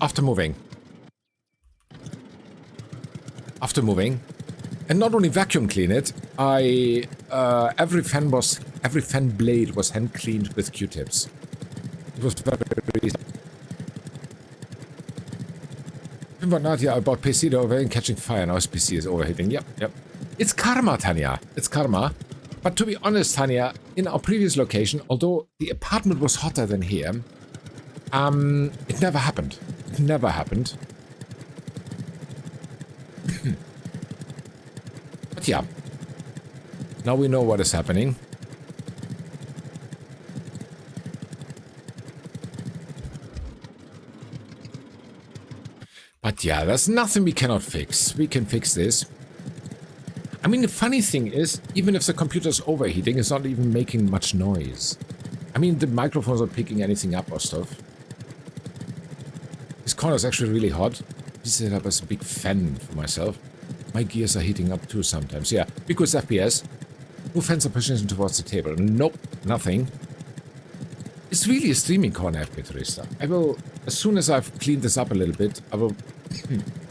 after moving. And not only vacuum clean it, every fan blade was hand cleaned with Q-tips. It was very easy. But not yet about PC overheating, catching fire. Now his PC is overheating. Yep. It's karma, Tanya. It's karma. But to be honest, Tanya, in our previous location, although the apartment was hotter than here, it never happened. But yeah, now we know what is happening. But yeah, there's nothing we cannot fix. We can fix this. I mean, the funny thing is, even if the computer's overheating, it's not even making much noise. I mean, the microphones are picking anything up or stuff. This corner is actually really hot. This set up as a big fan for myself. My gears are heating up too sometimes. Yeah, because FPS. No fans are pushing towards the table. Nope, nothing. It's really a streaming corner, Petrista. I will, as soon as I've cleaned this up a little bit,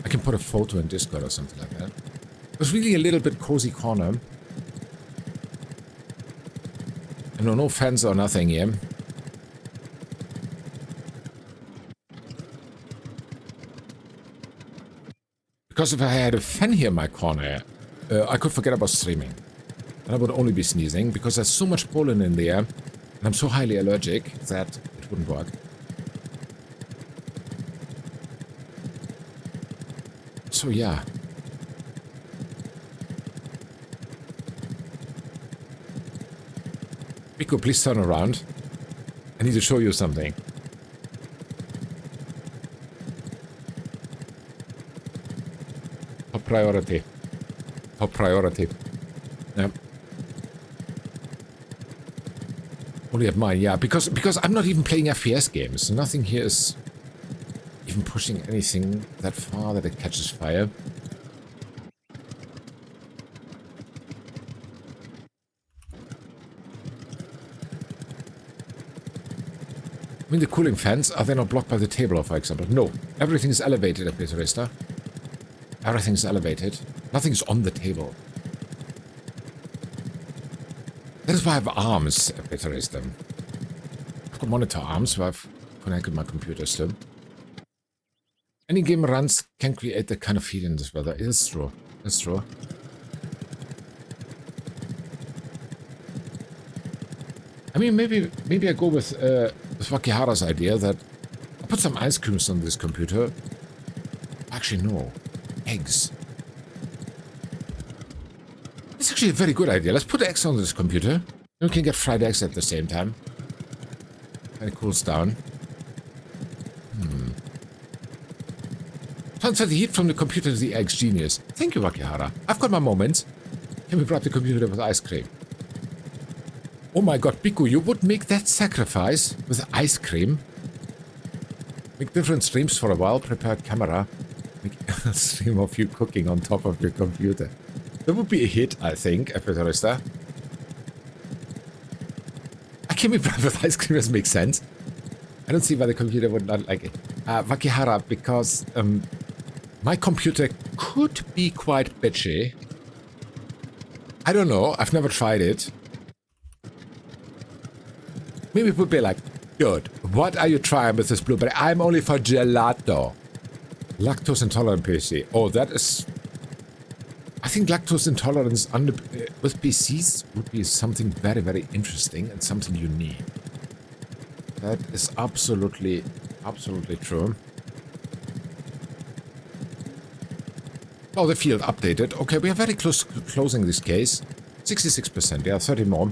I can put a photo in Discord or something like that. It was really a little bit cozy corner. And no fans or nothing here. Because if I had a fan here in my corner, I could forget about streaming. And I would only be sneezing, because there's so much pollen in there. And I'm so highly allergic that it wouldn't work. So yeah. Pico, please turn around. I need to show you something. Top priority. Top priority. Yeah. Only at mine, yeah. Because I'm not even playing FPS games. Nothing here is even pushing anything that far that it catches fire. I mean, the cooling fans, are they not blocked by the table, for example? No. Everything is elevated at Peterista. Everything is elevated. Nothing's on the table. That is why I have arms at Peterista. I've got monitor arms where I've connected my computers to. Any game runs can create that kind of heat in this weather. It is true. It's true. I mean, maybe I go with Wakihara's idea that I put some ice creams on this computer. Actually, no. Eggs. It's actually a very good idea. Let's put eggs on this computer. Then we can get fried eggs at the same time. And it cools down. Transfer the heat from the computer to the eggs. Genius. Thank you, Wakihara. I've got my moments. Can we bribe the computer with ice cream? Oh my god, Piku, you would make that sacrifice with ice cream? Make different streams for a while, prepare a camera, make a stream of you cooking on top of your computer. That would be a hit, I think, Peterista. I can be bribed with ice cream, doesn't make sense. I don't see why the computer would not like it. Wakihara, because my computer could be quite bitchy. I don't know, I've never tried it. Maybe it would be like, dude, what are you trying with this blueberry? I'm only for gelato. Lactose intolerant PC. Oh, that is... I think lactose intolerance with PCs would be something very, very interesting and something unique. That is absolutely, absolutely true. Oh, the field updated. Okay, we are very close to closing this case. 66%, yeah, 30 more.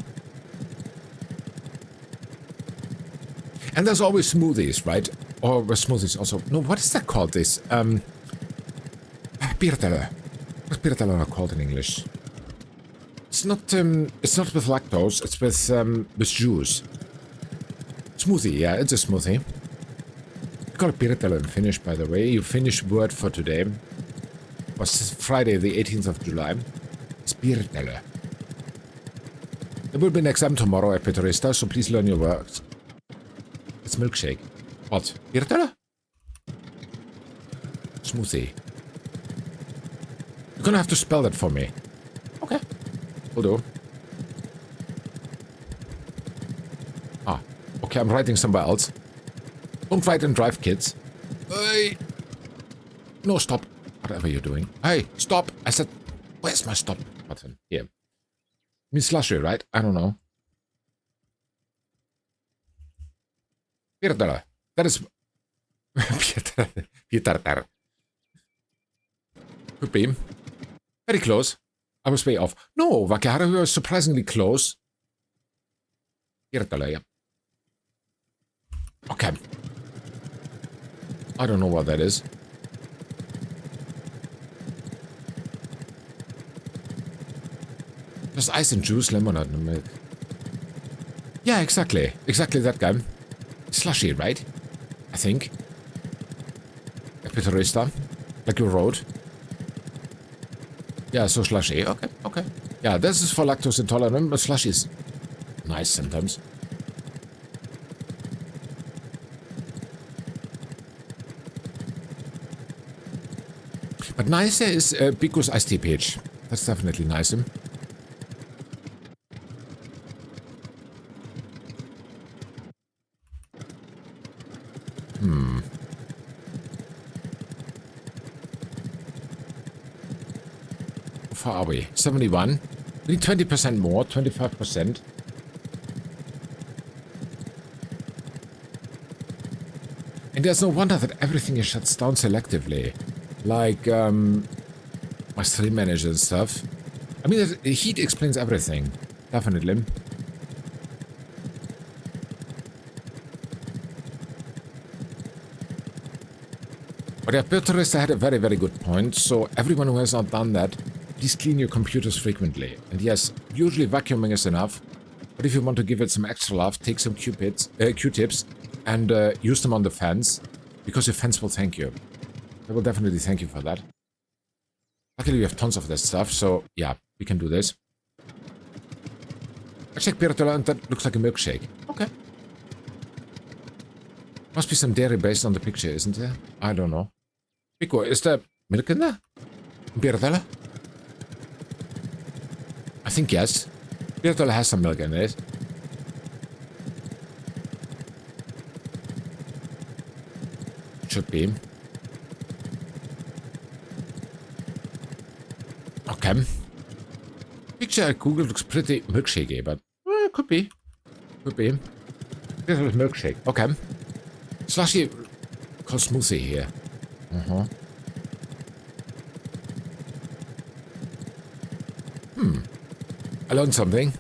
And there's always smoothies, right? Or smoothies also. No, what is that called, this? Pirtele. What's pirtele called in English? It's not with lactose, it's with juice. Smoothie, yeah, it's a smoothie. We call it pirtele in Finnish, by the way. Your Finnish word for today was Friday, the 18th of July. It's pirtele. There will be an exam tomorrow at Peterista, so please learn your words. It's milkshake. What? Pirtele? Smoothie. You're gonna have to spell that for me. Okay. Will do. Ah. Okay, I'm writing somewhere else. Don't write and drive, kids. Hey! No, stop. Whatever you're doing. Hey, stop! I said, where's my stop button? Here. I mean slushy, right? I don't know. Pirtele. That is... Pirtele. Could be. Very close. I was way off. No, Wakihara, you are surprisingly close. Pirtele, yeah. Okay. I don't know what that is. Just ice and juice, lemonade and milk. Yeah, exactly. Exactly that guy. Slushy, right? I think. A Peterista. Like your road. Yeah, so slushy. Okay, okay. Yeah, this is for lactose intolerant, but slushy is nice sometimes. But nicer is Biku's iced tea page. That's definitely nicer. How far are we? 71. We need 20% more, 25%. there's no wonder that everything is shuts down selectively. Like, my stream manager and stuff. I mean, the heat explains everything. Definitely. But yeah, Petrista had a very, very good point. So everyone who has not done that, please clean your computers frequently. And yes, usually vacuuming is enough. But if you want to give it some extra love, take some Q-tips and use them on the fans. Because your fans will thank you. They will definitely thank you for that. Luckily, we have tons of this stuff. So yeah, we can do this. I checked Piratola and that looks like a milkshake. Okay. Must be some dairy based on the picture, isn't there? I don't know. Pico, is there milk in there? Piratola? I think yes. Piratola has some milk in it. Should be. Okay. Picture at Google looks pretty milkshakey, but could be. Could be. Piratola milkshake. Okay. Slushy called smoothie here. I learned something.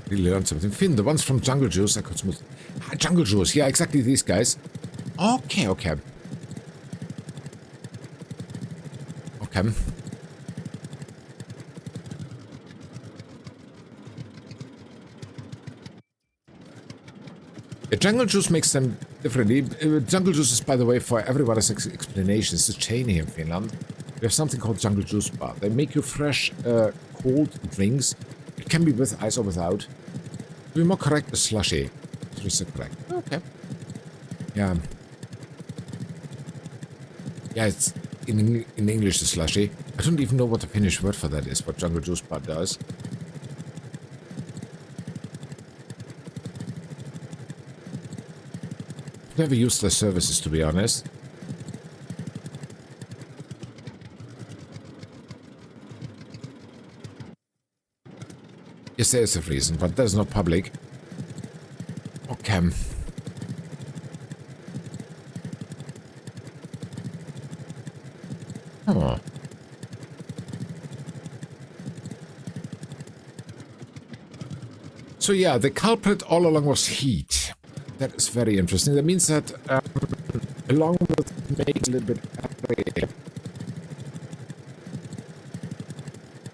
Really learned something. Finn, the ones from Jungle Juice, I could smooth. Jungle Juice, yeah, exactly these guys. Okay, okay. Okay. Jungle Juice makes them differently. Jungle Juice is, by the way, for everybody's explanation, it's a chain here in Finland. We have something called Jungle Juice Bar. They make you fresh, cold drinks. It can be with ice or without. To be more correct, a slushy. Is correct. Okay. Yeah. Yeah, it's in English a slushy. I don't even know what the Finnish word for that is, what Jungle Juice Bar does. Never used their services, to be honest. Yes, there is a reason, but there's no public. Okay. Oh. So yeah, the culprit all along was heat. That is very interesting. That means that along with making a little bit area,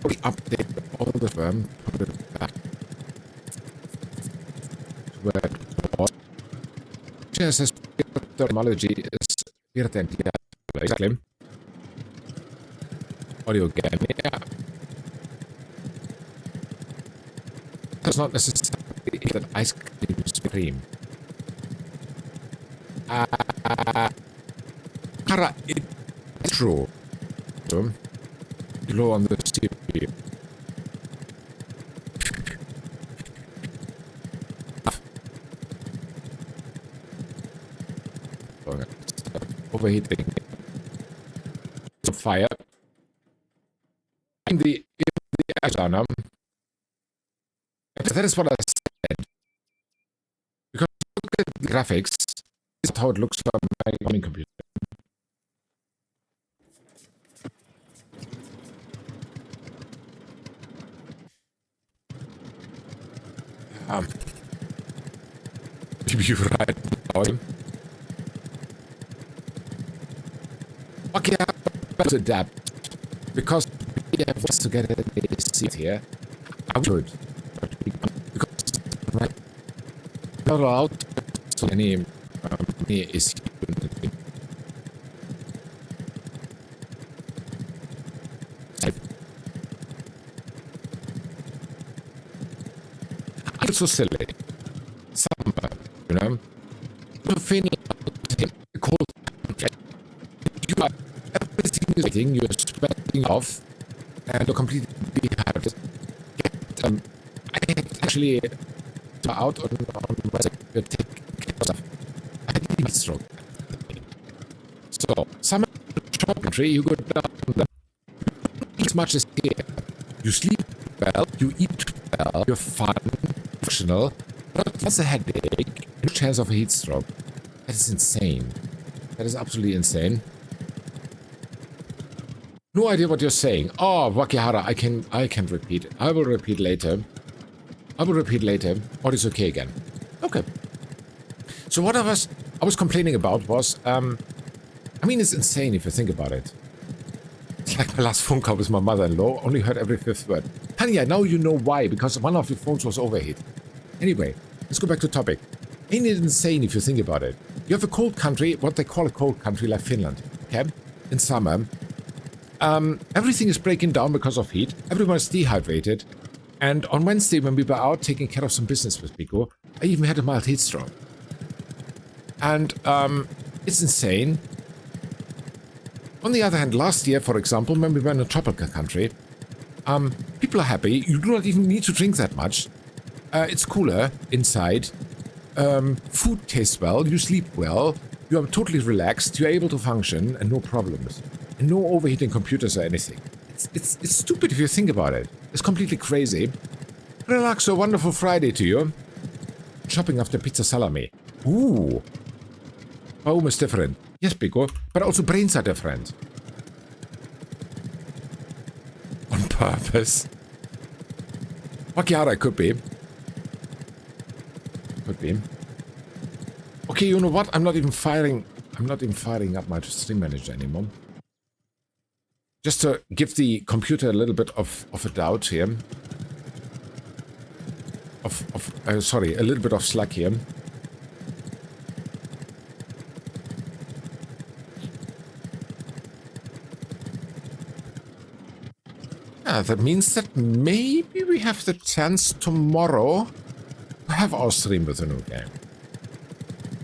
we update all the firm, put it back to where it was. Says thermology is exactly. Audio again, yeah. Does not necessarily that ice cream is cream. It's true. So, low on the CPU. Overheating. So fire. In the Azana. That is what I said. Because look at the graphics. This is how it looks on my gaming computer. You're right now. Okay, I have to adapt. Because we have to get a seat here. I would. Because right, not allowed so any issue. It's so silly. Summer, you know. You're feeling cold. You are everything is waiting, you're sweating off, and you're completely dehydrated. I actually out on Wednesday, you're taking care of stuff. I had a heat stroke. So, summer shop country, you go down there. As much as here. You sleep well, well, you eat well, you're fun, functional, not just a headache, no chance of a heat stroke. That is insane. That is absolutely insane. No idea what you're saying. Oh, Wakihara, I can repeat. I will repeat later. What is okay again? Okay. So what I was complaining about was, I mean, it's insane if you think about it. It's like my last phone call with my mother-in-law, only heard every fifth word. Tanya, now you know why, because one of your phones was overheat. Anyway, let's go back to topic. Ain't it insane if you think about it? You have a cold country, what they call a cold country like Finland, okay? In summer. Everything is breaking down because of heat. Everyone is dehydrated. And on Wednesday, when we were out taking care of some business with Pico, I even had a mild heat stroke. And it's insane. On the other hand, last year, for example, when we were in a tropical country, people are happy. You do not even need to drink that much. It's cooler inside. Food tastes well. You sleep well. You are totally relaxed. You are able to function and no problems. And no overheating computers or anything. It's stupid if you think about it. It's completely crazy. Relax, a wonderful Friday to you. Shopping after pizza salami. Ooh. Home is different. Yes, Pico, but also brains are different. On purpose. Wakihara could be. Could be. Okay, you know what? I'm not even firing up my stream manager anymore. Just to give the computer a little bit of a doubt here. Sorry, a little bit of slack here. Yeah, that means that maybe we have the chance tomorrow to have our stream with a new game.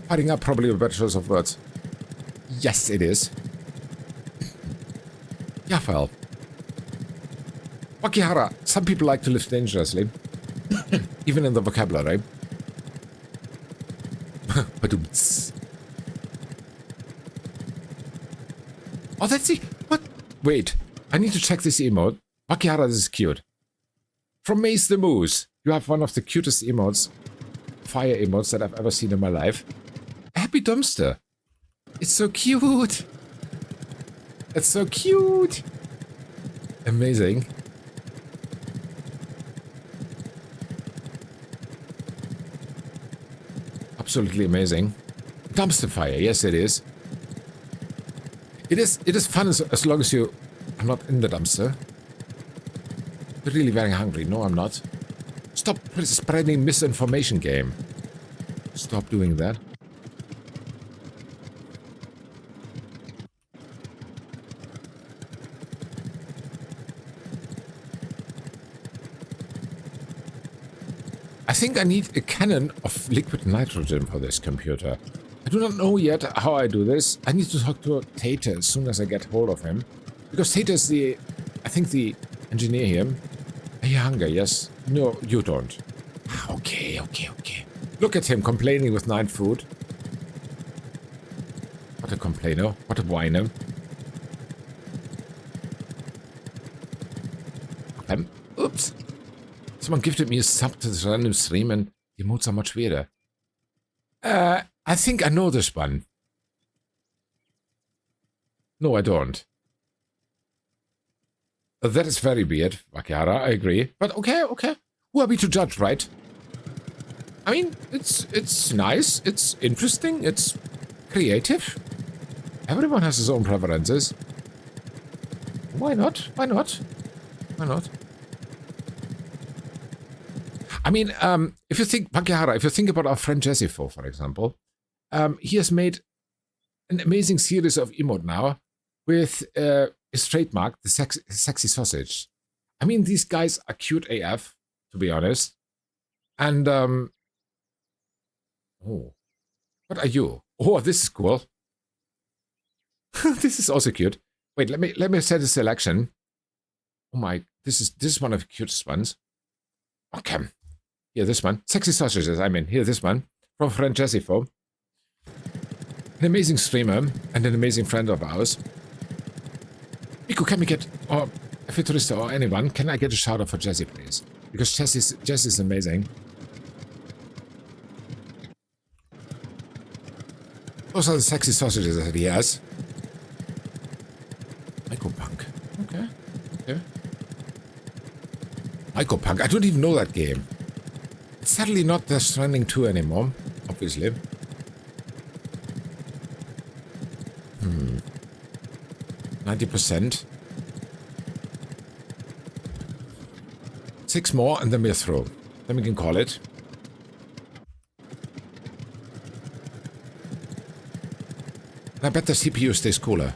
Fighting up probably a better choice of words. Yes, it is. Yeah, well. Wakihara, some people like to live dangerously. Even in the vocabulary. Oh, that's the... What? Wait. I need to check this emote. Wakihara, this is cute. From Maze the Moose. You have one of the cutest emotes. Fire emotes that I've ever seen in my life. A happy dumpster. It's so cute. It's so cute. Amazing. Absolutely amazing. Dumpster fire. Yes, it is. It is fun as long as you are not in the dumpster. You're really very hungry. No, I'm not. Stop spreading misinformation, game. Stop doing that. I think I need a cannon of liquid nitrogen for this computer. I do not know yet how I do this. I need to talk to Tater as soon as I get hold of him. Because Tater is I think the engineer here. I hear hunger, yes? No, you don't. Okay. Look at him complaining with night food. What a complainer. What a whiner. Oops. Someone gifted me a sub to this random stream and the emotes are much weirder. I think I know this one. No, I don't. That is very weird, Wakihara, I agree. But okay. Who are we to judge, right? I mean, it's nice, it's interesting, it's creative. Everyone has his own preferences. Why not? I mean, if you think, Wakihara, if you think about our friend Jessifo, for example, he has made an amazing series of emote now with his trademark, the sexy sausage. I mean, these guys are cute AF, to be honest. And, oh, what are you? Oh, this is cool. This is also cute. Wait, let me set a selection. Oh my, this is one of the cutest ones. Okay. Here, this one. Sexy sausages, I mean. Here, this one. From friend Jessifo. An amazing streamer and an amazing friend of ours. Pico, can we get... Oh, If it is or anyone, can I get a shout out for Jesse, please? Because Jesse's amazing. Those are the sexy sausages that he has. Mycopunk. Okay. Okay. Mycopunk. I don't even know that game. It's sadly not Death Stranding 2 anymore, obviously. 90%. 6 more and then we're through. Then we can call it. And I bet the CPU stays cooler.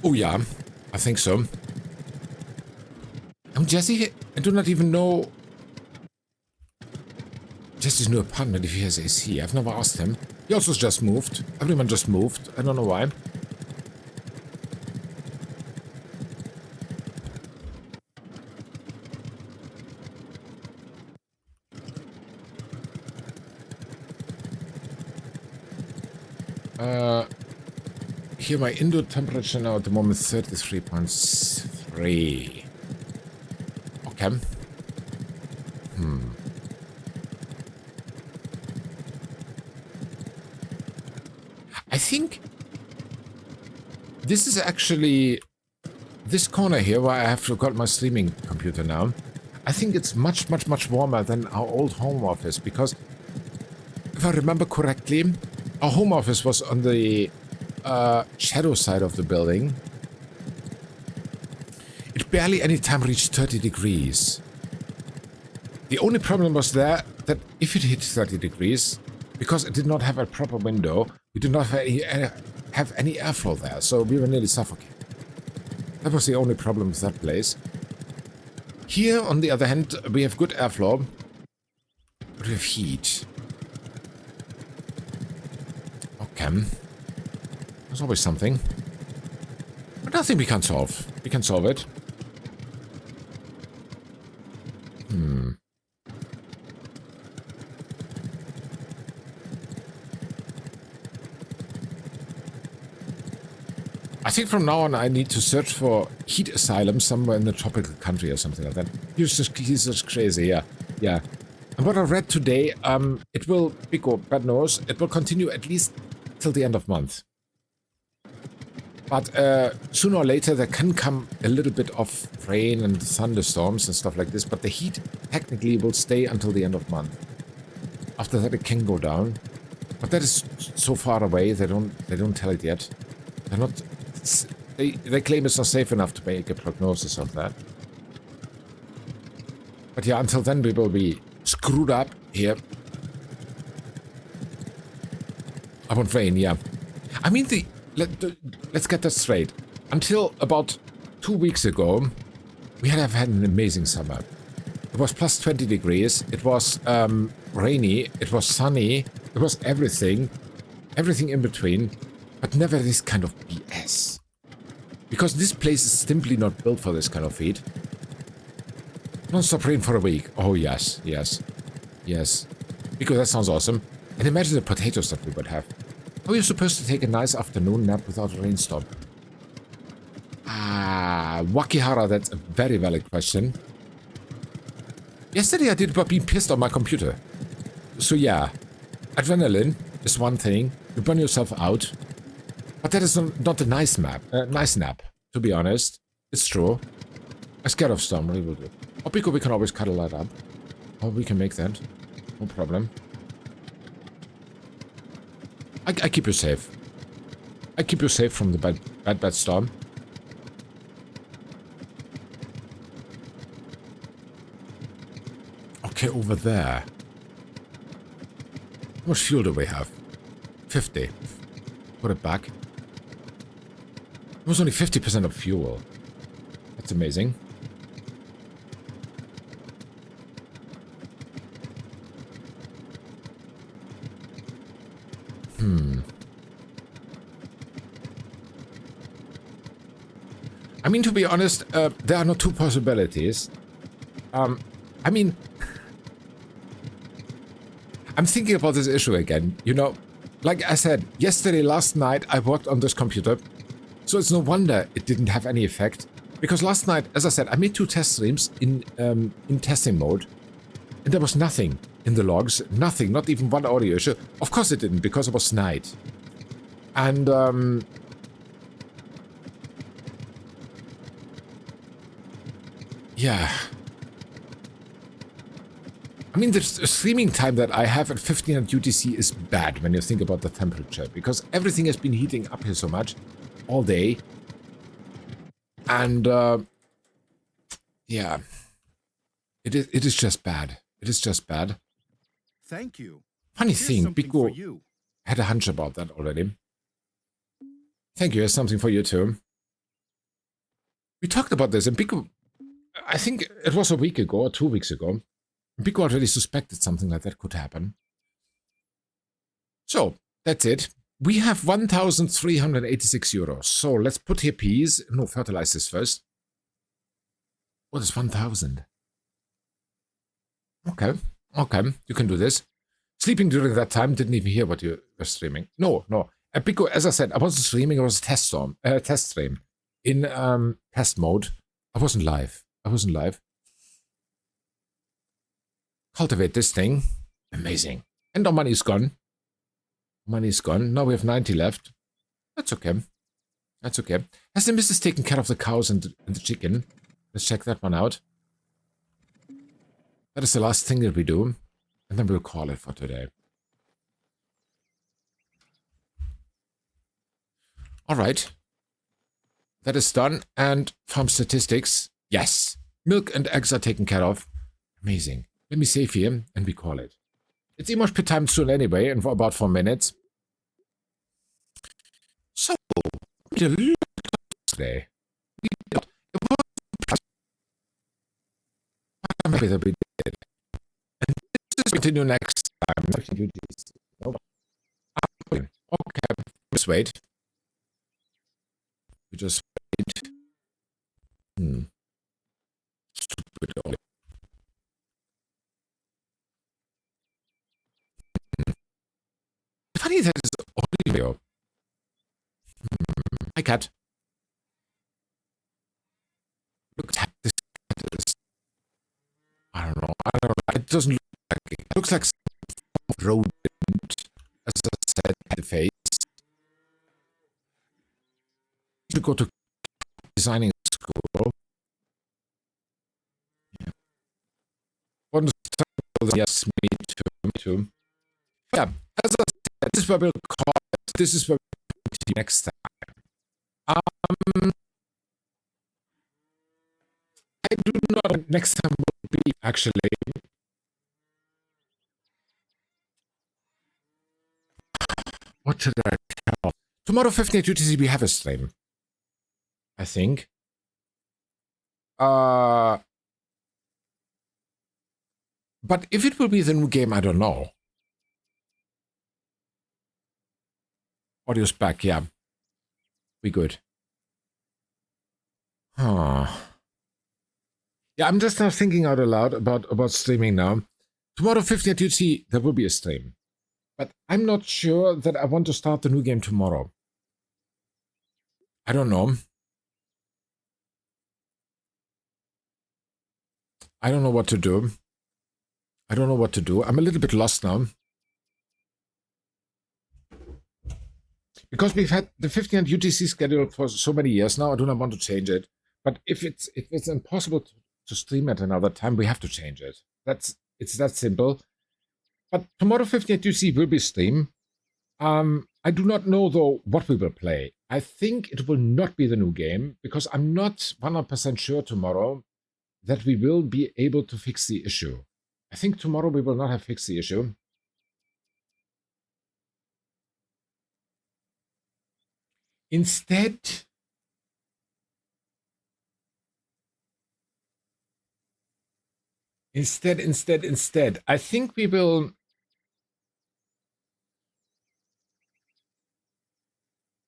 Oh yeah, I think so. And Jesse, I do not even know Jesse's new apartment if he has AC. I've never asked him. He also just moved. Everyone just moved. I don't know why. Here my indoor temperature now at the moment 33.3. Okay. I think this is actually this corner here where I have got my streaming computer now. I think it's much warmer than our old home office because if I remember correctly, our home office was on the shadow side of the building. It barely any time reached 30 degrees. The only problem was there that if it hit 30 degrees, because it did not have a proper window, we did not have any airflow there, so we were nearly suffocated. That was the only problem with that place. Here, on the other hand, we have good airflow, but we have heat. Okay. There's always something. But nothing we can't solve. We can solve it. I think from now on I need to search for heat asylum somewhere in the tropical country or something like that. He's just crazy, yeah. Yeah. And what I read today, it will, Pico, bad news, it will continue at least till the end of month. But sooner or later there can come a little bit of rain and thunderstorms and stuff like this, but the heat technically will stay until the end of month. After that it can go down. But that is so far away, they don't tell it yet. They're not, they claim it's not safe enough to make a prognosis of that. But yeah, until then we will be screwed up here. I want rain, yeah. I mean, let's get that straight. Until about 2 weeks ago, we have had an amazing summer. It was plus 20 degrees. It was rainy. It was sunny. It was everything in between, but never this kind of BS. Because this place is simply not built for this kind of heat. Non-stop rain for a week. Oh, yes, yes, yes. Because that sounds awesome. And imagine the potatoes that we would have. How are you supposed to take a nice afternoon nap without a rainstorm? Wakihara, that's a very valid question. Yesterday I did about being pissed on my computer. So yeah, adrenaline is one thing. You burn yourself out. But that is not a nice nap, to be honest. It's true. I'm scared of storm, we will do. Or because we can always cuddle that up. Or we can make that. No problem. I keep you safe. I keep you safe from the bad storm. Okay, over there. How much fuel do we have? 50. Put it back. It was only 50% of fuel. That's amazing. I mean, to be honest, there are not two possibilities. I mean, I'm thinking about this issue again. You know, like I said, last night, I worked on this computer. So it's no wonder it didn't have any effect. Because last night, as I said, I made 2 test streams in testing mode, and there was nothing in the logs. Nothing, not even one audio issue. Of course it didn't, because it was night. And yeah. I mean, the streaming time that I have at 1500 UTC is bad when you think about the temperature, because everything has been heating up here so much all day. And yeah, it is just bad. It is just bad. Thank you. Funny Here's thing, something for Biko you. had a hunch about that already. Thank you. Here's something for you too. We talked about this, and Biko, I think it was a week ago or 2 weeks ago. Biko already suspected something like that could happen. So, that's it. We have 1,386 euros. So, let's put here peas. No, fertilize this first. What is 1,000? Okay, okay, you can do this. Sleeping during that time, didn't even hear what you were streaming. No. Biko, as I said, I wasn't streaming, it was a test stream. In test mode. I wasn't live. Cultivate this thing. Amazing. And our money's gone. Money's gone. Now we have 90 left. That's okay. That's okay. Has the missus taken care of the cows and the chicken? Let's check that one out. That is the last thing that we do. And then we'll call it for today. Alright. That is done. And farm statistics. Yes. Milk and eggs are taken care of. Amazing. Let me save here, and we call it. It's emosh pit time soon anyway, and for about 4 minutes. So, we did a lot today. I'm happy that we did. And this is continue next time. Okay, just wait. We just wait. Stupid only. Funny that is audio. Hi, cat. Look at this cat is. I don't know. It doesn't look like it. It looks like some rodent, as I said, the face. To go to designing school. Yeah. One yes, me too. Yeah, as I said, this is what we'll call it. This is what we'll continue next time. I do not know next time will be actually. What should I tell? Tomorrow, 15th UTC, we have a stream. I think. But if it will be the new game, I don't know. Audio's back, yeah. We good. Huh. Yeah, I'm just now thinking out aloud about streaming now. Tomorrow, 15th UTC, there will be a stream. But I'm not sure that I want to start the new game tomorrow. I don't know. I don't know what to do. I'm a little bit lost now. Because we've had the 15th UTC schedule for so many years now, I do not want to change it. But if it's impossible to stream at another time, we have to change it. It's that simple. But tomorrow 15th UTC will be stream. I do not know though what we will play. I think it will not be the new game because I'm not 100% sure tomorrow that we will be able to fix the issue. I think tomorrow we will not have fixed the issue. Instead, I think we will.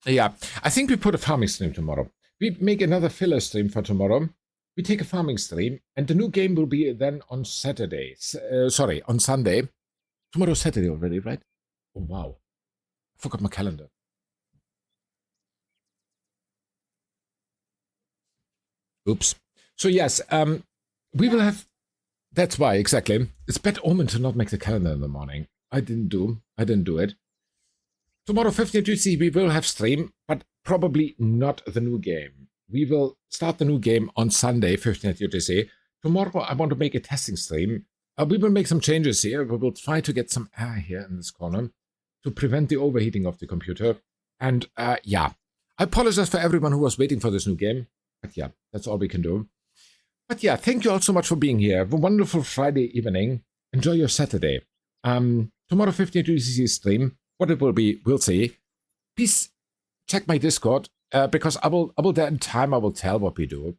Yeah, I think we put a farming stream tomorrow. We make another filler stream for tomorrow. We take a farming stream, and the new game will be then on Saturday. Sorry, on Sunday. Tomorrow's Saturday already, right? Oh, wow. I forgot my calendar. Oops. So yes, we will have, that's why, exactly. It's bad omen to not make the calendar in the morning. I didn't do it. Tomorrow, 15th UTC, we will have stream, but probably not the new game. We will start the new game on Sunday, 15th UTC. Tomorrow, I want to make a testing stream. We will make some changes here. We will try to get some air here in this corner to prevent the overheating of the computer. And yeah, I apologize for everyone who was waiting for this new game. But yeah, that's all we can do. But yeah, thank you all so much for being here. Have a wonderful Friday evening. Enjoy your Saturday. Tomorrow, 15th UTC stream. What it will be, we'll see. Please check my Discord, because I will there in time, I will tell what we do.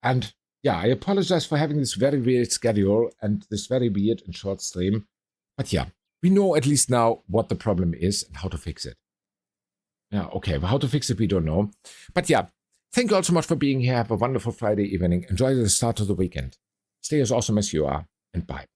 And yeah, I apologize for having this very weird schedule and this very weird and short stream. But yeah, we know at least now what the problem is and how to fix it. Yeah, okay, but how to fix it, we don't know. But yeah, thank you all so much for being here. Have a wonderful Friday evening. Enjoy the start of the weekend. Stay as awesome as you are, and bye.